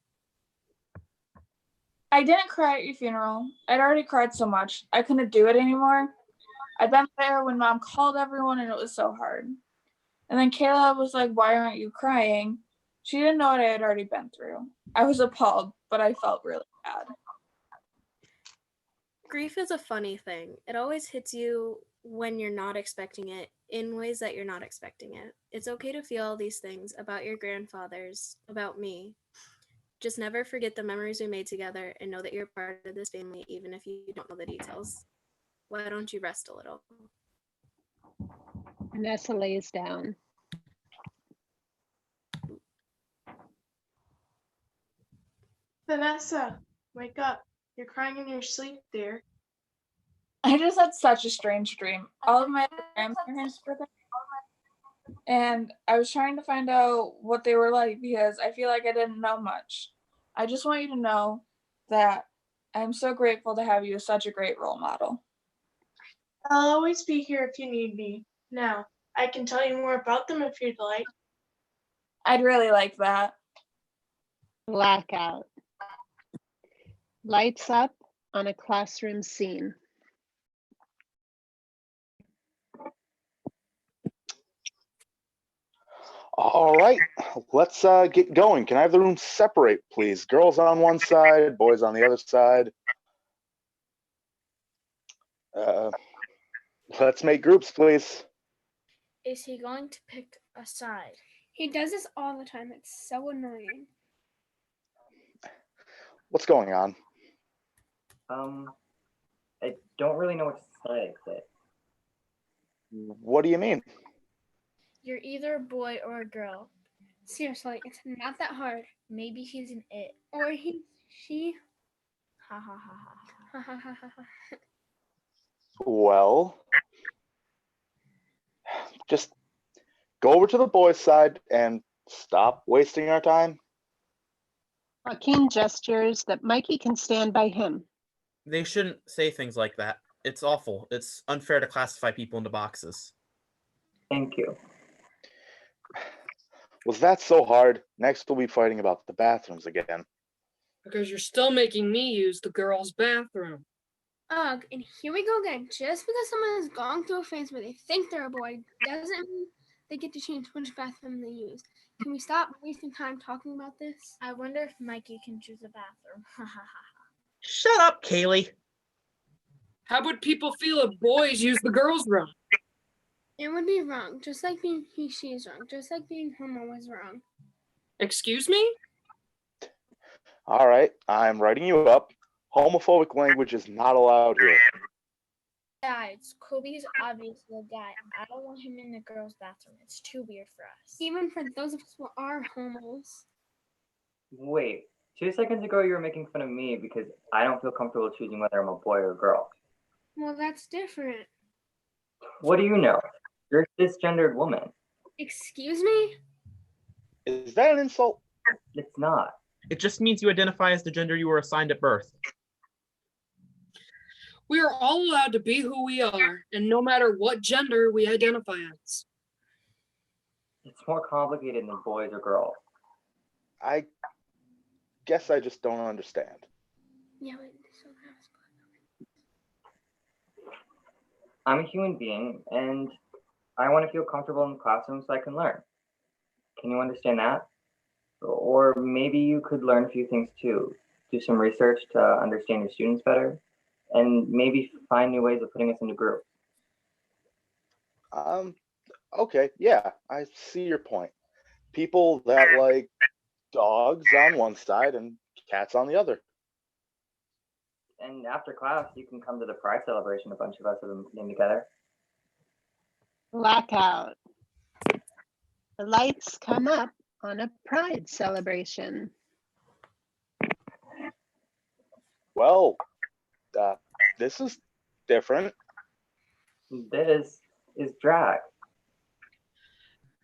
I didn't cry at your funeral. I'd already cried so much. I couldn't do it anymore. I'd been there when Mom called everyone and it was so hard. And then Kayla was like, "Why aren't you crying?" She didn't know what I had already been through. I was appalled, but I felt really bad. Grief is a funny thing. It always hits you when you're not expecting it, in ways that you're not expecting it. It's okay to feel all these things about your grandfathers, about me. Just never forget the memories we made together and know that you're part of this family, even if you don't know the details. Why don't you rest a little? Vanessa lays down. Vanessa, wake up. You're crying in your sleep, dear. I just had such a strange dream. All of my grandparents were there, and I was trying to find out what they were like because I feel like I didn't know much. I just want you to know that I'm so grateful to have you as such a great role model. I'll always be here if you need me. Now, I can tell you more about them if you'd like. I'd really like that. Blackout. Lights up on a classroom scene. All right, let's get going. Can I have the room separate, please? Girls on one side, boys on the other side. Let's make groups, please. Is he going to pick a side? He does this all the time. It's so annoying. What's going on? I don't really know what to say, but What do you mean? You're either a boy or a girl. Seriously, it's not that hard. Maybe he's an it. Or she. Ha ha ha ha. Ha ha ha ha ha. Well, just go over to the boys' side and stop wasting our time. Joaquin gestures that Mikey can stand by him. They shouldn't say things like that. It's awful. It's unfair to classify people into boxes. thank you. Was that so hard? Next we'll be fighting about the bathrooms again. Because you're still making me use the girls' bathroom. Ugh, and here we go again. Just because someone has gone through a phase where they think they're a boy doesn't mean they get to change which bathroom they use. Can we stop wasting time talking about this? I wonder if Mikey can choose a bathroom. Ha ha ha. Shut up, Kaylee. How would people feel if boys use the girls' room? It would be wrong, just like being she is wrong, just like being homo was wrong. Excuse me? All right, I'm writing you up. Homophobic language is not allowed here. Guys, Kobe's obviously a guy. I don't want him in the girls' bathroom. It's too weird for us. Even for those of us who are homos. Wait, 2 seconds ago you were making fun of me because I don't feel comfortable choosing whether I'm a boy or a girl. Well, that's different. What do you know? You're a cisgendered woman. Excuse me? Is that an insult? It's not. It just means you identify as the gender you were assigned at birth. We are all allowed to be who we are, and no matter what gender we identify as. It's more complicated than boys or girls. I guess I just don't understand. Yeah, but so I'm a human being, and I want to feel comfortable in the classroom so I can learn. Can you understand that? Or maybe you could learn a few things too. Do some research to understand your students better, and maybe find new ways of putting us into groups. Okay, yeah, I see your point. People that like dogs on one side and cats on the other. And after class, you can come to the pride celebration a bunch of us have been putting together. Blackout. The lights come up on a pride celebration. Well, this is different. This is drag.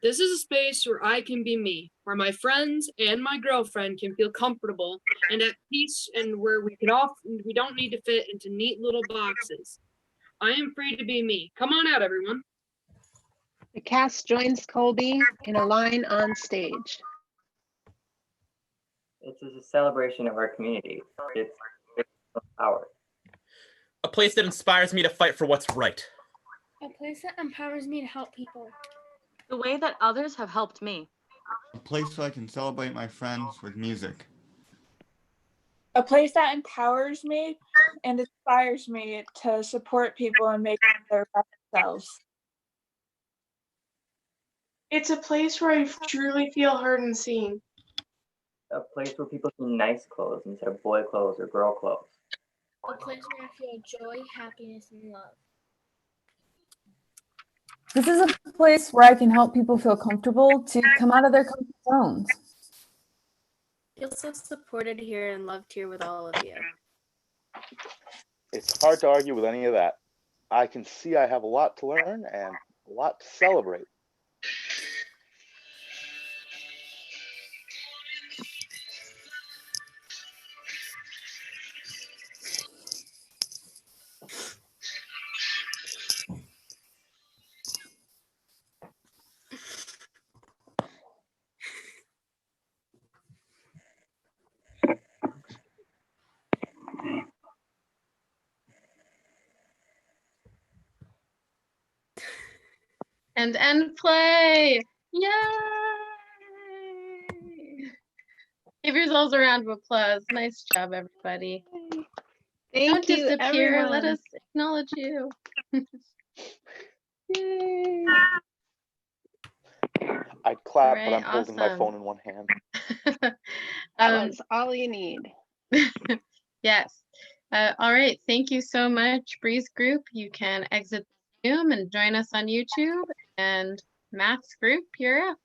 This is a space where I can be me, where my friends and my girlfriend can feel comfortable and at peace, and where we don't need to fit into neat little boxes. I am free to be me. Come on out, everyone. The cast joins Colby in a line on stage. It's a celebration of our community. It's power. A place that inspires me to fight for what's right. A place that empowers me to help people. The way that others have helped me. A place where I can celebrate my friends with music. A place that empowers me and inspires me to support people and make their best selves. It's a place where I truly feel heard and seen. A place where people see nice clothes instead of boy clothes or girl clothes. A place where I feel joy, happiness, and love. This is a place where I can help people feel comfortable to come out of their comfort zones. Feel so supported here and loved here with all of you. It's hard to argue with any of that. I can see I have a lot to learn and a lot to celebrate. And end play. Yay! Give yourselves a round of applause. Nice job, everybody. Thank Don't you, disappear. Let everyone. us acknowledge you. Yay. I'd clap, All but right, I'm holding my awesome. phone in one hand. That was all you need. Yes. All right. Thank you so much, Breeze Group. You can exit Zoom and join us on YouTube. And Maths Group, you're up.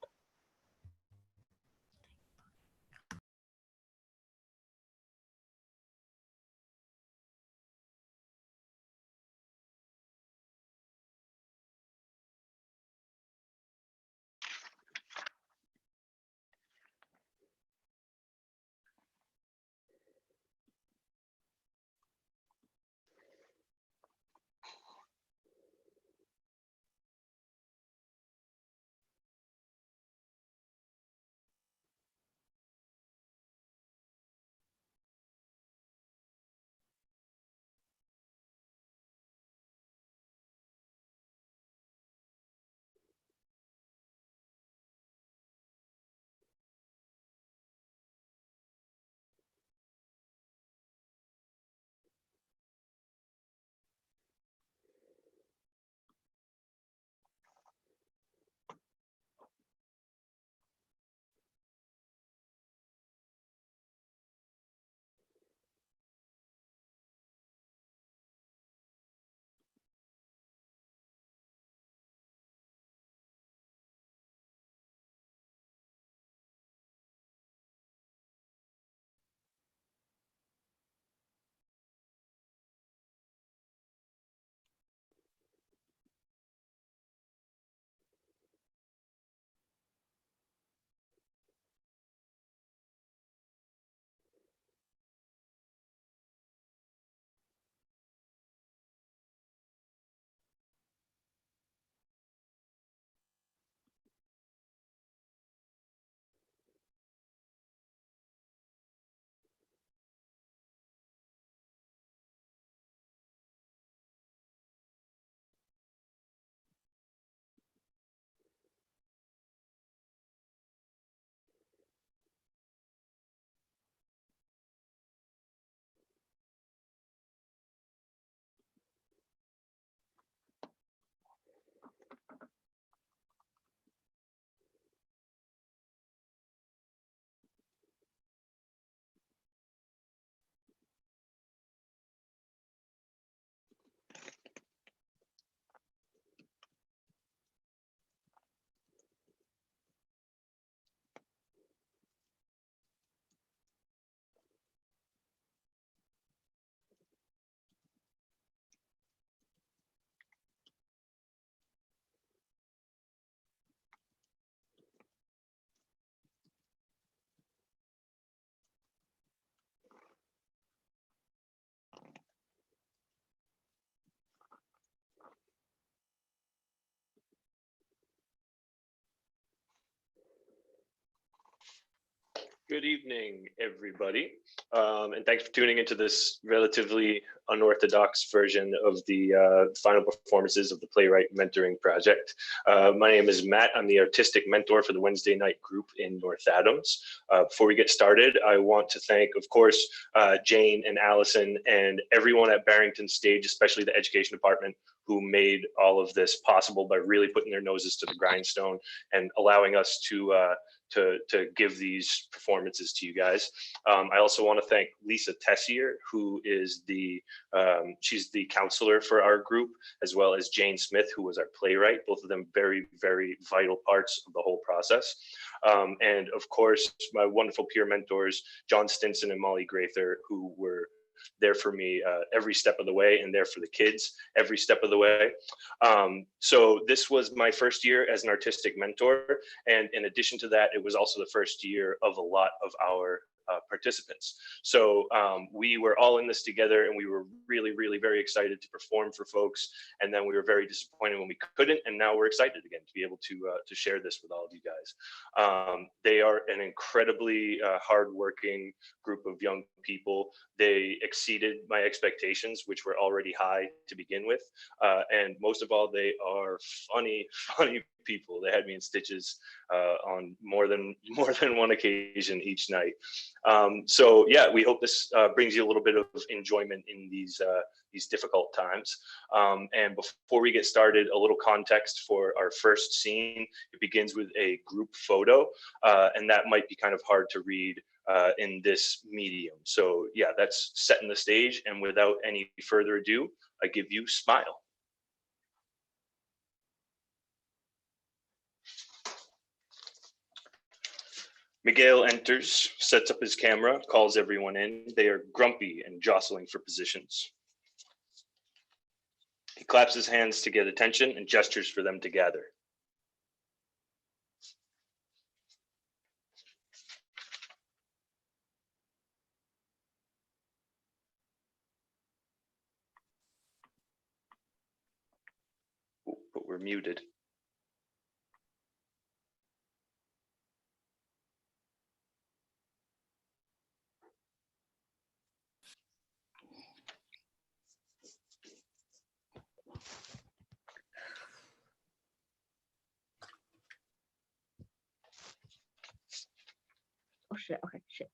Good evening, everybody, and thanks for tuning into this relatively unorthodox version of the final performances of the Playwright Mentoring Project. My name is Matt. I'm the artistic mentor for the Wednesday night group in North Adams. Before we get started, I want to thank, of course, Jane and Allison and everyone at Barrington Stage, especially the education department, who made all of this possible by really putting their noses to the grindstone and allowing us to give these performances to you guys. I also want to thank Lisa Tessier, who is she's the counselor for our group, as well as Jane Smith, who was our playwright, both of them very, very vital parts of the whole process. And of course, my wonderful peer mentors, John Stinson and Molly Grather, who were there for me every step of the way and there for the kids every step of the way. So this was my first year as an artistic mentor. And in addition to that, it was also the first year of a lot of our participants. So we were all in this together and we were really, really very excited to perform for folks. And then we were very disappointed when we couldn't. And now we're excited again to be able to share this with all of you guys. They are an incredibly hardworking group of young people. They exceeded my expectations, which were already high to begin with. And most of all, they are funny people. They had me in stitches on more than one occasion each night. So yeah, we hope this brings you a little bit of enjoyment in these difficult times. And before we get started, a little context for our first scene. It begins with a group photo, and that might be kind of hard to read in this medium. So yeah, that's setting the stage. And without any further ado, I give you Smile. Miguel enters, sets up his camera, calls everyone in. They are grumpy and jostling for positions. He claps his hands to get attention and gestures for them to gather. But we're muted. Oh shit, okay, shit.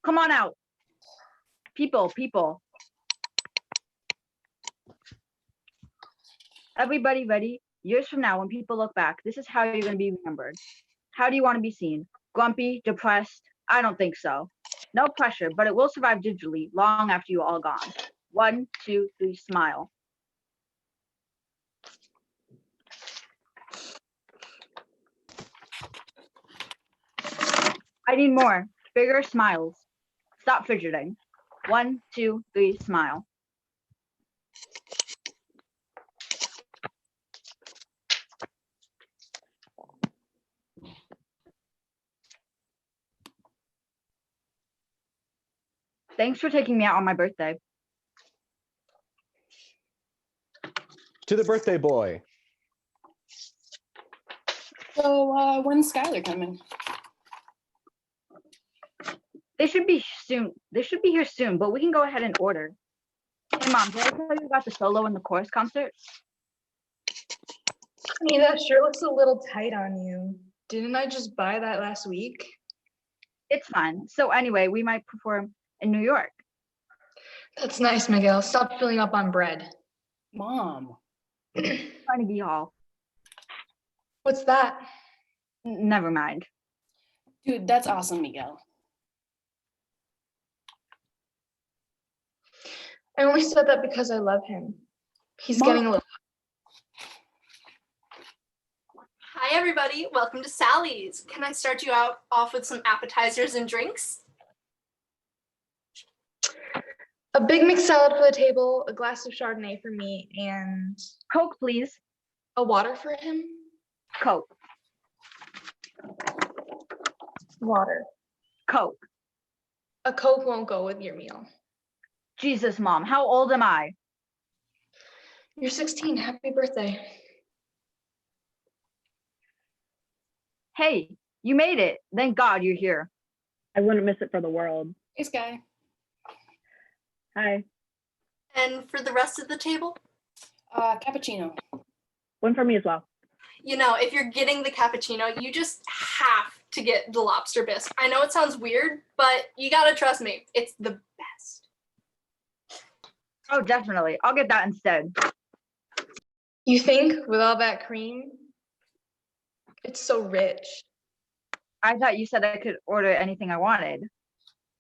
Come on out. People. Everybody ready? Years from now, when people look back, this is how you're gonna be remembered. How do you want to be seen? Grumpy, depressed? I don't think so. No pressure, but it will survive digitally long after you're all gone. 1, 2, 3, smile. I need more. Bigger smiles. Stop fidgeting. 1, 2, 3, smile. Thanks for taking me out on my birthday. To the birthday boy. So when's Skylar coming? They should be soon. They should be here soon, but we can go ahead and order. Hey Mom, did I tell you about the solo and the chorus concert? Hey, that sure looks a little tight on you. Didn't I just buy that last week? It's fine. So anyway, we might perform in New York. That's nice, Miguel. Stop filling up on bread. Mom. Carnegie Hall. What's that? Never mind. Dude, that's awesome, Miguel. I only said that because I love him. He's Mom. getting a little. Hi, everybody. Welcome to Sally's. Can I start you off with some appetizers and drinks? A big mixed salad for the table, a glass of Chardonnay for me, and Coke, please. A water for him? Coke. Water. Coke. A Coke won't go with your meal. Jesus, Mom, how old am I? You're 16. Happy birthday. Hey, You made it. Thank God you're here. I wouldn't miss it for the world. Hey, Sky. Hi. And for the rest of the table? Cappuccino. One for me as well. You know, if you're getting the cappuccino, you just have to get the lobster bisque. I know it sounds weird, but you gotta trust me. It's the best. Oh, definitely. I'll get that instead. You think with all that cream? It's so rich. I thought you said I could order anything I wanted.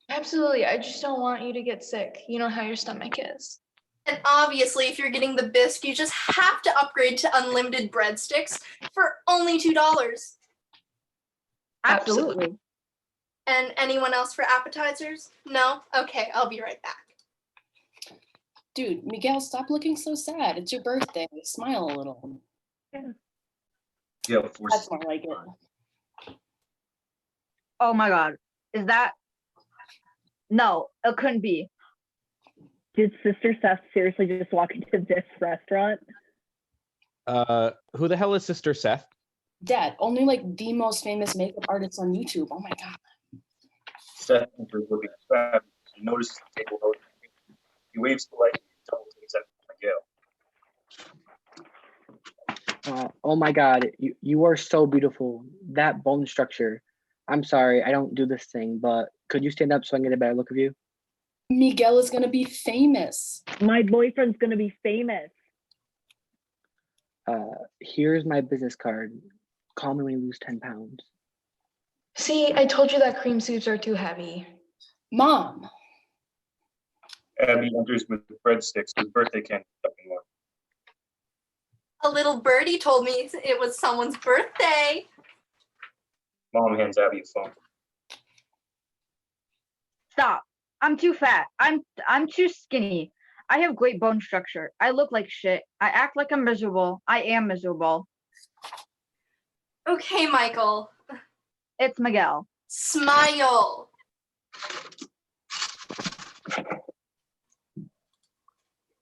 Absolutely. I just don't want you to get sick. You know how your stomach is. And obviously, if you're getting the bisque, you just have to upgrade to unlimited breadsticks for only $2. Absolutely. And anyone else for appetizers? No? Okay, I'll be right back. Dude, Miguel, stop looking so sad. It's your birthday. Smile a little. Yeah, That's more like it. Oh my God. Is that? No, it couldn't be. Did Sister Seth seriously just walk into this restaurant? Who the hell is Sister Seth? Dad, only like the most famous makeup artists on YouTube. Oh my God. Seth enters looking fabulous. He notices the table over. He waves politely and double takes at Miguel. Oh my God, you are so beautiful. That bone structure. I'm sorry, I don't do this thing, but could you stand up so I can get a better look of you? Miguel is gonna be famous. My boyfriend's gonna be famous. Here's my business card. Call me when you lose 10 pounds. See, I told you that cream soups are too heavy. Mom. Abby enters with breadsticks with birthday candy stuck in one. A little birdie told me it was someone's birthday. Mom hands Abby a phone. Stop. I'm too fat. I'm too skinny. I have great bone structure. I look like shit. I act like I'm miserable. I am miserable. Okay, Michael. It's Miguel. Smile.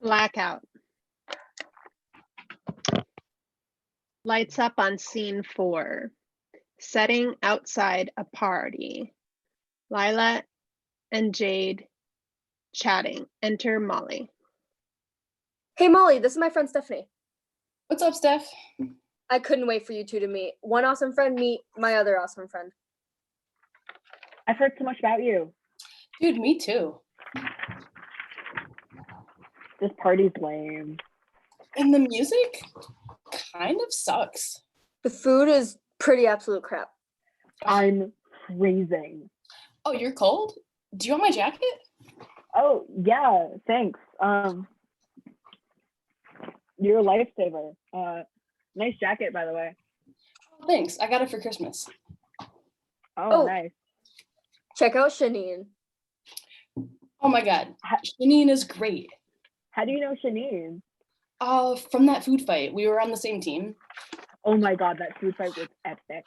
Blackout. Lights up on scene 4. Setting outside a party. Leila and Jade chatting. Enter Molly. Hey Molly, this is my friend Stephanie. What's up, Steph? I couldn't wait for you two to meet. One awesome friend meet my other awesome friend. I've heard so much about you. Dude, me too. This party's lame. And the music kind of sucks. The food is pretty absolute crap. I'm freezing. Oh, you're cold? Do you want my jacket? Oh, yeah, thanks. You're a lifesaver. Nice jacket, by the way. Thanks. I got it for Christmas. Oh, nice. Check out Shanine. Oh my God. Shanine is great. How do you know Shanine? From that food fight. We were on the same team. Oh my God, that food fight was epic.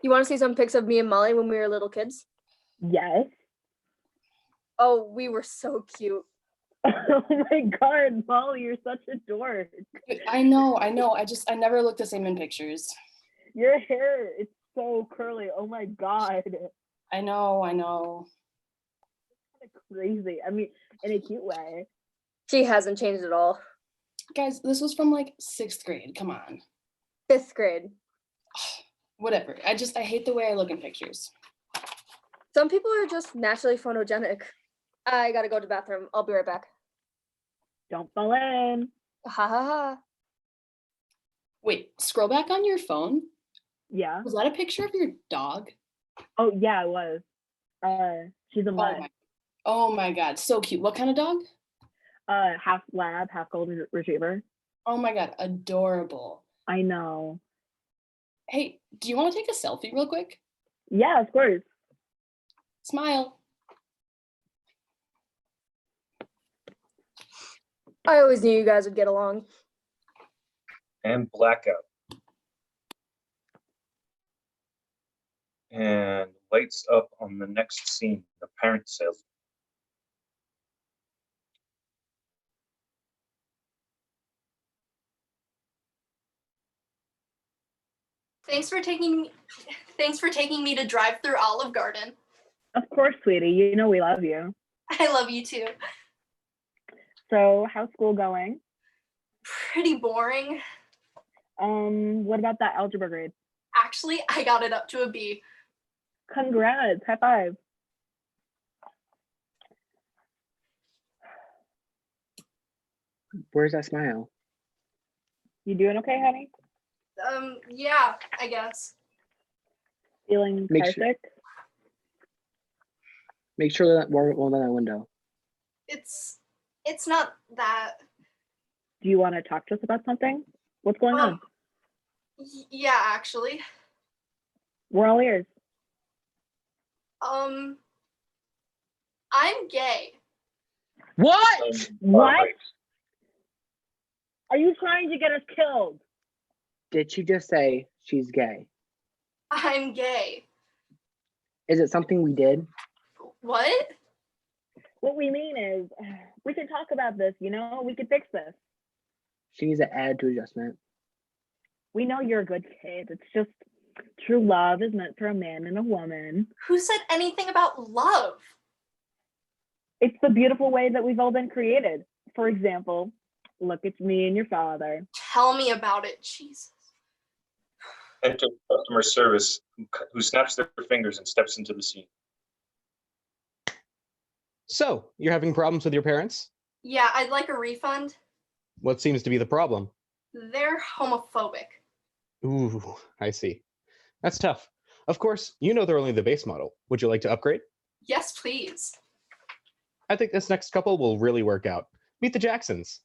You want to see some pics of me and Molly when we were little kids? Yes. Oh, we were so cute. Oh my God, Molly, you're such a dork. I know. I never look the same in pictures. Your hair, it's so curly. Oh my God. I know. Kind of crazy. I mean, in a cute way. She hasn't changed at all. Guys, this was from like 6th grade. Come on. 5th grade. Whatever. I hate the way I look in pictures. Some people are just naturally photogenic. I gotta go to the bathroom. I'll be right back. Don't fall in. Ha ha ha. Wait, scroll back on your phone. Yeah. Was that a picture of your dog? Oh yeah, it was. She's a mutt. Oh my God, so cute. What kind of dog? Half lab, half golden retriever. Oh my God, adorable. I know. Hey, do you want to take a selfie real quick? Yeah, of course. Smile. I always knew you guys would get along. And blackout. And lights up on the next scene, the parent salesman. Thanks for taking me to drive through Olive Garden. Of course, sweetie. You know we love you. I love you too. So, how's school going? Pretty boring. What about that algebra grade? Actually, I got it up to a B. Congrats. High five. Where's that smile? You doing okay, honey? Yeah, I guess. Feeling Make car sure- sick? Make sure that we're on that window. It's not that. Do you want to talk to us about something? What's going on? Yeah, actually. We're all ears. I'm gay. What? What? Are you trying to get us killed? Did she just say she's gay? I'm gay. Is it something we did? What? What we mean is, we can talk about this, you know? We can fix this. She needs to add to adjustment. We know you're a good kid. It's just true love is meant for a man and a woman. Who said anything about love? It's the beautiful way that we've all been created. For example, look at me and your father. Tell me about it, Jesus. Enter customer service, who snaps their fingers and steps into the scene. So, you're having problems with your parents? Yeah, I'd like a refund. What seems to be the problem? They're homophobic. Ooh, I see. That's tough. Of course, you know they're only the base model. Would you like to upgrade? Yes, please. I think this next couple will really work out. Meet the Jacksons.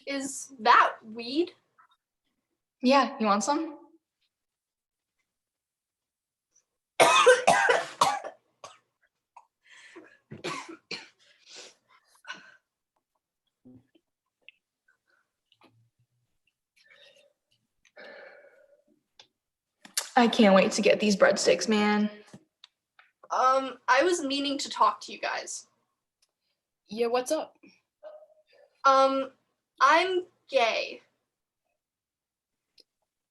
Is that weed? Yeah, you want some? I can't wait to get these breadsticks, man. I was meaning to talk to you guys. Yeah, what's up? I'm gay.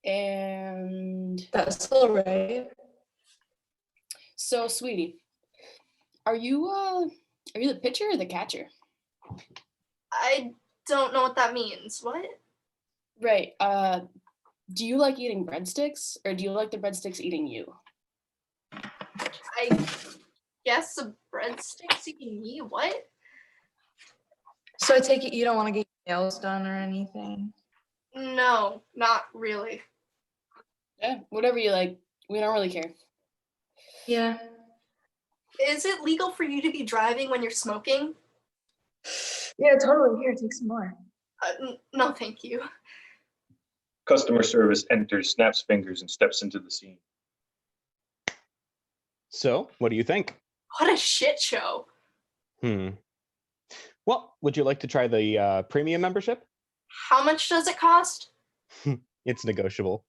And That's all right. so, sweetie, are you the pitcher or the catcher? I don't know what that means. What? Right. Do you like eating breadsticks or do you like the breadsticks eating you? I guess the breadsticks eating me? What? So I take it you don't want to get your nails done or anything? No, not really. Yeah, whatever you like. We don't really care. Yeah. Is it legal for you to be driving when you're smoking? Yeah, totally. Here, take some more. No, thank you. Customer service enters, snaps fingers, and steps into the scene. So, what do you think? What a shit show. Well, would you like to try the premium membership? How much does it cost? It's negotiable.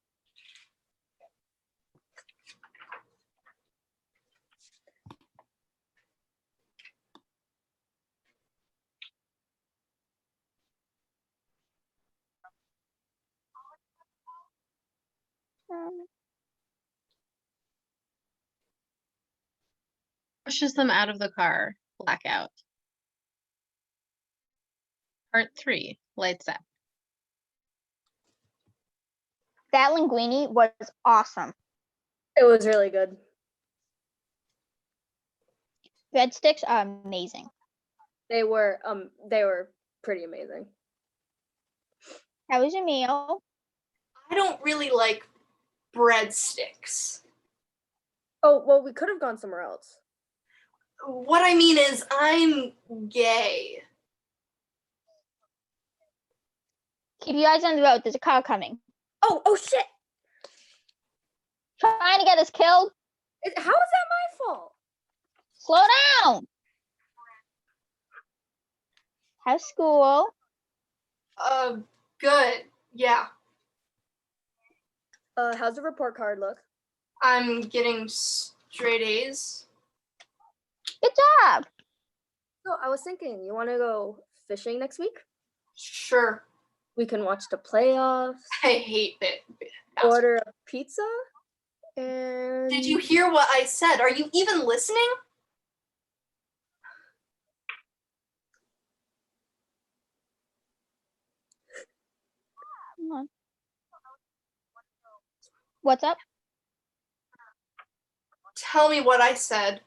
Pushes them out of the car. Blackout. Part 3. Lights out. That linguine was awesome. It was really good. Breadsticks are amazing. They were pretty amazing. How was your meal? I don't really like breadsticks. Oh, well, we could have gone somewhere else. What I mean is, I'm gay. Keep your eyes on the road. There's a car coming. Oh shit! Trying to get us killed? How is that my fault? Slow down. How's school? Good. Yeah. How's the report card look? I'm getting straight A's. Good job. So I was thinking, you want to go fishing next week. Sure. We can watch the playoffs. I hate it. Order a pizza. And Did you hear what I said? Are you even listening? What's up? Tell me what I said.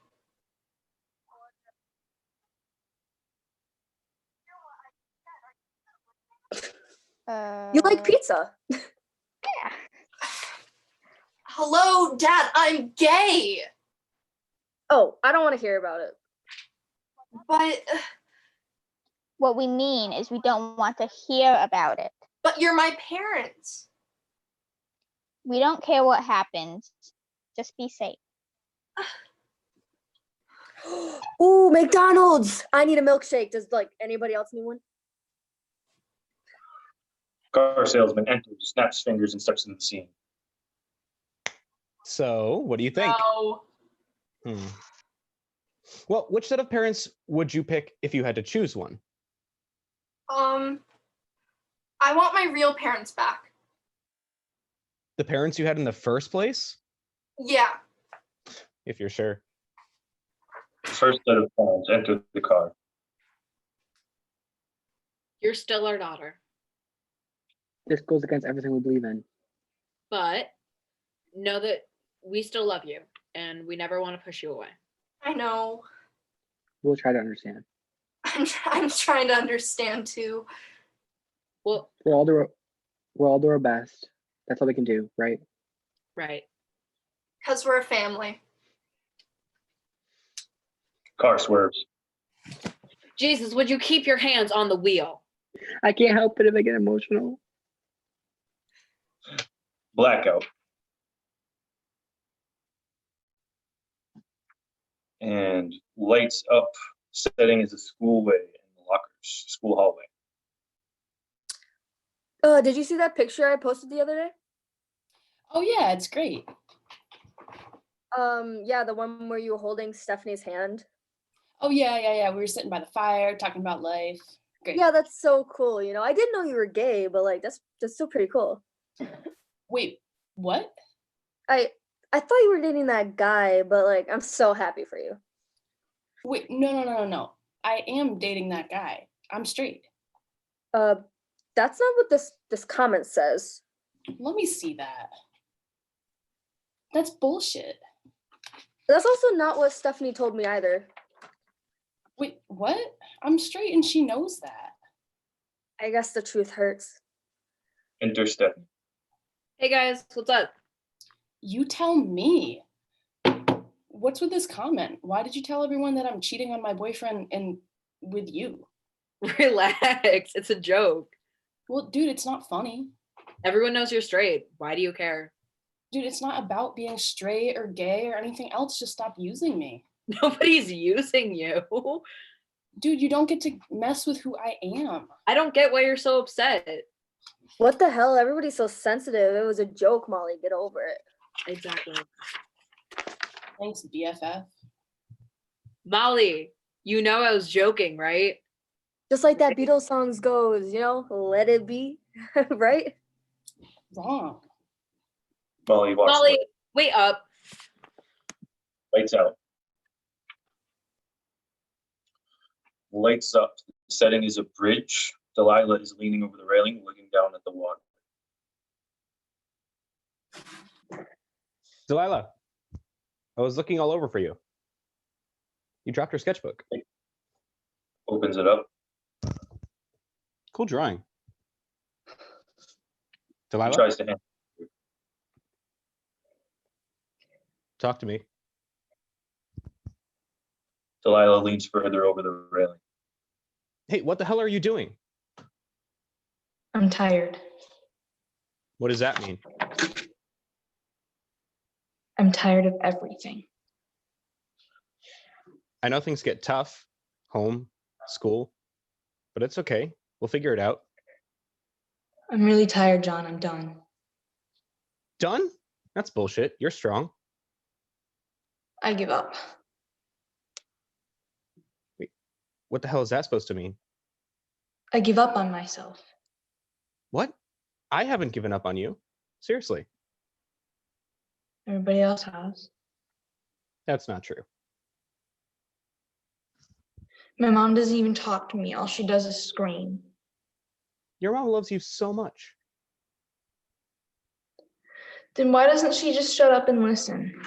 You like pizza? Yeah. Hello, Dad, I'm gay. Oh, I don't want to hear about it. But What we mean is we don't want to hear about it. you're my parents. We don't care what happens. Just be safe. Ooh, McDonald's! I need a milkshake. Does like anybody else need one? Car salesman enters, snaps fingers, and steps into the scene. So, what do you think? No. Well, which set of parents would you pick if you had to choose one? I want my real parents back. The parents you had in the first place? Yeah. If you're sure. First set of parents enter the car. You're still our daughter, This goes against everything we believe in. but know that we still love you and we never want to push you away. I know. We'll try to understand. I'm trying to understand too. Well, We'll all do our best. That's all we can do, right? right. Because we're a family. Car swerves. Jesus, would you keep your hands on the wheel? I can't help it if I get emotional. Blackout. And lights up. Setting is a school way in the lockers, school hallway. Did you see that picture I posted the other day? Oh yeah, it's great. Yeah, the one where you were holding Stephanie's hand. Oh yeah. We were sitting by the fire talking about life. Great. Yeah, that's so cool. You know, I didn't know you were gay, but like that's still pretty cool. Wait, what? I thought you were dating that guy, but like I'm so happy for you. Wait, no. I am dating that guy. I'm straight. That's not what this comment says. Let me see that. That's bullshit. That's also not what Stephanie told me either. Wait, what? I'm straight and she knows that. I guess the truth hurts. Enter Stephanie. Hey guys, what's up? You tell me. What's with this comment? Why did you tell everyone that I'm cheating on my boyfriend and with you? Relax, it's a joke. Well, dude, it's not funny. Everyone knows you're straight. Why do you care? Dude, it's not about being straight or gay or anything else. Just stop using me. Nobody's using you. Dude, you don't get to mess with who I am. I don't get why you're so upset. What the hell? Everybody's so sensitive. It was a joke, Molly. Get over it. Exactly. Thanks, BFF. Molly, you know I was joking, right? Just like that Beatles songs goes, you know, let it be, right? Wrong. Molly walks Molly, away. wait up. Lights out. Lights up. The setting is a bridge. Delilah is leaning over the railing, looking down at the water. Delilah, I was looking all over for you. You dropped your sketchbook. Opens it up. Cool drawing. He Delilah, tries to hand. talk to me. Delilah leans further over the railing. Hey, what the hell are you doing? I'm tired. What does that mean? I'm tired of everything. I know things get tough, home, school, but it's okay. We'll figure it out. I'm really tired, John. I'm done. Done? That's bullshit. You're strong. I give up. Wait, what the hell is that supposed to mean? I give up on myself. What? I haven't given up on you. Seriously. Everybody else has. That's not true. My mom doesn't even talk to me. All she does is scream. Your mom loves you so much. Then why doesn't she just shut up and listen?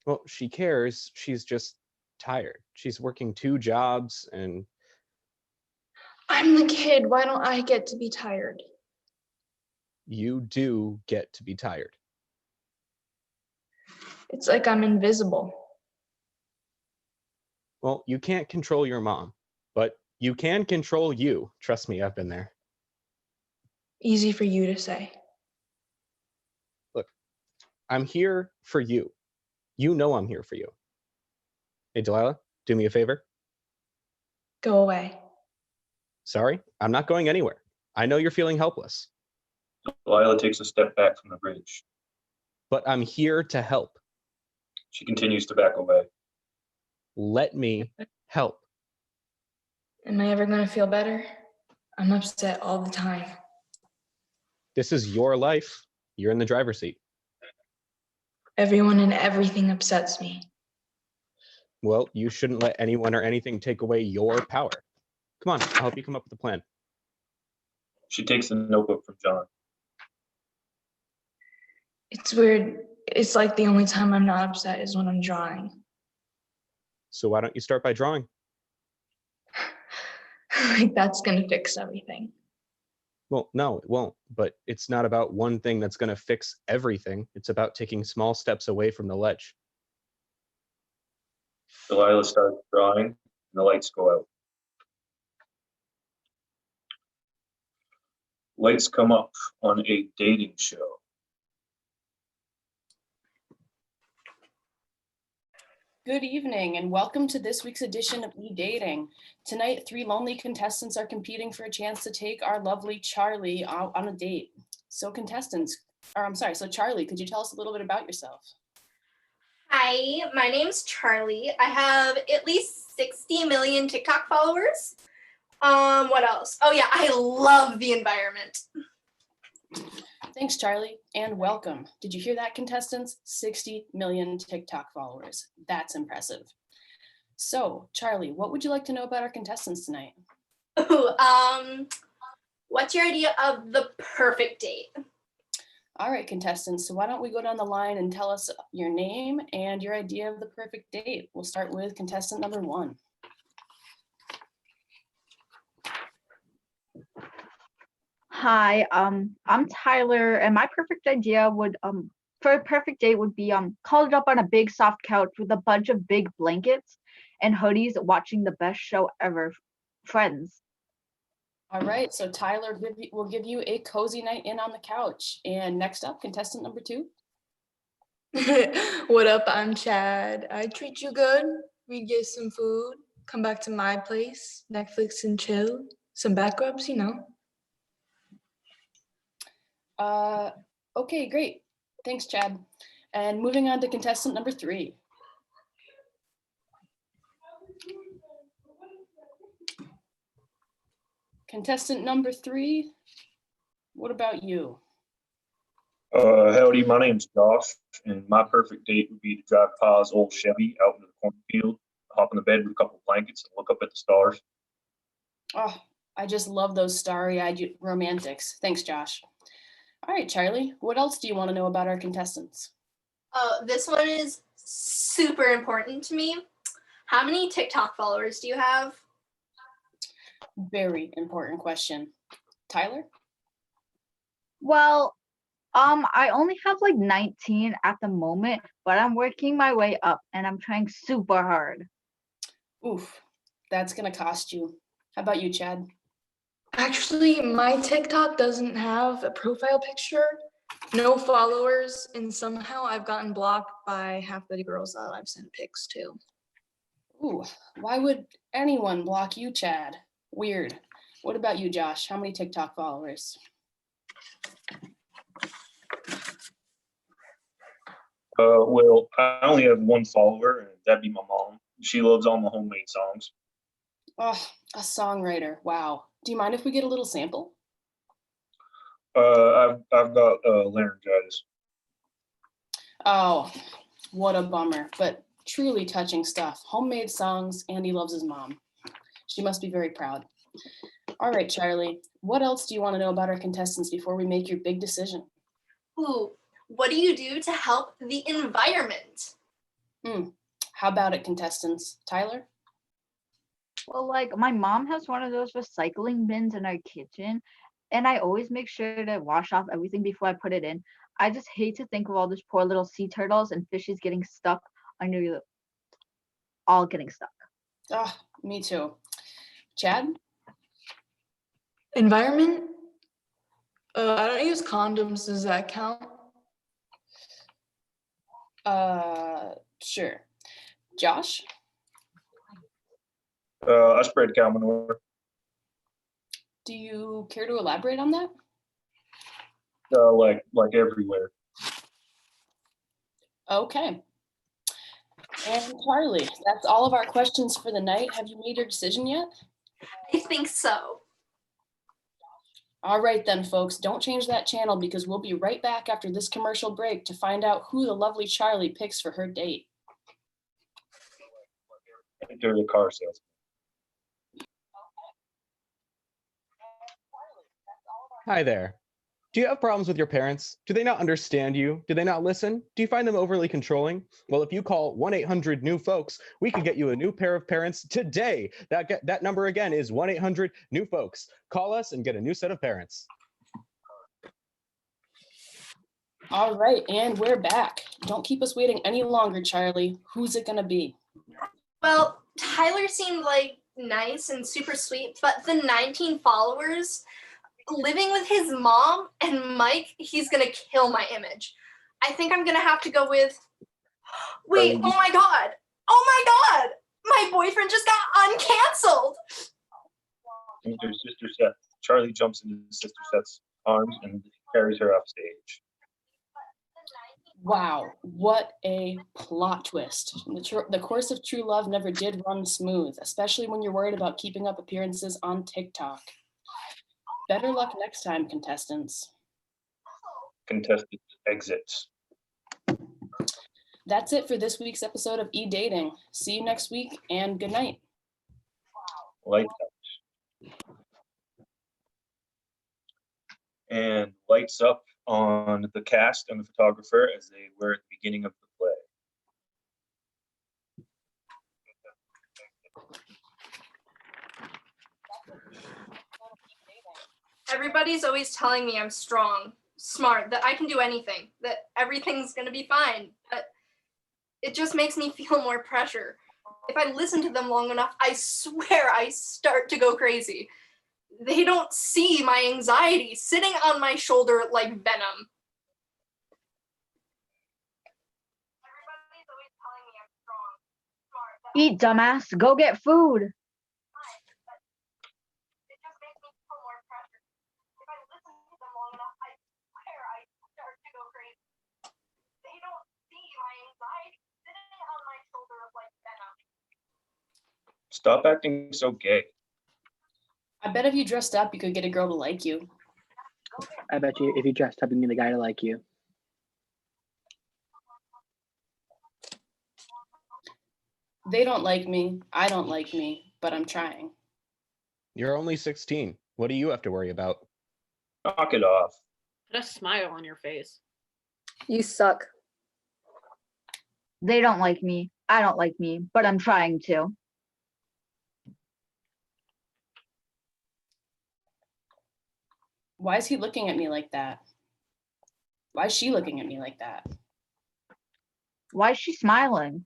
Well, she cares. She's just tired. She's working 2 jobs and I'm the kid. Why don't I get to be tired? you do get to be tired. It's like I'm invisible. Well, you can't control your mom, but you can control you. Trust me, I've been there. Easy for you to say. Look, I'm here for you. You know I'm here for you. Hey, Delilah, do me a favor. Go away. Sorry, I'm not going anywhere. I know you're feeling helpless. Leila takes a step back from the bridge. But I'm here to help. She continues to back away. Let me help. Am I ever going to feel better? I'm upset all the time. This is your life. You're in the driver's seat. Everyone and everything upsets me. Well, you shouldn't let anyone or anything take away your power. Come on, I'll help you come up with a plan. She takes the notebook from John. It's weird. It's like the only time I'm not upset is when I'm drawing. So why don't you start by drawing? Like that's going to fix everything. Well, no, it won't. But it's not about one thing that's going to fix everything. It's about taking small steps away from the ledge. Delilah starts drawing, and the lights go out. Lights come up on a dating show. Good evening and welcome to this week's edition of E-Dating. Tonight, 3 lonely contestants are competing for a chance to take our lovely Charlie out on a date. So Charlie, could you tell us a little bit about yourself? Hi, my name's Charlie. I have at least 60 million TikTok followers. What else? Oh yeah, I love the environment. Thanks, Charlie, and welcome. Did you hear that, contestants? 60 million TikTok followers. That's impressive. So, Charlie, what would you like to know about our contestants tonight? Ooh, what's your idea of the perfect date? All right, contestants, so why don't we go down the line and tell us your name and your idea of the perfect date. We'll start with contestant number 1. Hi, I'm Tyler, and my perfect idea would for a perfect date would be cuddled up on a big soft couch with a bunch of big blankets and hoodies, watching the best show ever, Friends. All right, so Tyler will give you a cozy night in on the couch. And next up, contestant number 2. What up? I'm Chad. I treat you good. We get some food. Come back to my place. Netflix and chill. Some back rubs, you know. Okay, great. Thanks, Chad. And moving on to contestant number 3. Contestant number 3, what about you? Howdy, my name's Josh, and my perfect date would be to drive Pa's old Chevy out into the cornfield, hop in the bed with a couple of blankets, and look up at the stars. Oh, I just love those starry-eyed romantics. Thanks, Josh. All right, Charlie, what else do you want to know about our contestants? This one is super important to me. How many TikTok followers do you have? Very important question. Tyler? Well, I only have like 19 at the moment, but I'm working my way up and I'm trying super hard. Oof, that's gonna cost you. How about you, Chad? Actually, my TikTok doesn't have a profile picture, no followers, and somehow I've gotten blocked by half the girls that I've sent pics to. Ooh, why would anyone block you, Chad? Weird. What about you, Josh? How many TikTok followers? Well, I only have one follower, and that'd be my mom. She loves all my homemade songs. Oh, a songwriter. Wow. Do you mind if we get a little sample? I've got laryngitis. Oh, what a bummer, but truly touching stuff. Homemade songs, Andy loves his mom. She must be very proud. All right, Charlie, what else do you want to know about our contestants before we make your big decision? Ooh, what do you do to help the environment? How about it, contestants? Tyler? Well, like my mom has one of those recycling bins in our kitchen, and I always make sure to wash off everything before I put it in. I just hate to think of all those poor little sea turtles and fishes getting stuck under all getting stuck. Oh, me too. Chad? Environment? I don't use condoms. Does that count? Sure. Josh? I spread cow manure. Do you care to elaborate on that? Like everywhere. Okay. And Charlie, that's all of our questions for the night. Have you made your decision yet? I think so. All right then, folks, don't change that channel because we'll be right back after this commercial break to find out who the lovely Charlie picks for her date. Enter the car salesman. Hi there. Do you have problems with your parents? Do they not understand you? Do they not listen? Do you find them overly controlling? Well, if you call 1-800-NEW-FOLKS, we can get you a new pair of parents today. That number again is 1-800-NEW-FOLKS. Call us and get a new set of parents. All right, and we're back. Don't keep us waiting any longer, Charlie. Who's it gonna be? Well, Tyler seemed like nice and super sweet, but the 19 followers living with his mom and Mike, he's gonna kill my image. I think I'm gonna have to go with, wait, oh my God, my boyfriend just got uncanceled. Enter Sister Seth. Charlie jumps into Sister Seth's arms and carries her off stage. Wow, what a plot twist. The course of true love never did run smooth, especially when you're worried about keeping up appearances on TikTok. Better luck next time, contestants. Contestant exits. That's it for this week's episode of E-Dating. See you next week and good night. Lights out. And lights up on the cast and the photographer as they were at the beginning of the play. Everybody's always telling me I'm strong, smart, that I can do anything, that everything's gonna be fine, but it just makes me feel more pressure. If I listen to them long enough, I swear I start to go crazy. They don't see my anxiety sitting on my shoulder like venom. Eat, dumbass. Go get food. Stop acting so gay. I bet if you dressed up, you could get a girl to like you. I bet you if you dressed up, you can get a guy to like you. They don't like me, I don't like me, but I'm trying. You're only 16. What do you have to worry about? Knock it off. Put a smile on your face. You suck. They don't like me. I don't like me, but I'm trying to. Why is he looking at me like that? Why is she looking at me like that? Why is she smiling?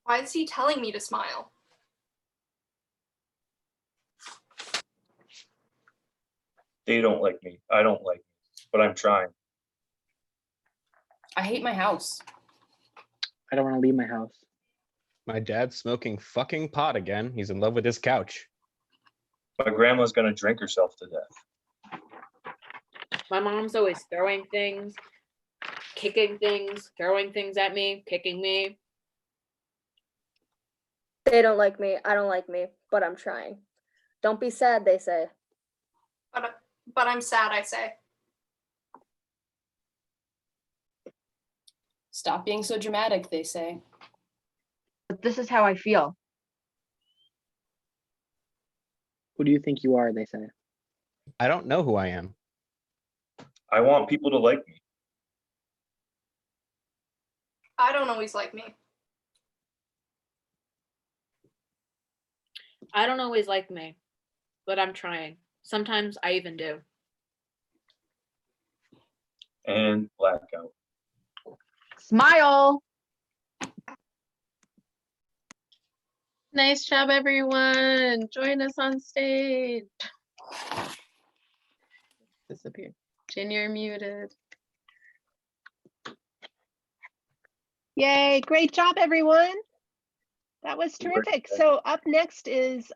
Why is he telling me to smile? They don't like me. I don't like me, but I'm trying. I hate my house. I don't want to leave my house. My dad's smoking fucking pot again. He's in love with his couch. My grandma's gonna drink herself to death. My mom's always throwing things, kicking things, throwing things at me, kicking me. They don't like me. I don't like me, but I'm trying. Don't be sad, they say. But I'm sad, I say. Stop being so dramatic, they say. But this is how I feel. Who do you think you are? They say. I don't know who I am. I want people to like me. I don't always like me. I don't always like me, but I'm trying. Sometimes I even do. And blackout. Smile. Nice job, everyone. Join us on stage. Disappear. Jen, you're muted. Yay, great job, everyone. That was terrific. So up next is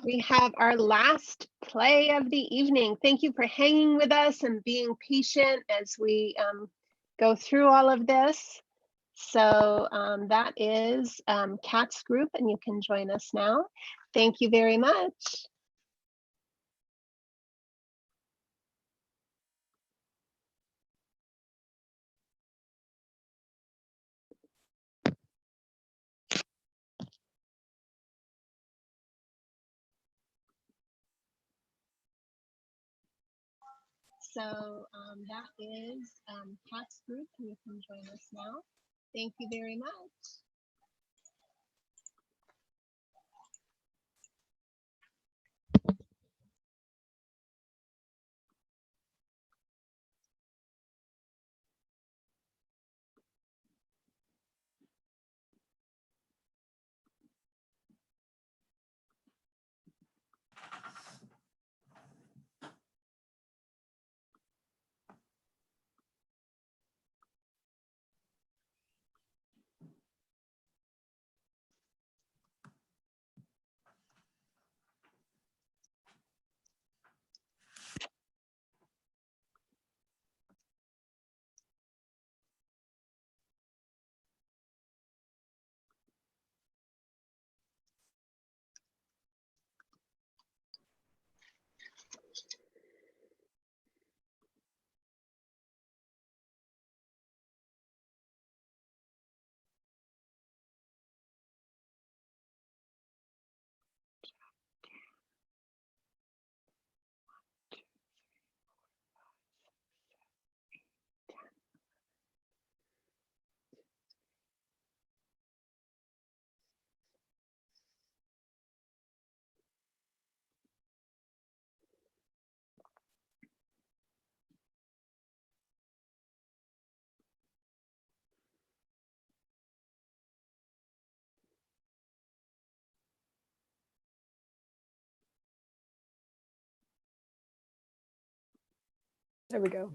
we have our last play of the evening. Thank you for hanging with us and being patient as we go through all of this. So that is Kat's group, and you can join us now. Thank you very much. So that is Kat's group, and you can join us now. Thank you very much. There we go.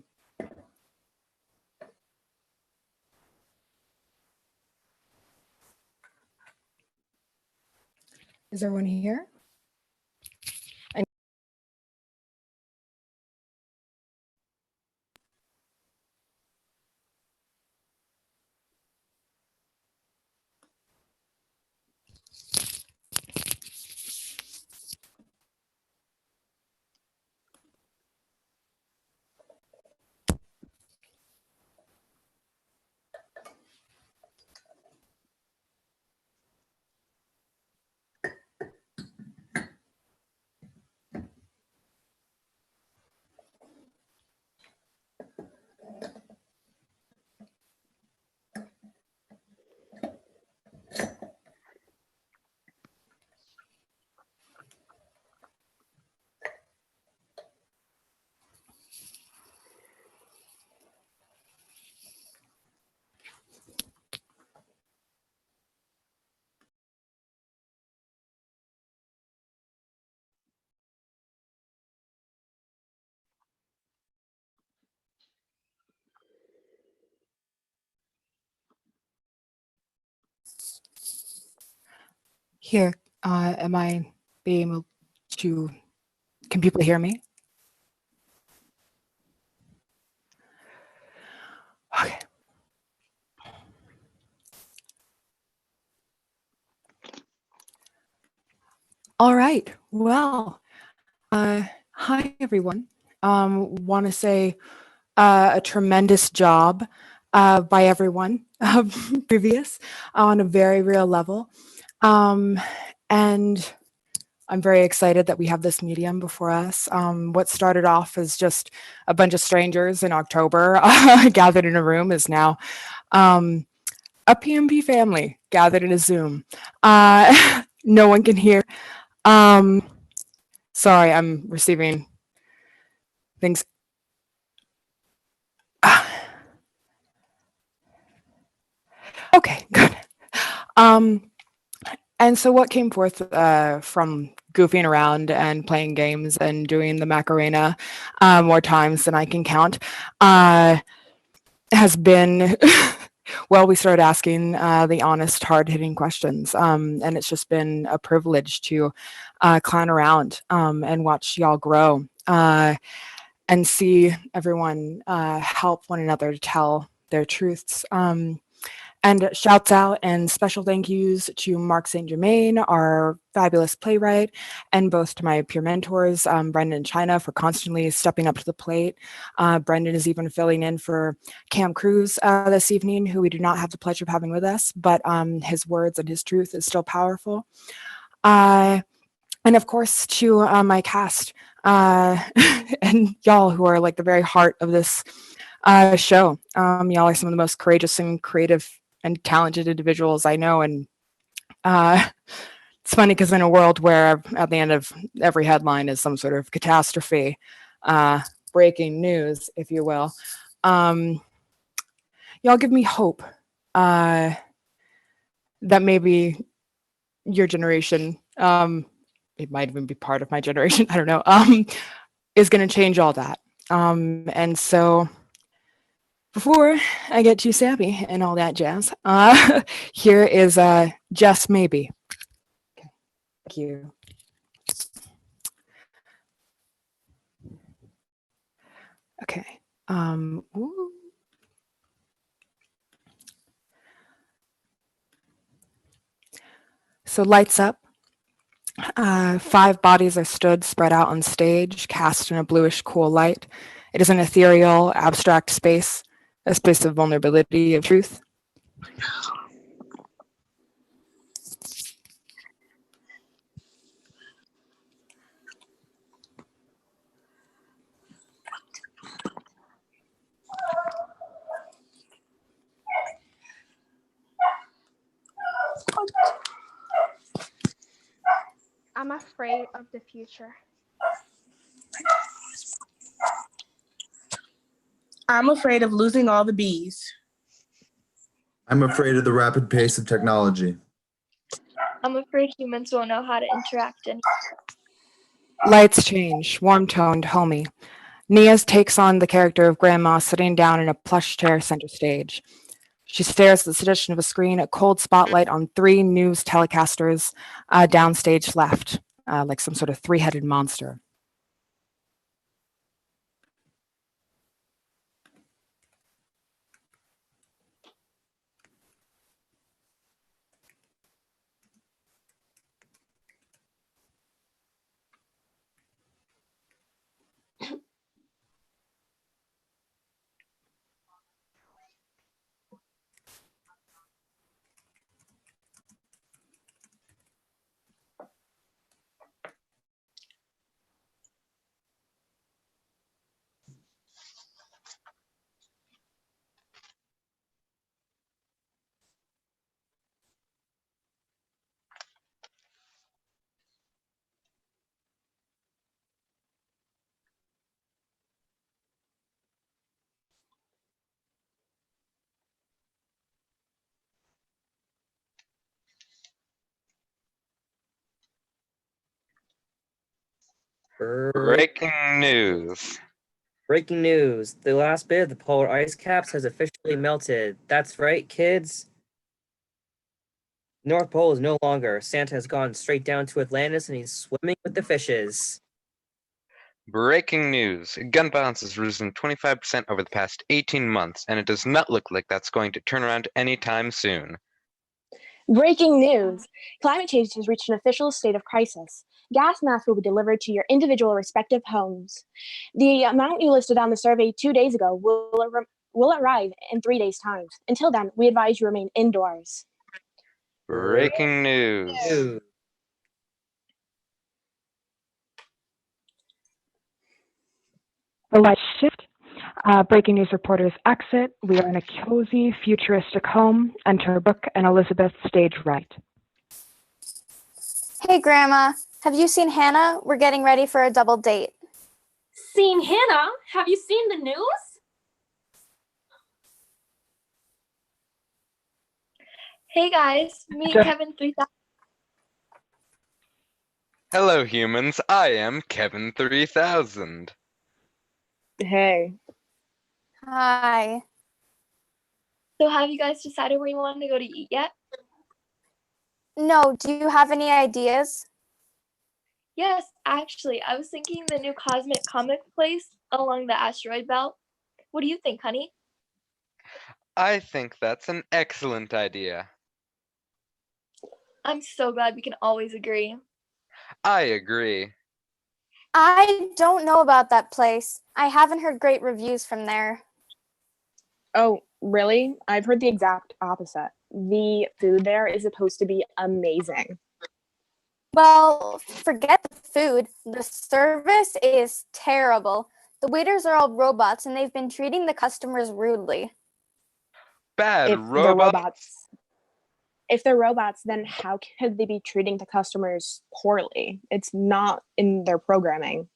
Is everyone here? Here, am I being able to, can people hear me? Okay. All right. Well, hi everyone. Want to say a tremendous job by everyone previous on a very real level. And I'm very excited that we have this medium before us. What started off as just a bunch of strangers in October gathered in a room is now a PMP family gathered in a Zoom. No one can hear. Sorry, I'm receiving things. Okay, good. And so what came forth from goofing around and playing games and doing the Macarena more times than I can count has been, well, we started asking the honest, hard-hitting questions. And it's just been a privilege to clown around and watch y'all grow and see everyone help one another to tell their truths. And shouts out and special thank yous to Mark St. Germain, our fabulous playwright, and both to my peer mentors, Brendan and China, for constantly stepping up to the plate. Brendan is even filling in for Cam Cruz this evening, who we do not have the pleasure of having with us, but his words and his truth is still powerful. And of course, to my cast and y'all who are like the very heart of this show. Y'all are some of the most courageous and creative and talented individuals I know. And it's funny because in a world where at the end of every headline is some sort of catastrophe, breaking news, if you will, y'all give me hope that maybe your generation, it might even be part of my generation, I don't know, is going to change all that. And so before I get too sappy and all that jazz, here is Just Maybe. Okay. Thank you. Okay. Ooh. So lights up. 5 bodies are stood, spread out on stage, cast in a bluish cool light. It is an ethereal, abstract space, a space of vulnerability, of truth. I'm afraid of the future. I'm afraid of losing all the bees. I'm afraid of the rapid pace of technology. I'm afraid humans won't know how to interact anymore. Lights change, warm-toned, homey. Niaz takes on the character of Grandma sitting down in a plush chair center stage. She stares at the suggestion of a screen, a cold spotlight on 3 news telecasters downstage left, like some sort of 3-headed monster. Breaking news. Breaking news. The last bit of the polar ice caps has officially melted. That's right, kids. North Pole is no longer. Santa has gone straight down to Atlantis and he's swimming with the fishes. Breaking news. Gun violence has risen 25% over the past 18 months, and it does not look like that's going to turn around anytime soon. Breaking news. Climate change has reached an official state of crisis. gas masks will be delivered to your individual respective homes. The amount you listed on the survey 2 days ago will arrive in 3 days' time. Until then, we advise you remain indoors. Breaking news. The lights shift. Breaking news reporters exit. We are in a cozy, futuristic home. Enter Brooke and Elizabeth, stage right. Hey, Grandma. Have you seen Hannah? We're getting ready for a double date. Seen Hannah? Have you seen the news? Hey guys, meet Kevin 3000. Hello, humans. I am Kevin 3000. Hey. Hi. So have you guys decided where you want to go to eat yet? No, do you have any ideas? Yes, actually, I was thinking the new Cosmic Comic place along the asteroid belt. What do you think, honey? I think that's an excellent idea. I'm so glad we can always agree. I agree. I don't know about that place. I haven't heard great reviews from there. Oh, really? I've heard the exact opposite. The food there is supposed to be amazing. Well, forget the food. The service is terrible. The waiters are all robots and they've been treating the customers rudely. Bad If they're robots. If they're robots, then how could they be treating the customers poorly? It's not in their programming.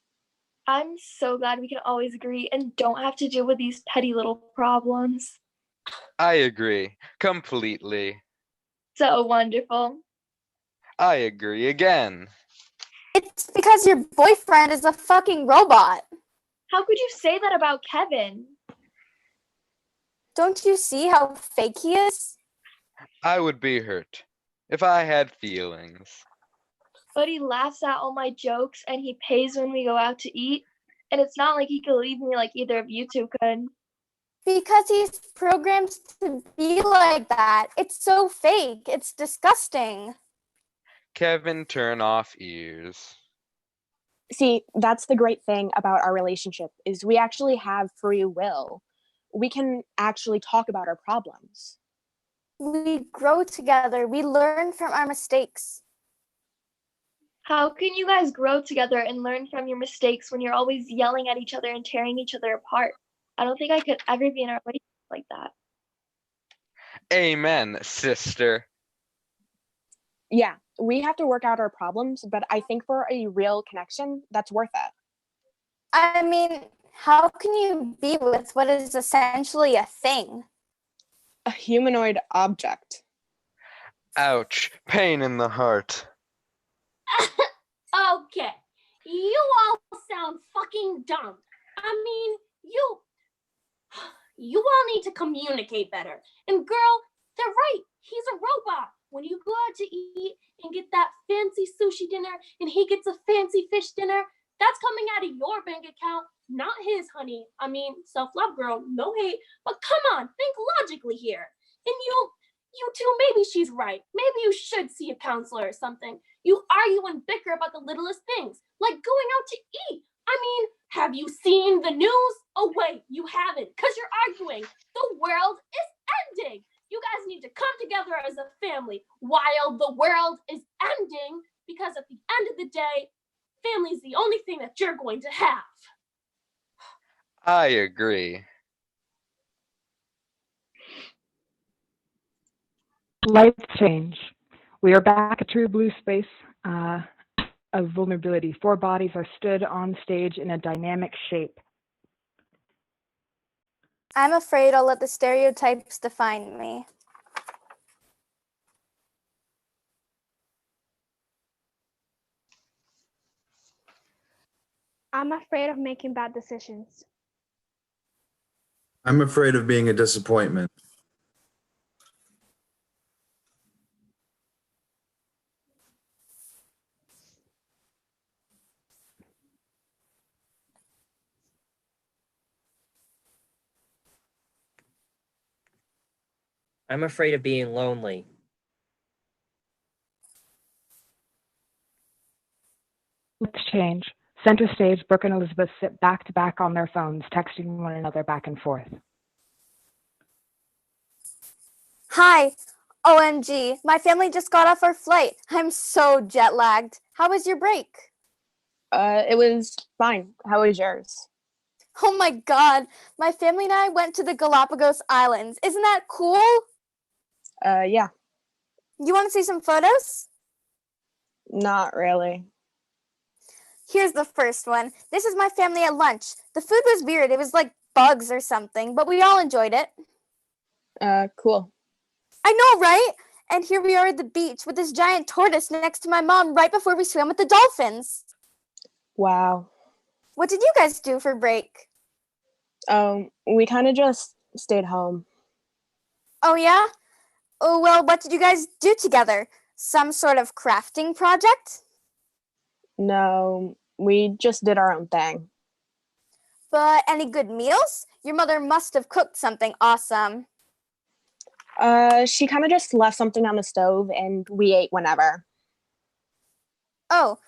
I'm so glad we can always agree and don't have to deal with these petty little problems. I agree. Completely. So wonderful. I agree again. It's because your boyfriend is a fucking robot. How could you say that about Kevin? Don't you see how fake he is? I would be hurt if I had feelings. But he laughs at all my jokes and he pays when we go out to eat. And it's not like he could leave me like either of you two could. Because he's programmed to be like that. It's so fake. It's disgusting. Kevin, turn off ears. See, that's the great thing about our relationship is we actually have free will. We can actually talk about our problems. We grow together. We learn from our mistakes. How can you guys grow together and learn from your mistakes when you're always yelling at each other and tearing each other apart? I don't think I could ever be in a relationship like that. Amen, sister. Yeah, we have to work out our problems, but I think for a real connection, that's worth it. I mean, how can you be with what is essentially a thing? A humanoid object. Ouch, pain in the heart. Okay, you all sound fucking dumb. I mean, you all need to communicate better. And girl, they're right. He's a robot. When you go out to eat and get that fancy sushi dinner and he gets a fancy fish dinner, that's coming out of your bank account, not his, honey. I mean, self-love, girl, no hate, but come on, think logically here. And you two, maybe she's right. Maybe you should see a counselor or something. You argue and bicker about the littlest things, like going out to eat. I mean, have you seen the news? Oh, wait, you haven't, because you're arguing. The world is ending. You guys need to come together as a family while the world is ending, because at the end of the day, family is the only thing that you're going to have. I agree. Lights change. We are back at true blue space of vulnerability. 4 bodies are stood on stage in a dynamic shape. I'm afraid I'll let the stereotypes define me. I'm afraid of making bad decisions. I'm afraid of being a disappointment. I'm afraid of being lonely. change. Center stage, Brooke and Elizabeth sit back to back on their phones, texting one another back and forth. Hi. OMG, my family just got off our flight. I'm so jet lagged. How was your break? It was fine. How was yours? Oh my god, my family and I went to the Galapagos Islands. Isn't that cool? Yeah. You want to see some photos? Not really. Here's the first one. This is my family at lunch. The food was weird. It was like bugs or something, but we all enjoyed it. Cool. I know, right? And here we are at the beach with this giant tortoise next to my mom right before we swam with the dolphins. Wow. What did you guys do for break? We kind of just stayed home. Oh, yeah? Oh, well, what did you guys do together? Some sort of crafting project? No, we just did our own thing. But any good meals? Your mother must have cooked something awesome. She kind of just left something on the stove and we ate whenever. Oh,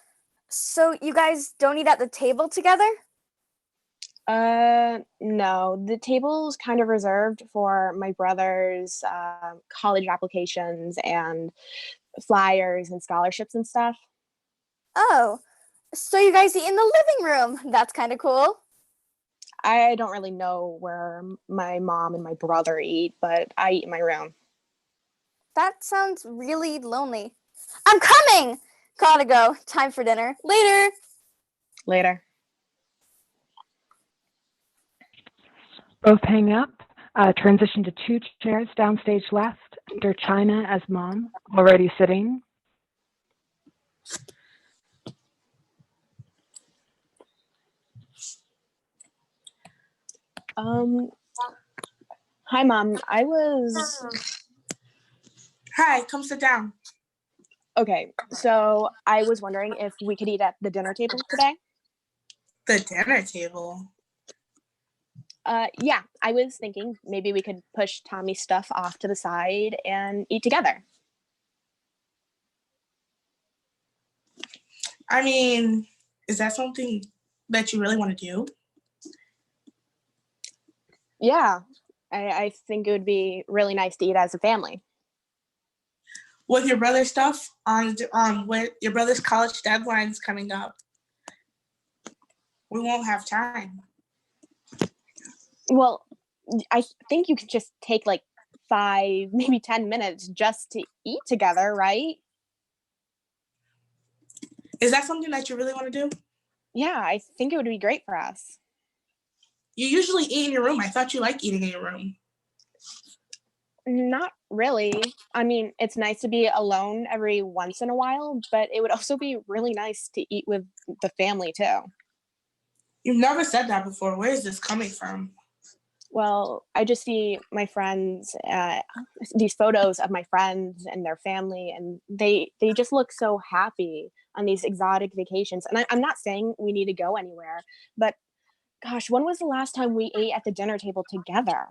so you guys don't eat at the table together? No, the table's kind of reserved for my brother's college applications and flyers and scholarships and stuff. Oh, so you guys eat in the living room. That's kind of cool. I don't really know where my mom and my brother eat, but I eat in my room. That sounds really lonely. I'm coming! Gotta go. Time for dinner. Later. Later. Both hang up. Transition to 2 chairs downstage left. Enter China as mom, already sitting. Hi, Mom. Hi, come sit down. Okay, so I was wondering if we could eat at the dinner table today. The dinner table? Yeah, I was thinking maybe we could push Tommy's stuff off to the side and eat together. I mean, is that something that you really want to do? Yeah, I think it would be really nice to eat as a family. With your brother's stuff on with your brother's college deadlines coming up, we won't have time. Well, I think you could just take like 5, maybe 10 minutes just to eat together, right? Is that something that you really want to do? Yeah, I think it would be great for us. You usually eat in your room. I thought you like eating in your room. Not really. I mean, it's nice to be alone every once in a while, but it would also be really nice to eat with the family too. You've never said that before. Where is this coming from? Well, I just see my friends, these photos of my friends and their family, and they just look so happy on these exotic vacations. And I'm not saying we need to go anywhere, but gosh, when was the last time we ate at the dinner table together?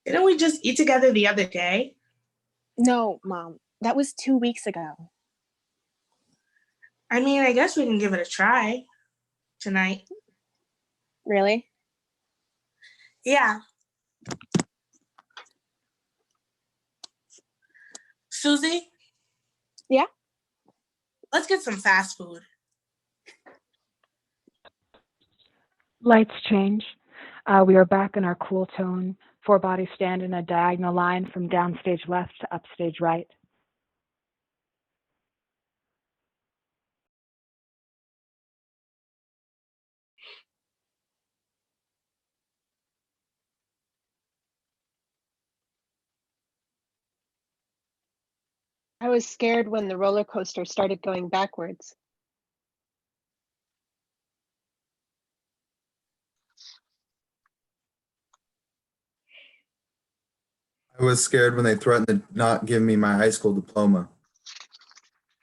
Didn't we just eat together the other day? No, Mom, that was 2 weeks ago. I mean, I guess we can give it a try tonight. Really? Yeah. Susie? Yeah? Let's get some fast food. Lights change. We are back in our cool tone. 4 bodies stand in a diagonal line from downstage left to upstage right. I was scared when the roller coaster started going backwards. I was scared when they threatened to not give me my high school diploma.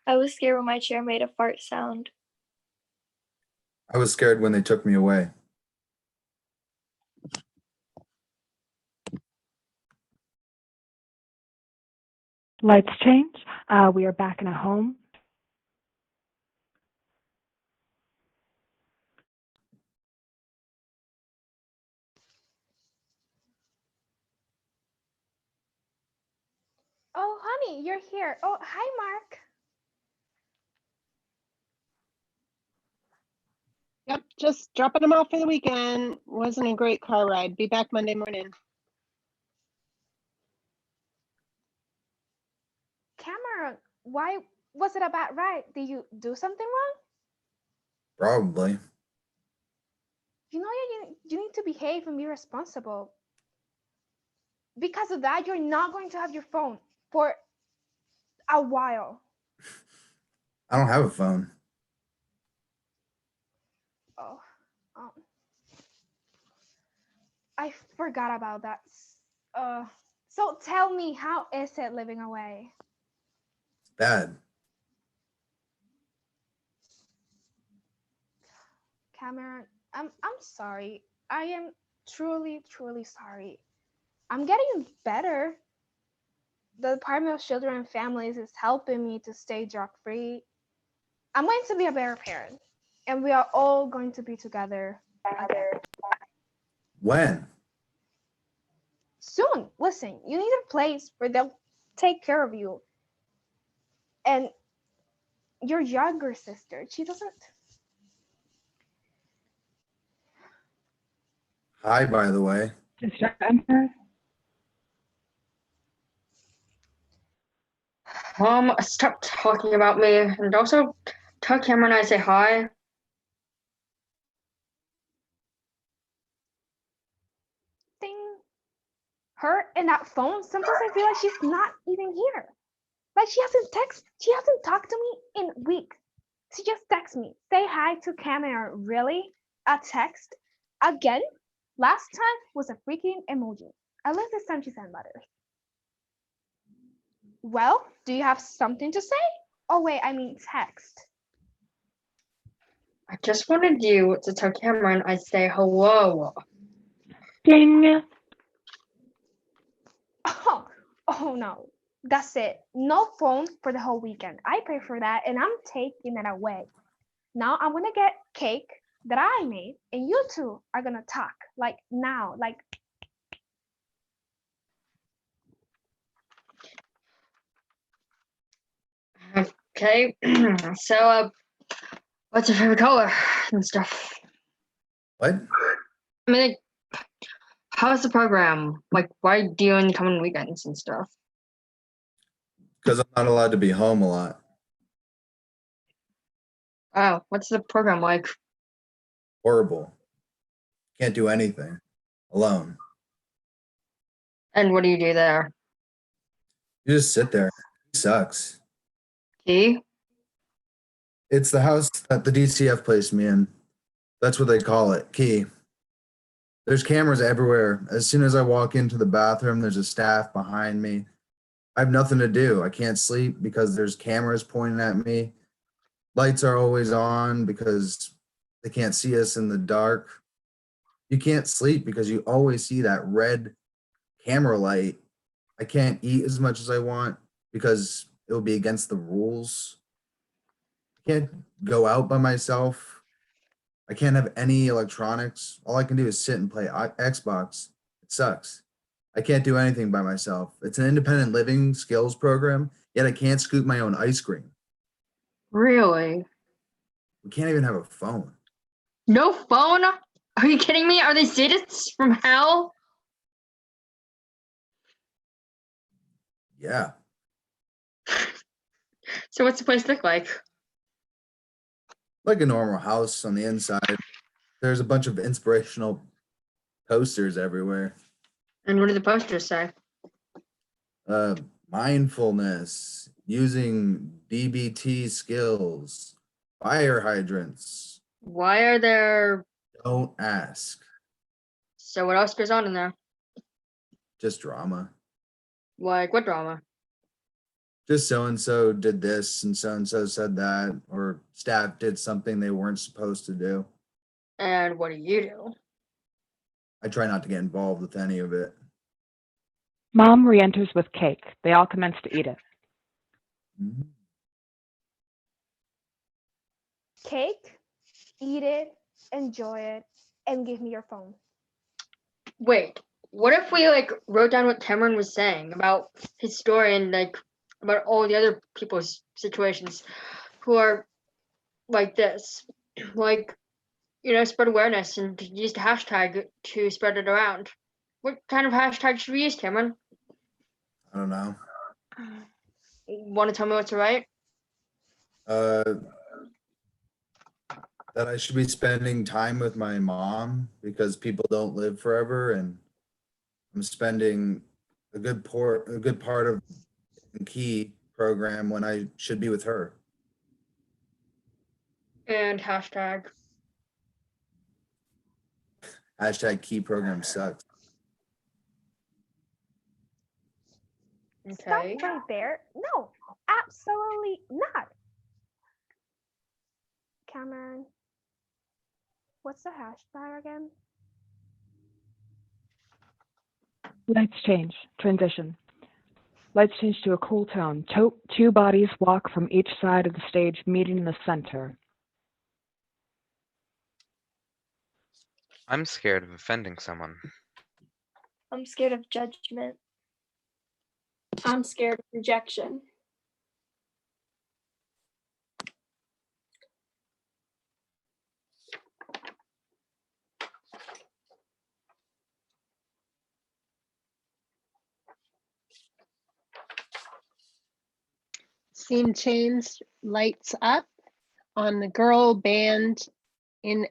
I was scared when my chair made a fart sound. I was scared when they took me away. Lights change. We are back in a home. Hey, you're here. Oh, hi, Mark. Yep, just dropping them off for the weekend. Wasn't a great car ride. Be back Monday morning. Cameron, why was it a bad ride? Did you do something wrong? Probably. You know, you need to behave and be responsible. Because of that, you're not going to have your phone for a while. I don't have a phone. Oh, I forgot about that. So tell me, how is it living away? It's bad. Cameron, I'm sorry. I am truly, truly sorry. I'm getting better. The Department of Children and Families is helping me to stay drug-free. I'm going to be a better parent, and we are all going to be together again. When? Soon. Listen, you need a place where they'll take care of you. And your younger sister, she doesn't. Hi, by the way. Mom, stop talking about me, and also tell Cameron I say hi. Thing. Her and that phone, sometimes I feel like she's not even here. Like she hasn't talked to me in weeks. She just texts me, say hi to Cameron. Really? A text? Again? Last time was a freaking emoji. At least this time she sent letters. Well, do you have something to say? Oh wait, I mean text. I just wanted you to tell Cameron I say hello. Ding. Oh no. That's it. No phone for the whole weekend. I pay for that and I'm taking it away. Now I'm gonna get cake that I made and you two are gonna talk. Like now. Like Okay. So, what's your favorite color and stuff? What? I mean, like, how's the program? Like, why do you only come on weekends and stuff? Because I'm not allowed to be home a lot. Oh, what's the program like? Horrible. Can't do anything. Alone. And what do you do there? You just sit there. It sucks. Key? It's the house that the DCF placed me in. That's what they call it. Key. There's cameras everywhere. As soon as I walk into the bathroom, there's a staff behind me. I have nothing to do. I can't sleep because there's cameras pointing at me. Lights are always on because they can't see us in the dark. You can't sleep because you always see that red camera light. I can't eat as much as I want because it will be against the rules. I can't go out by myself. I can't have any electronics. All I can do is sit and play Xbox. It sucks. I can't do anything by myself. It's an independent living skills program, yet I can't scoop my own ice cream. Really? We can't even have a phone. No phone? Are you kidding me? Are they sadists from hell? Yeah. So what's the place look like? Like a normal house on the inside. There's a bunch of inspirational posters everywhere. And what do the posters say? Mindfulness, using DBT skills, fire hydrants. Why are there... Don't ask. So what else goes on in there? Just drama. Like what drama? Just so-and-so did this and so-and-so said that, or staff did something they weren't supposed to do. And what do you do? I try not to get involved with any of it. Mom re-enters with cake. They all commence to eat it. cake, eat it, enjoy it, and give me your phone. Wait, what if we like wrote down what Cameron was saying about his story and like about all the other people's situations who are like this. Like, spread awareness and use the hashtag to spread it around. What kind of hashtag should we use, Cameron? I don't know. Want to tell me what to write? That I should be spending time with my mom because people don't live forever, and I'm spending a good part of the key program when I should be with her. And hashtag. Hashtag key program sucks. Okay. Stop right there. No, absolutely not. Cameron, what's the hashtag again? Lights change. Transition. Lights change to a cool tone. Two bodies walk from each side of the stage, meeting in the center. I'm scared of offending someone. I'm scared of judgment. I'm scared of rejection. Scene change, lights up on the girl band in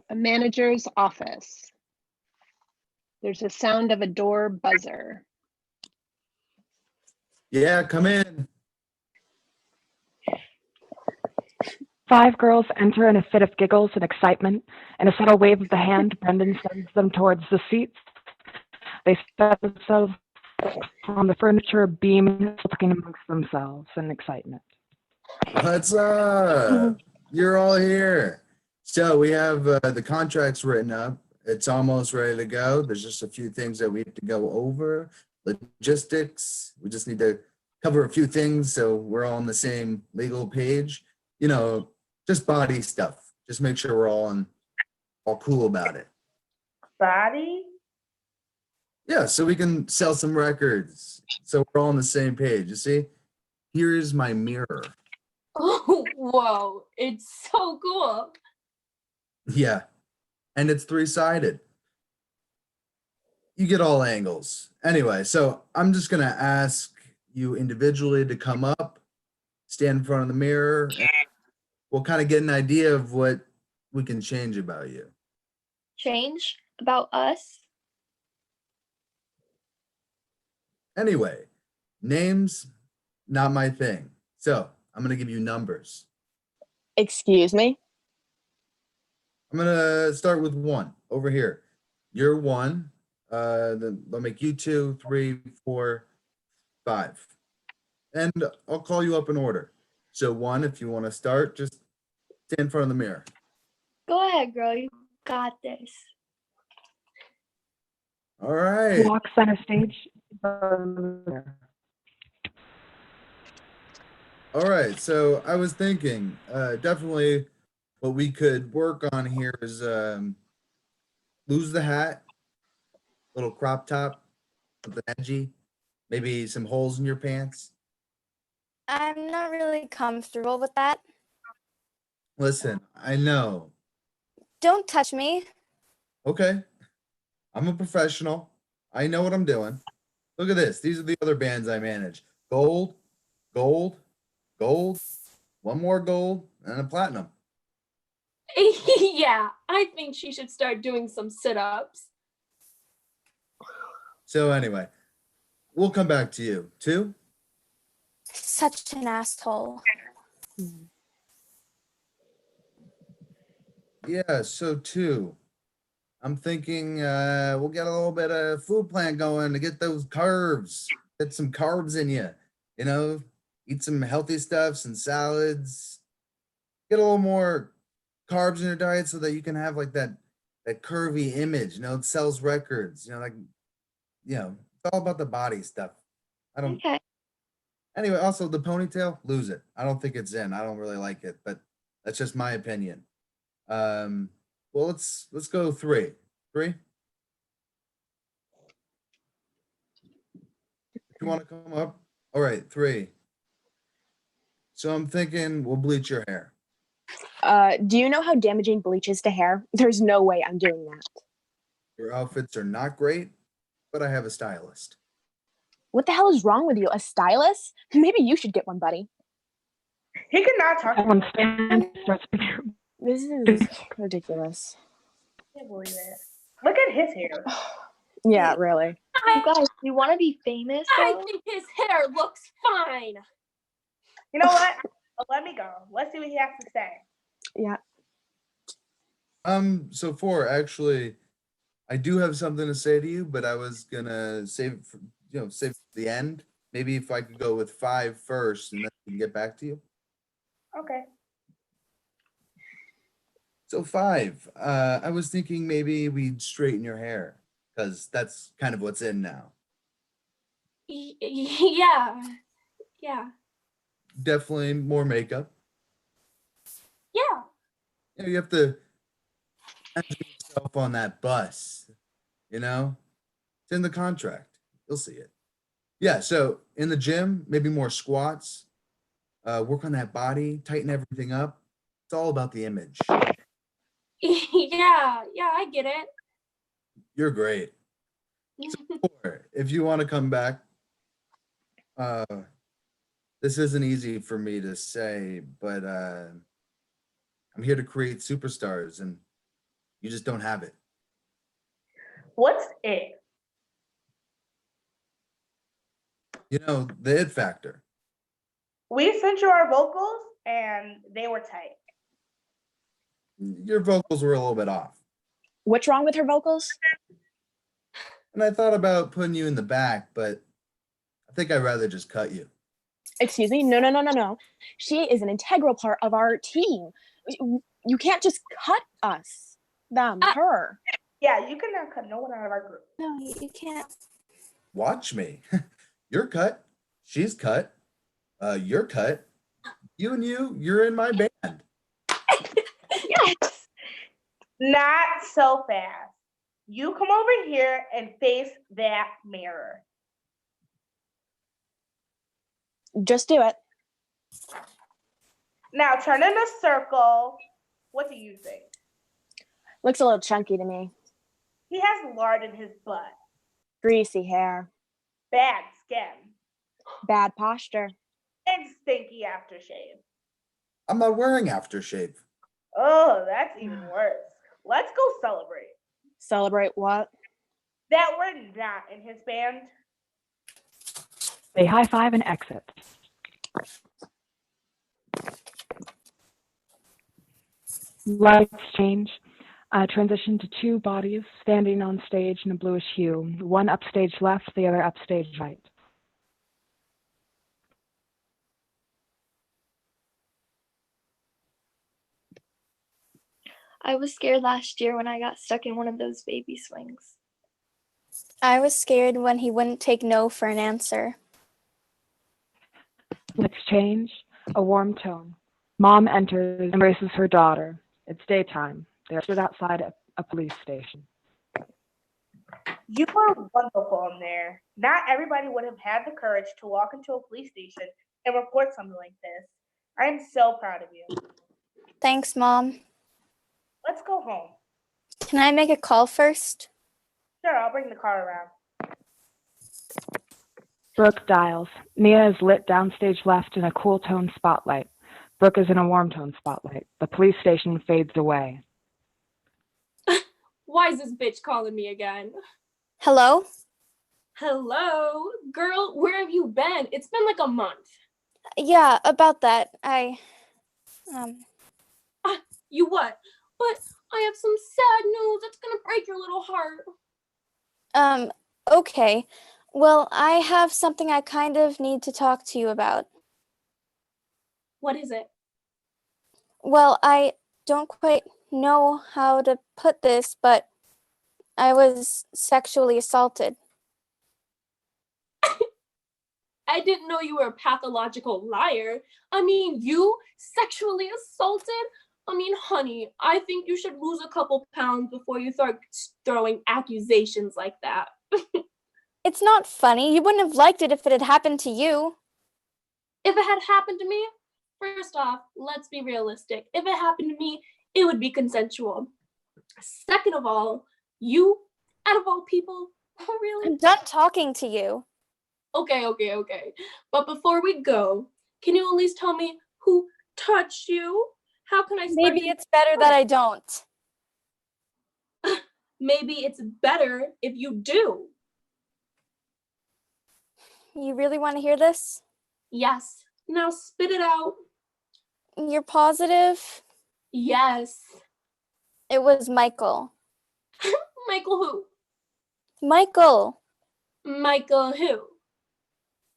a manager's office. There's a sound of a door buzzer. Yeah, come in. 5 girls enter in a fit of giggles and excitement. In a subtle wave of the hand, Brendan sends them towards the seats. They set themselves on the furniture, beaming, talking amongst themselves in excitement. What's up? You're all here. So we have the contracts written up. It's almost ready to go. There's just a few things that we have to go over. Logistics. We just need to cover a few things so we're all on the same legal page. Just body stuff. Just make sure we're all cool about it. Body? Yeah, so we can sell some records. So we're all on the same page. You see? Here's my mirror. Oh, whoa. It's so cool. Yeah. And it's 3-sided. You get all angles. Anyway, so I'm just going to ask you individually to come up, stand in front of the mirror, and we'll kind of get an idea of what we can change about you. Change about us? Anyway, names, not my thing. So I'm going to give you numbers. Excuse me? I'm going to start with 1 over here. You're 1. Then I'll make you 2, 3, 4, 5. And I'll call you up in order. So 1, if you want to start, just stand in front of the mirror. Go ahead, girl. You got this. All right. Walk center stage. All right. So I was thinking, definitely what we could work on here is lose the hat, little crop top, something edgy, maybe some holes in your pants. I'm not really comfortable with that. Listen, I know. Don't touch me. Okay. I'm a professional. I know what I'm doing. Look at this. These are the other bands I manage. Gold, gold, gold, 1 more gold, and a platinum. Yeah, I think she should start doing some sit-ups. So anyway, we'll come back to you. 2? Such an asshole. Yeah, so 2. I'm thinking we'll get a little bit of food plan going to get those carbs, get some carbs in you, eat some healthy stuff, some salads, get a little more carbs in your diet so that you can have like that curvy image, it sells records, it's all about the body stuff. Okay. Anyway, also the ponytail, lose it. I don't think it's in. I don't really like it, but that's just my opinion. Well, let's go 3. 3? If you want to come up, All right, 3. So I'm thinking we'll bleach your hair. Do you know how damaging bleach is to hair? There's no way I'm doing that. Your outfits are not great, but I have a stylist. What the hell is wrong with you? A stylist? Maybe you should get one, buddy. He could not talk. Everyone stand, starts. This is ridiculous. I can't believe it. Look at his hair. Yeah, really. You guys, you want to be famous? I Though? think his hair looks fine. You know what? Let me go. Let's see what he has to say. Yeah. So 4, actually, I do have something to say to you, but I was gonna save it for, save it for the end. Maybe if I could go with 5 first, and then we can get back to you. Okay. So 5, I was thinking maybe we'd straighten your hair, because that's kind of what's in now. Yeah. Yeah. Definitely more makeup. Yeah. You have to imagine yourself on that bus, It's in the contract. You'll see it. Yeah, so in the gym, maybe more squats, work on that body, tighten everything up. It's all about the image. Yeah, I get it. You're great. So 4, if you want to come back, this isn't easy for me to say, but I'm here to create superstars, and you just don't have it. What's it? The it factor. We sent you our vocals and they were tight. Your vocals were a little bit off. What's wrong with her vocals? And I thought about putting you in the back, but I think I'd rather just cut you. Excuse me? No. She is an integral part of our team. You can't just cut us. Her. Yeah, you can now cut no one out of our group. No, you can't. Watch me. You're cut. She's cut. You're cut. You and you're in my band. Yes. Not so fast. You come over here and face that mirror. Just do it. Now turn in a circle. What do you think? Looks a little chunky to me. He has lard in his butt. Greasy hair. Bad skin. Bad posture. And stinky aftershave. I'm not wearing aftershave. Oh, that's even worse. Let's go celebrate. Celebrate what? That we're not in his band. They high five and exit. Lights change. Transition to 2 bodies standing on stage in a bluish hue. One upstage left, the other upstage right. I was scared last year when I got stuck in one of those baby swings. I was scared when he wouldn't take no for an answer. Let's change. A warm tone. Mom enters, embraces her daughter. It's daytime. They're stood outside a police station. You were wonderful in there. Not everybody would have had the courage to walk into a police station and report something like this. I am so proud of you. Thanks, Mom. Let's go home. Can I make a call first? Sure, I'll bring the car around. Brooke dials. Nia is lit downstage left in a cool tone spotlight. Brooke is in a warm tone spotlight. The police station fades away. Why is this bitch calling me again? Hello? Hello? Girl, where have you been? It's been like a month. Yeah, about that. You what? But I have some sad news that's gonna break your little heart. Okay. Well, I have something I kind of need to talk to you about. What is it? Well, I don't quite know how to put this, but I was sexually assaulted. I didn't know you were a pathological liar. I mean, you sexually assaulted? I mean, honey, I think you should lose a couple pounds before you start throwing accusations like that. It's not funny. You wouldn't have liked it if it had happened to you. If it had happened to me, first off, let's be realistic. If it happened to me, it would be consensual. Second of all, you, out of all people, oh really? I'm done talking to you. Okay. But before we go, can you at least tell me who touched you? How can I start? Maybe it's better that I don't. Maybe it's better if you do. You really want to hear this? Yes. Now spit it out. You're positive? Yes. It was Michael. Michael who? Michael. Michael who?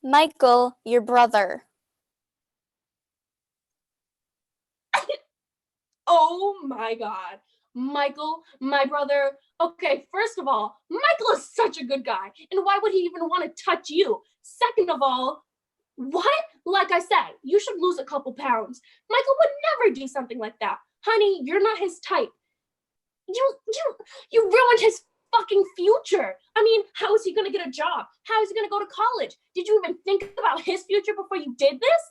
Michael, your brother. Oh my God. Michael, my brother. Okay, first of all, Michael is such a good guy. And why would he even want to touch you? Second of all, what? Like I said, you should lose a couple pounds. Michael would never do something like that. Honey, you're not his type. You ruined his fucking future. I mean, how is he gonna get a job? How is he gonna go to college? Did you even think about his future before you did this?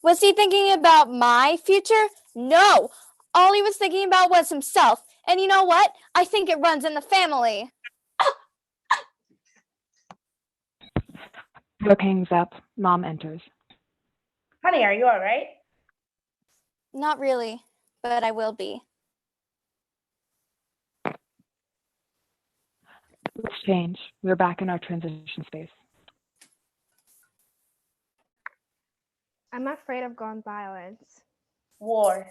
Was he thinking about my future? No. All he was thinking about was himself. And you know what? I think it runs in the family. Book hangs up. Mom enters. Honey, are you all right? Not really, but I will be. Let's change. We're back in our transition space. I'm afraid of gun violence. War.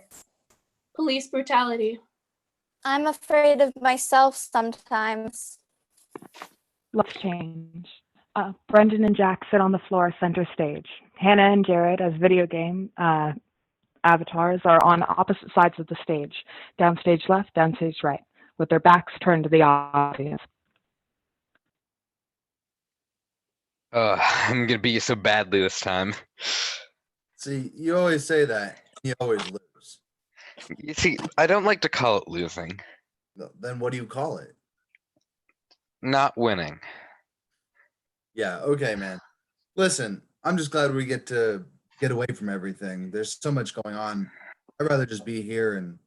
Police brutality. I'm afraid of myself sometimes. Let's change. Brendan and Jack sit on the floor center stage. Hannah and Jared, as video game avatars, are on opposite sides of the stage. Downstage left, downstage right, with their backs turned to the audience. I'm gonna beat you so badly this time. See, you always say that. You always lose. You see, I don't like to call it losing. Then what do you call it? Not winning. Yeah, okay, man. Listen, I'm just glad we get to get away from everything. There's so much going on. I'd rather just be here and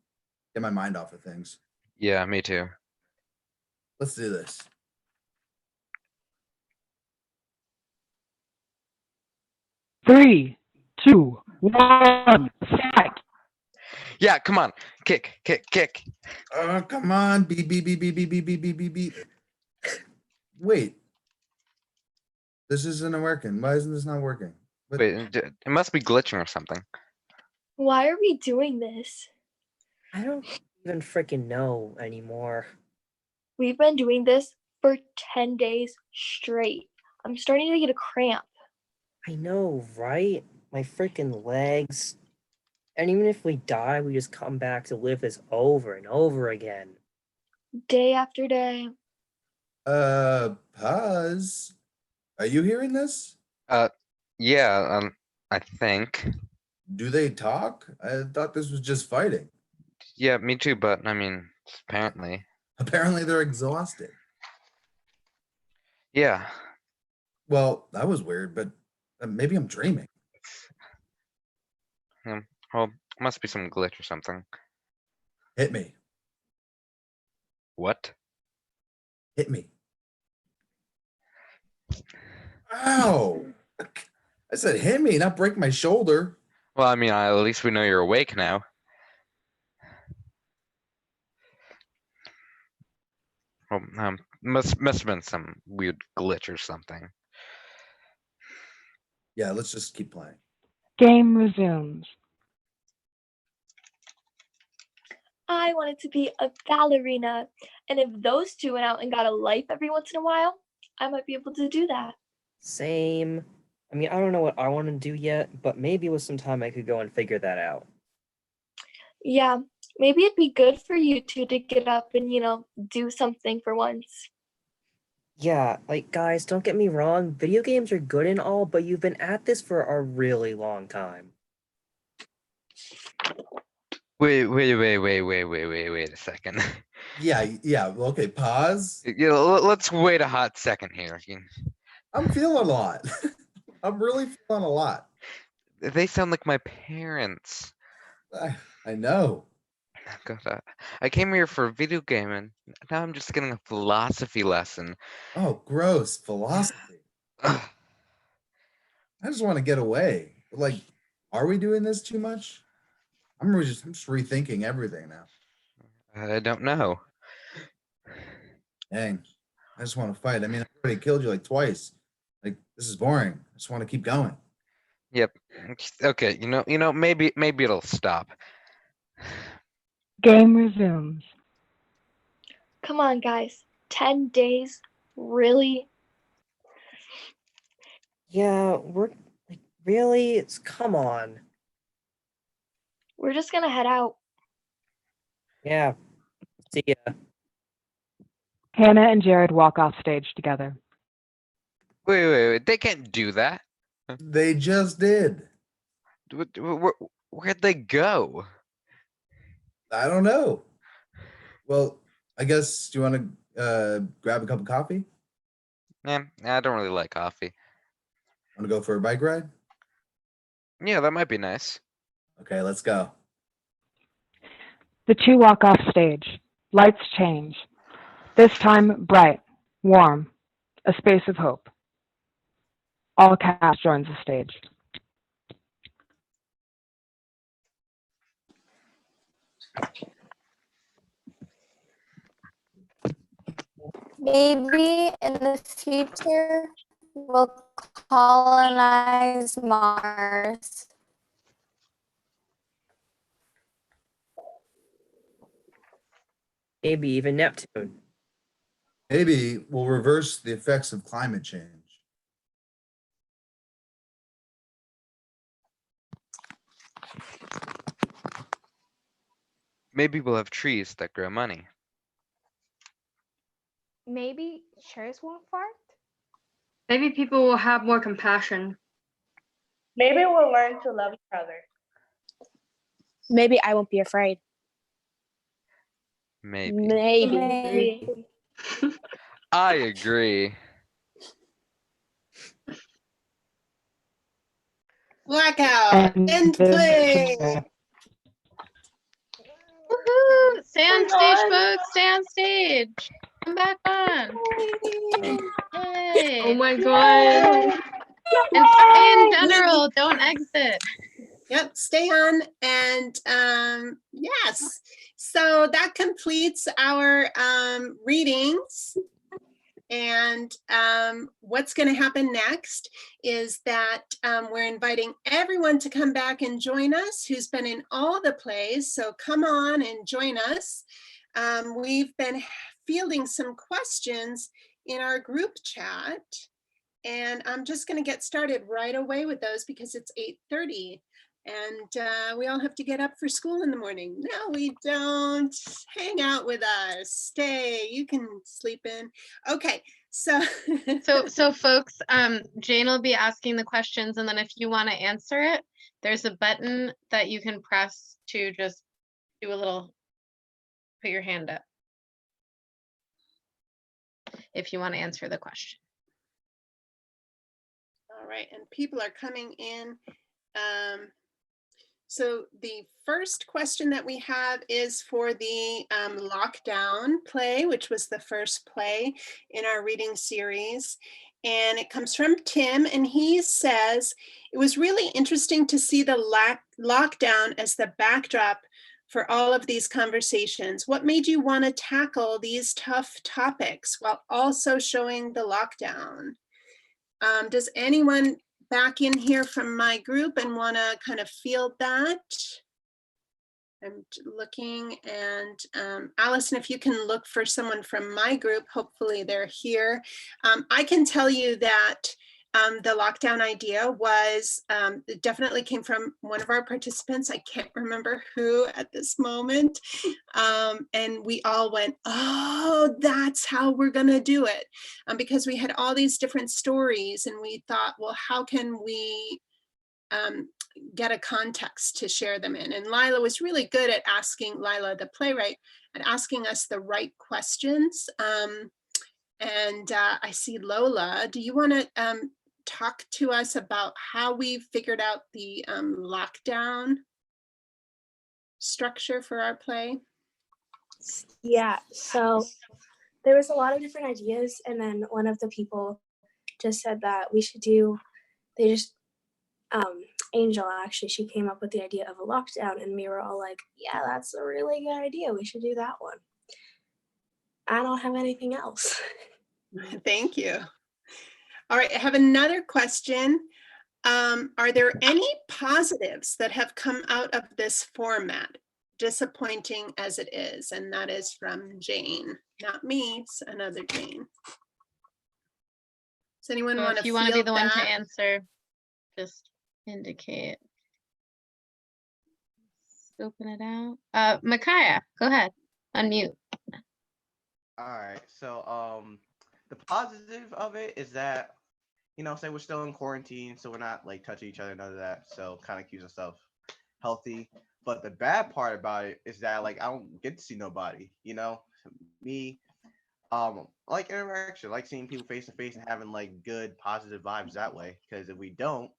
get my mind off of things. Yeah, me too. Let's do this. Three, two, one, fight. Yeah, come on. Kick. Oh, come on. Beep, beep, beep, beep, beep, beep, beep, beep, beep, beep. Wait. This isn't working. Why isn't this not working? What? Wait, it must be glitching or something. Why are we doing this? I don't even freaking know anymore. We've been doing this for 10 days straight. I'm starting to get a cramp. I know, right? My freaking legs. And even if we die, we just come back to live this over and over again. Day after day. Pause. Are you hearing this? Yeah, I think. Do they talk? I thought this was just fighting. Yeah, me too, but I mean, apparently. Apparently they're exhausted. Yeah. Well, that was weird, but maybe I'm dreaming. Well, must be some glitch or something. Hit me. What? Hit me. Ow! I said hit me, not break my shoulder. Well, I mean, at least we know you're awake now. Well, must have been some weird glitch or something. Yeah, let's just keep playing. Game resumes. I wanted to be a ballerina. And if those two went out and got a life every once in a while, I might be able to do that. Same. I mean, I don't know what I want to do yet, but maybe with some time I could go and figure that out. Yeah, maybe it'd be good for you two to get up and, do something for once. Yeah, like, guys, don't get me wrong, video games are good and all, but you've been at this for a really long time. Wait a second. Yeah, okay, pause. Let's wait a hot second here. I'm feeling a lot. I'm really feeling a lot. They sound like my parents. I know. God, I came here for a video game, and now I'm just getting a philosophy lesson. Oh, gross. Philosophy. I just want to get away. Like, are we doing this too much? I'm just rethinking everything now. I don't know. Dang. I just want to fight. I mean, I already killed you like twice. Like, this is boring. I just want to keep going. Yep. Okay. Maybe it'll stop. Game resumes. Come on, guys. 10 days? Really? Yeah, we're like, really? It's come on. We're just gonna head out. Yeah. See ya. Hannah and Jared walk off stage together. Wait. They can't do that. They just did. Where'd they go? I don't know. Well, I guess, do you want to grab a cup of coffee? Yeah, I don't really like coffee. Want to go for a bike ride? Yeah, that might be nice. Okay, let's go. The two walk off stage. Lights change. This time, bright, warm, a space of hope. All cast joins the stage. Maybe in the future we'll colonize Mars. Maybe even Neptune. Maybe we'll reverse the effects of climate change. Maybe we'll have trees that grow money. Maybe chairs won't fart. Maybe people will have more compassion. Maybe we'll learn to love each other. Maybe I won't be afraid. Maybe. I agree. Blackout. End play. Woohoo! Stay on stage, folks. Stay on stage. Come back on. Yay. Oh my god. And stay in general. Don't exit. Yep, stay on. And yes, so that completes our readings. And what's going to happen next is that we're inviting everyone to come back and join us who's been in all the plays. So come on and join us. We've been fielding some questions in our group chat. And I'm just going to get started right away with those because it's 8:30. And we all have to get up for school in the morning. No, we don't. Hang out with us. Stay. You can sleep in. Okay. So folks, Jane will be asking the questions, and then if you want to answer it, there's a button that you can press to just do a little, put your hand up if you want to answer the question. All right, and people are coming in. So the first question that we have is for the lockdown play, which was the first play in our reading series. And it comes from Tim, and he says, it was really interesting to see the lockdown as the backdrop for all of these conversations. What made you want to tackle these tough topics while also showing the lockdown? Does anyone back in here from my group and want to kind of field that? I'm looking, and Allison, if you can look for someone from my group, hopefully they're here. I can tell you that the lockdown idea was, it definitely came from one of our participants. I can't remember who at this moment. And we all went, oh, that's how we're gonna do it. Because we had all these different stories and we thought, well, how can we get a context to share them in? And Leila was really good at asking, Leila, the playwright, at asking us the right questions. And I see Lola, do you wanna talk to us about how we figured out the lockdown structure for our play? Yeah, so there was a lot of different ideas, and then one of the people just said that we should do, Angel actually, she came up with the idea of a lockdown, and we were all like, yeah, that's a really good idea. We should do that one. I don't have anything else. Thank you. All right, I have another question. Are there any positives that have come out of this format, disappointing as it is? And that is from Jane, not me, it's another Jane. Does anyone want to if you want to be the one to that? answer, just indicate. Let's open it out. Micaiah, go ahead. Unmute. All right. So the positive of it is that, say we're still in quarantine, so we're not like touching each other, none of that. So kind of keeps ourselves healthy. But the bad part about it is that like I don't get to see nobody, me. Like interaction, like seeing people face to face and having like good positive vibes that way. Because if we don't,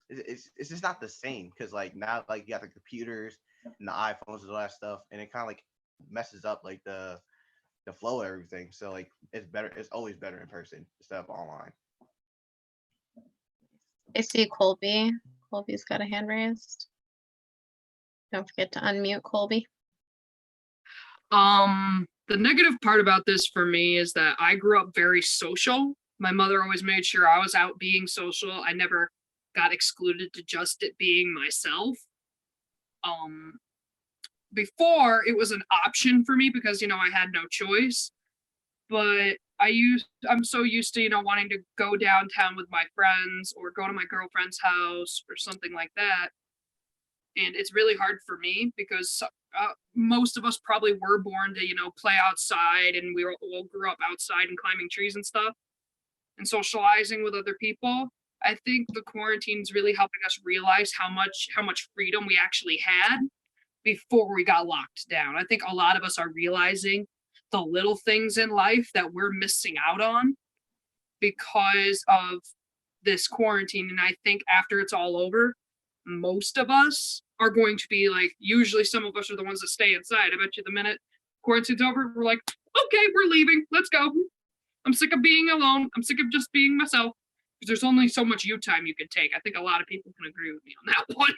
it's just not the same. Because like now, like you got the computers and the iPhones and all that stuff, and it kind of like messes up like the flow of everything. So like it's better. It's always better in person instead of online. I see Colby. Colby's got a hand raised. Don't forget to unmute Colby. The negative part about this for me is that I grew up very social. My mother always made sure I was out being social. I never got excluded to just it being myself. Before it was an option for me because, I had no choice, but I'm so used to, wanting to go downtown with my friends or go to my girlfriend's house or something like that. And it's really hard for me because most of us probably were born to, play outside, and we all grew up outside and climbing trees and stuff and socializing with other people. I think the quarantine is really helping us realize how much freedom we actually had before we got locked down. I think a lot of us are realizing the little things in life that we're missing out on because of this quarantine. And I think after it's all over, most of us are going to be like, usually some of us are the ones that stay inside. I bet you the minute quarantine's over, we're like, okay, we're leaving. Let's go. I'm sick of being alone. I'm sick of just being myself. Because there's only so much you time you can take. I think a lot of people can agree with me on that one.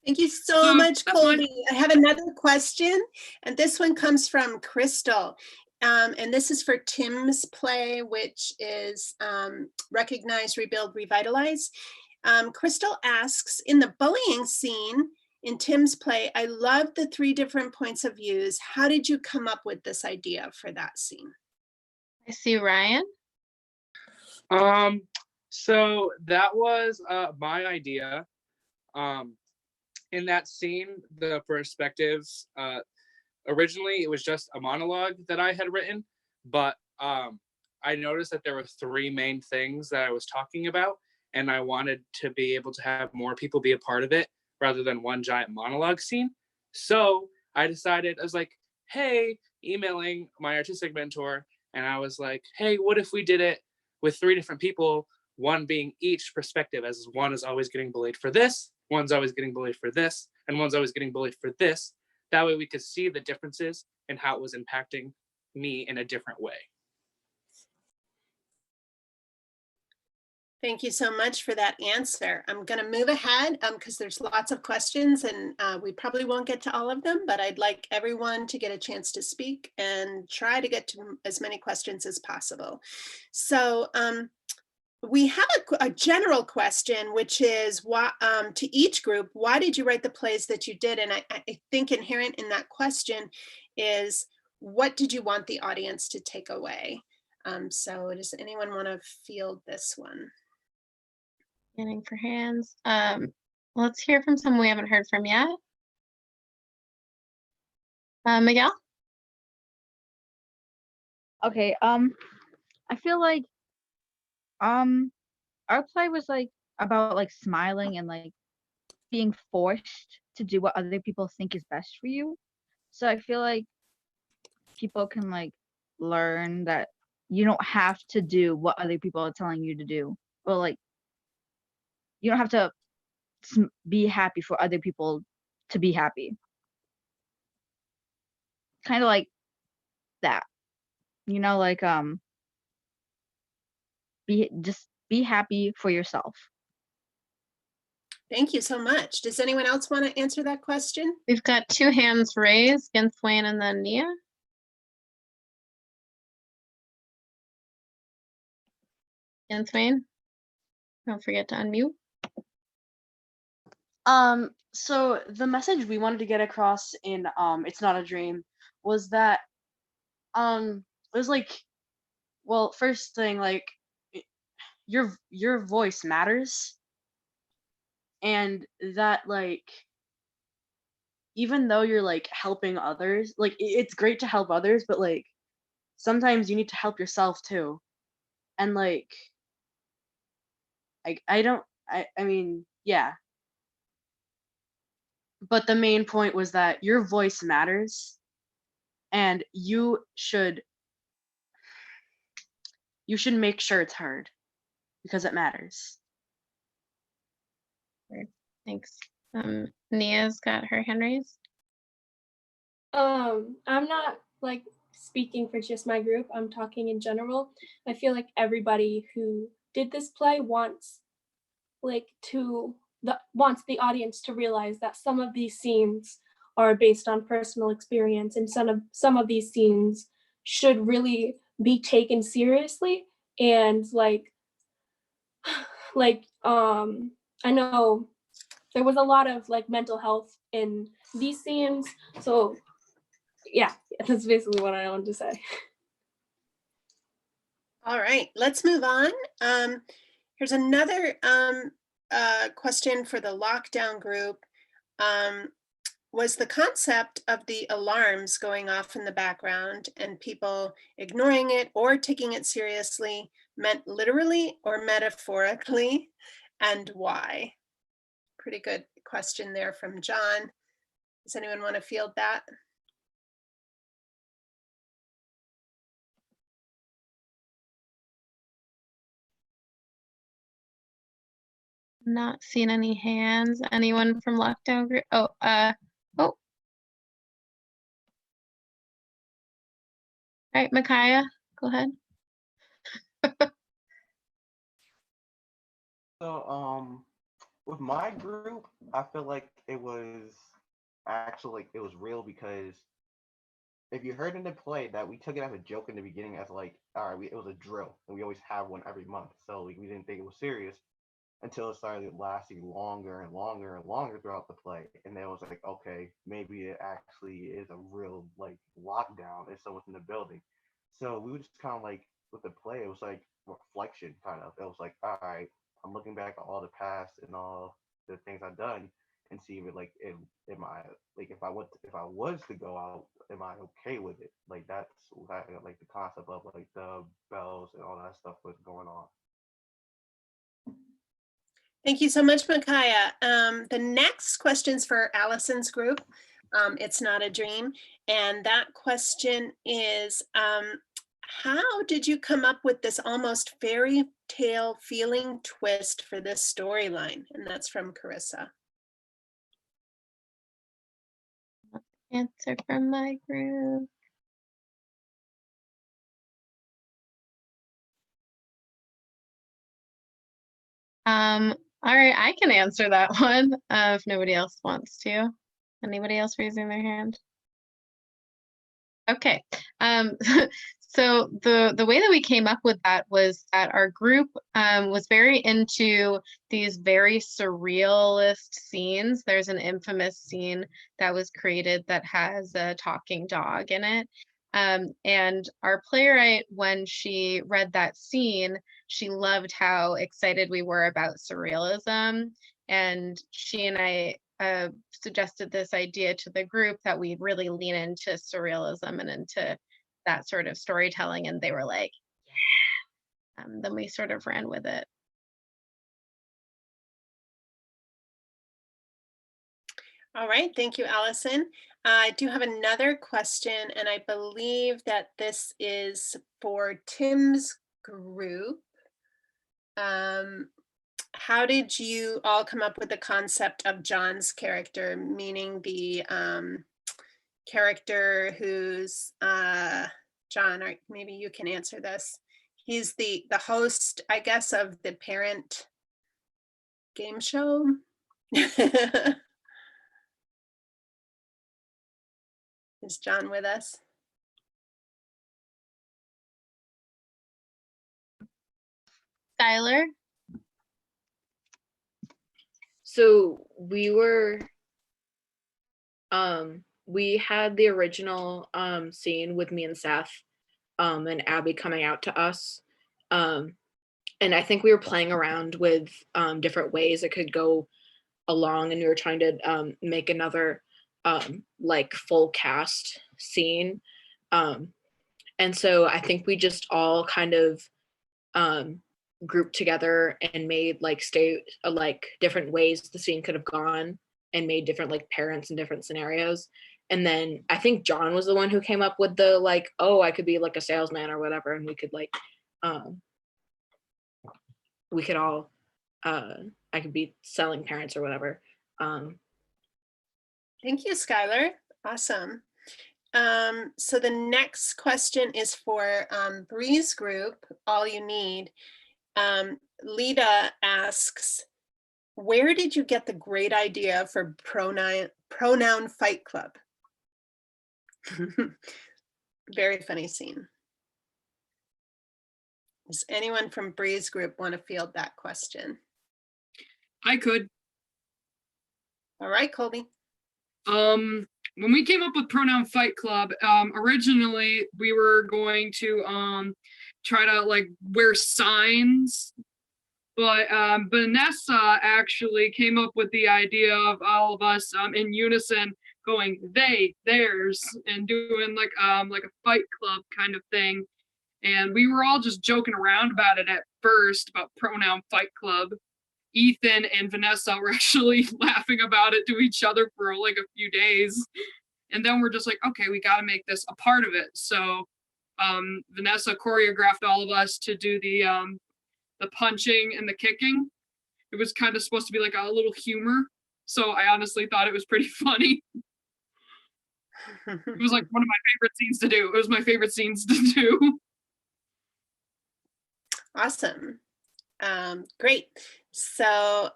Thank you so much, Colby. I have another question, and this one comes from Crystal. And this is for Tim's play, which is Recognize, Rebuild, Revitalize. Crystal asks, in the bullying scene in Tim's play, I love the 3 different points of views. How did you come up with this idea for that scene? I see Ryan. So that was my idea. In that scene, the perspectives, originally it was just a monologue that I had written, but I noticed that there were 3 main things that I was talking about, and I wanted to be able to have more people be a part of it rather than one giant monologue scene. So I decided, I was like, hey, emailing my artistic mentor, and I was like, hey, what if we did it with 3 different people, one being each perspective, as one is always getting bullied for this, one's always getting bullied for this, and one's always getting bullied for this. That way we could see the differences and how it was impacting me in a different way. Thank you so much for that answer. I'm going to move ahead because there's lots of questions, and we probably won't get to all of them, but I'd like everyone to get a chance to speak and try to get to as many questions as possible. So we have a general question, which is to each group, why did you write the plays that you did? And I think inherent in that question is, what did you want the audience to take away? So does anyone want to field this one? Scanning for hands. Let's hear from someone we haven't heard from yet. Miguel? Okay, I feel like our play was like about like smiling and like being forced to do what other people think is best for you. So I feel like people can like learn that you don't have to do what other people are telling you to do. Or like, you don't have to be happy for other people to be happy. Kind of like that, you know, like be happy for yourself. Thank you so much. Does anyone else want to answer that question? We've got 2 hands raised, Genswain and then Nia. Genswain, don't forget to unmute. So the message we wanted to get across in It's Not a Dream was that it was like, well, first thing, like your voice matters, and that like even though you're like helping others, like it's great to help others, but like sometimes you need to help yourself too. And like I mean, yeah. But the main point was that your voice matters, and you should make sure it's heard because it matters. Thanks. Nia's got her hand raised. I'm not like speaking for just my group. I'm talking in general. I feel like everybody who did this play wants the audience to realize that some of these scenes are based on personal experience, and some of these scenes should really be taken seriously. And I know there was a lot of like mental health in these scenes, so yeah, that's basically what I wanted to say. All right, let's move on. Here's another question for the lockdown group. Was the concept of the alarms going off in the background and people ignoring it or taking it seriously meant literally or metaphorically, and why? Pretty good question there from John. Does anyone want to field that? Not seeing any hands. Anyone from lockdown group? Oh. All right, Micaiah, go ahead. So, with my group, I feel like it was actually, it was real because if you heard in the play that we took it as a joke in the beginning as like, all right, it was a drill and we always have one every month. So like, we didn't think it was serious until it started lasting longer and longer and longer throughout the play. And then it was like, okay, maybe it actually is a real like lockdown if someone's in the building. So we were just kind of like, with the play, it was like reflection kind of. It was like, all right, I'm looking back at all the past and all the things I've done and see if it like, am I like, if I was to go out, am I okay with it? Like that's like the concept of like the bells and all that stuff was going on. Thank you so much, Micaiah. The next question's for Allison's group. It's Not a Dream. And that question is, how did you come up with this almost fairy tale feeling twist for this storyline? And that's from Carissa. Answer from my group. All right, I can answer that one if nobody else wants to. Anybody else raising their hand? Okay. So the way that we came up with that was that our group was very into these very surrealist scenes. There's an infamous scene that was created that has a talking dog in it. And our playwright, when she read that scene, she loved how excited we were about surrealism. And she and I suggested this idea to the group that we really lean into surrealism and into that sort of storytelling. And they were like, yeah. Then we sort of ran with it. All right, thank you, Allison. I do have another question, and I believe that this is for Tim's group. How did you all come up with the concept of John's character, meaning the character who's John, or maybe you can answer this. He's the host, I guess, of the parent game show. Is John with us? Skylar? So we had the original scene with me and Seth and Abby coming out to us. And I think we were playing around with different ways it could go along, and we were trying to make another like full cast scene. And so I think we just all kind of grouped together and made like different ways the scene could have gone, and made different like parents in different scenarios. And then I think John was the one who came up with the like, oh, I could be like a salesman or whatever, and we could like we could all I could be selling parents or whatever. Thank you, Skylar. Awesome. So the next question is for Bree's group, All You Need. Lita asks, where did you get the great idea for pronoun fight club? Very funny scene. Does anyone from Bree's group want to field that question? I could. All right, Colby. When we came up with Pronoun Fight Club, originally we were going to try to like wear signs, but Vanessa actually came up with the idea of all of us in unison going they, theirs, and doing like a fight club kind of thing. And we were all just joking around about it at first, about Pronoun Fight Club. Ethan and Vanessa were actually laughing about it to each other for like a few days. And then we're just like, okay, we got to make this a part of it. So Vanessa choreographed all of us to do the punching and the kicking. It was kind of supposed to be like a little humor. So I honestly thought it was pretty funny. It was like one of my favorite scenes to do. It was my favorite scenes to do. Awesome. Great. So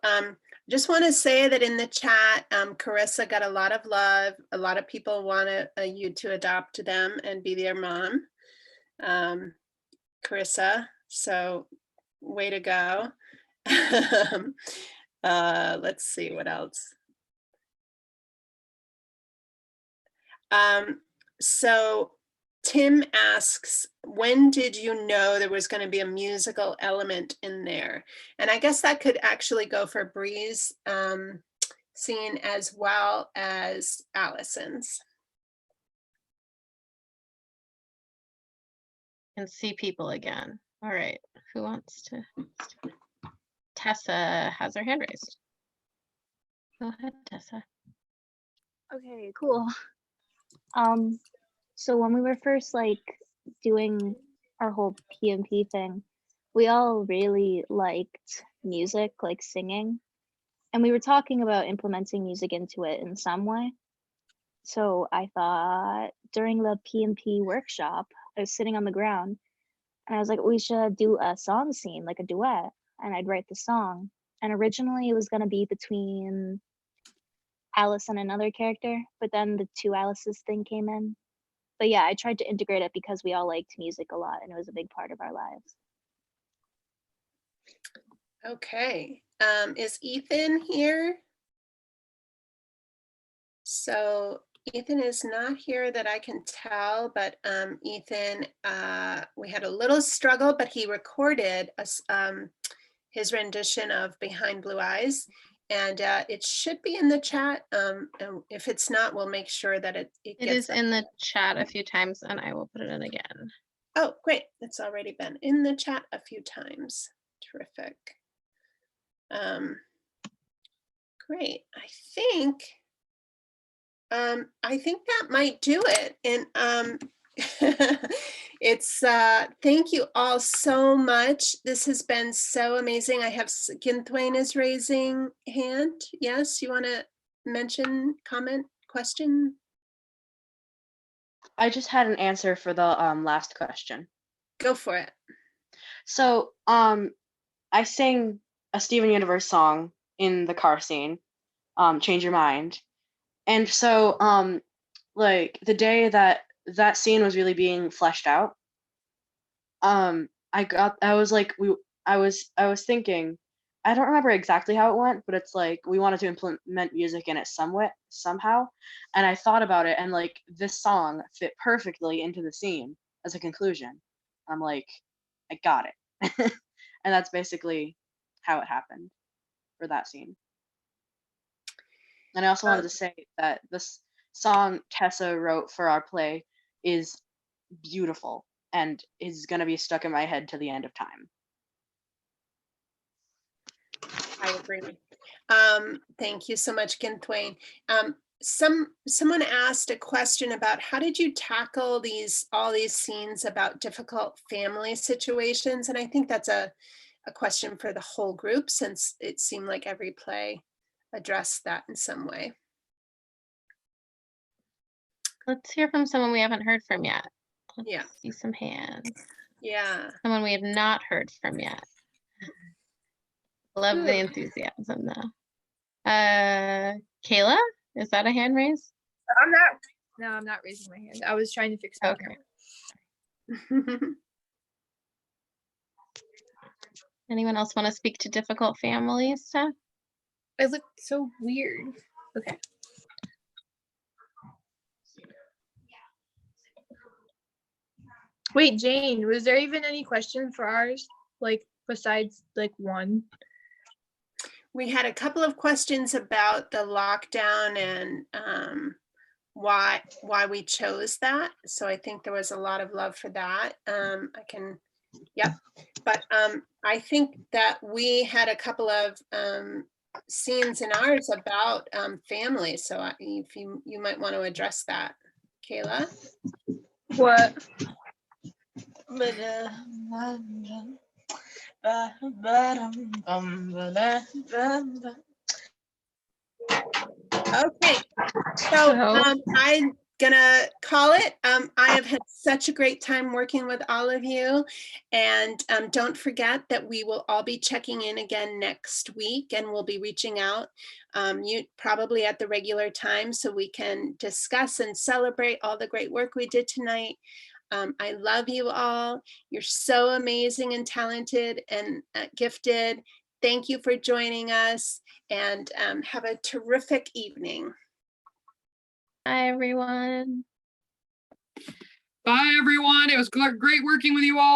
just want to say that in the chat, Carissa got a lot of love. A lot of people want you to adopt them and be their mom. Carissa, so way to go. Let's see what else. So Tim asks, when did you know there was going to be a musical element in there? And I guess that could actually go for Bree's scene as well as Allison's. And see people again. All right, who wants to? Tessa has her hand raised. Go ahead, Tessa. Okay, cool. So when we were first like doing our whole PMP thing, we all really liked music, like singing, and we were talking about implementing music into it in some way. So I thought during the PMP workshop, I was sitting on the ground and I was like, we should do a song scene, like a duet, and I'd write the song. And originally it was going to be between Alice and another character, but then the two Alice's thing came in. But yeah, I tried to integrate it because we all liked music a lot and it was a big part of our lives. Okay, is Ethan here? So Ethan is not here that I can tell, but Ethan, we had a little struggle, but he recorded his rendition of Behind Blue Eyes. And it should be in the chat. And if it's not, we'll make sure that it gets. It is in the chat a few times, and I will put it in again. Oh, great. It's already been in the chat a few times. Terrific. Great. I think I think that might do it. And it's thank you all so much. This has been so amazing. I have Ginthwain is raising hand. Yes, you want to mention, comment, question? I just had an answer for the last question. Go for it. So I sang a Steven Universe song in the car scene, Change Your Mind. And so like the day that that scene was really being fleshed out, I was thinking, I don't remember exactly how it went, but it's like we wanted to implement music in it somehow. And I thought about it, and like this song fit perfectly into the scene as a conclusion. I'm like, I got it. And that's basically how it happened for that scene. And I also wanted to say that this song Tessa wrote for our play is beautiful and is going to be stuck in my head to the end of time. I agree. Thank you so much, Ginthwain. Someone asked a question about how did you tackle all these scenes about difficult family situations? And I think that's a question for the whole group, since it seemed like every play addressed that in some way. Let's hear from someone we haven't heard from yet. Yeah. See some hands. Yeah. Someone we have not heard from yet. Love the enthusiasm though. Kayla, is that a hand raise? I'm not raising my hand. I was trying to fix it. Okay. Anyone else want to speak to difficult family stuff? I look so weird. Okay. Wait, Jane, was there even any question for ours? Like besides like one? We had a couple of questions about the lockdown and why we chose that. So I think there was a lot of love for that. Yep. But I think that we had a couple of scenes in ours about family. So if you might want to address that, Kayla. What? Okay, so I'm gonna call it. I have had such a great time working with all of you, and don't forget that we will all be checking in again next week, and we'll be reaching out you probably at the regular time so we can discuss and celebrate all the great work we did tonight. I love you all. You're so amazing and talented and gifted. Thank you for joining us, and have a terrific evening. Bye, everyone. Bye, everyone. It was great working with you all.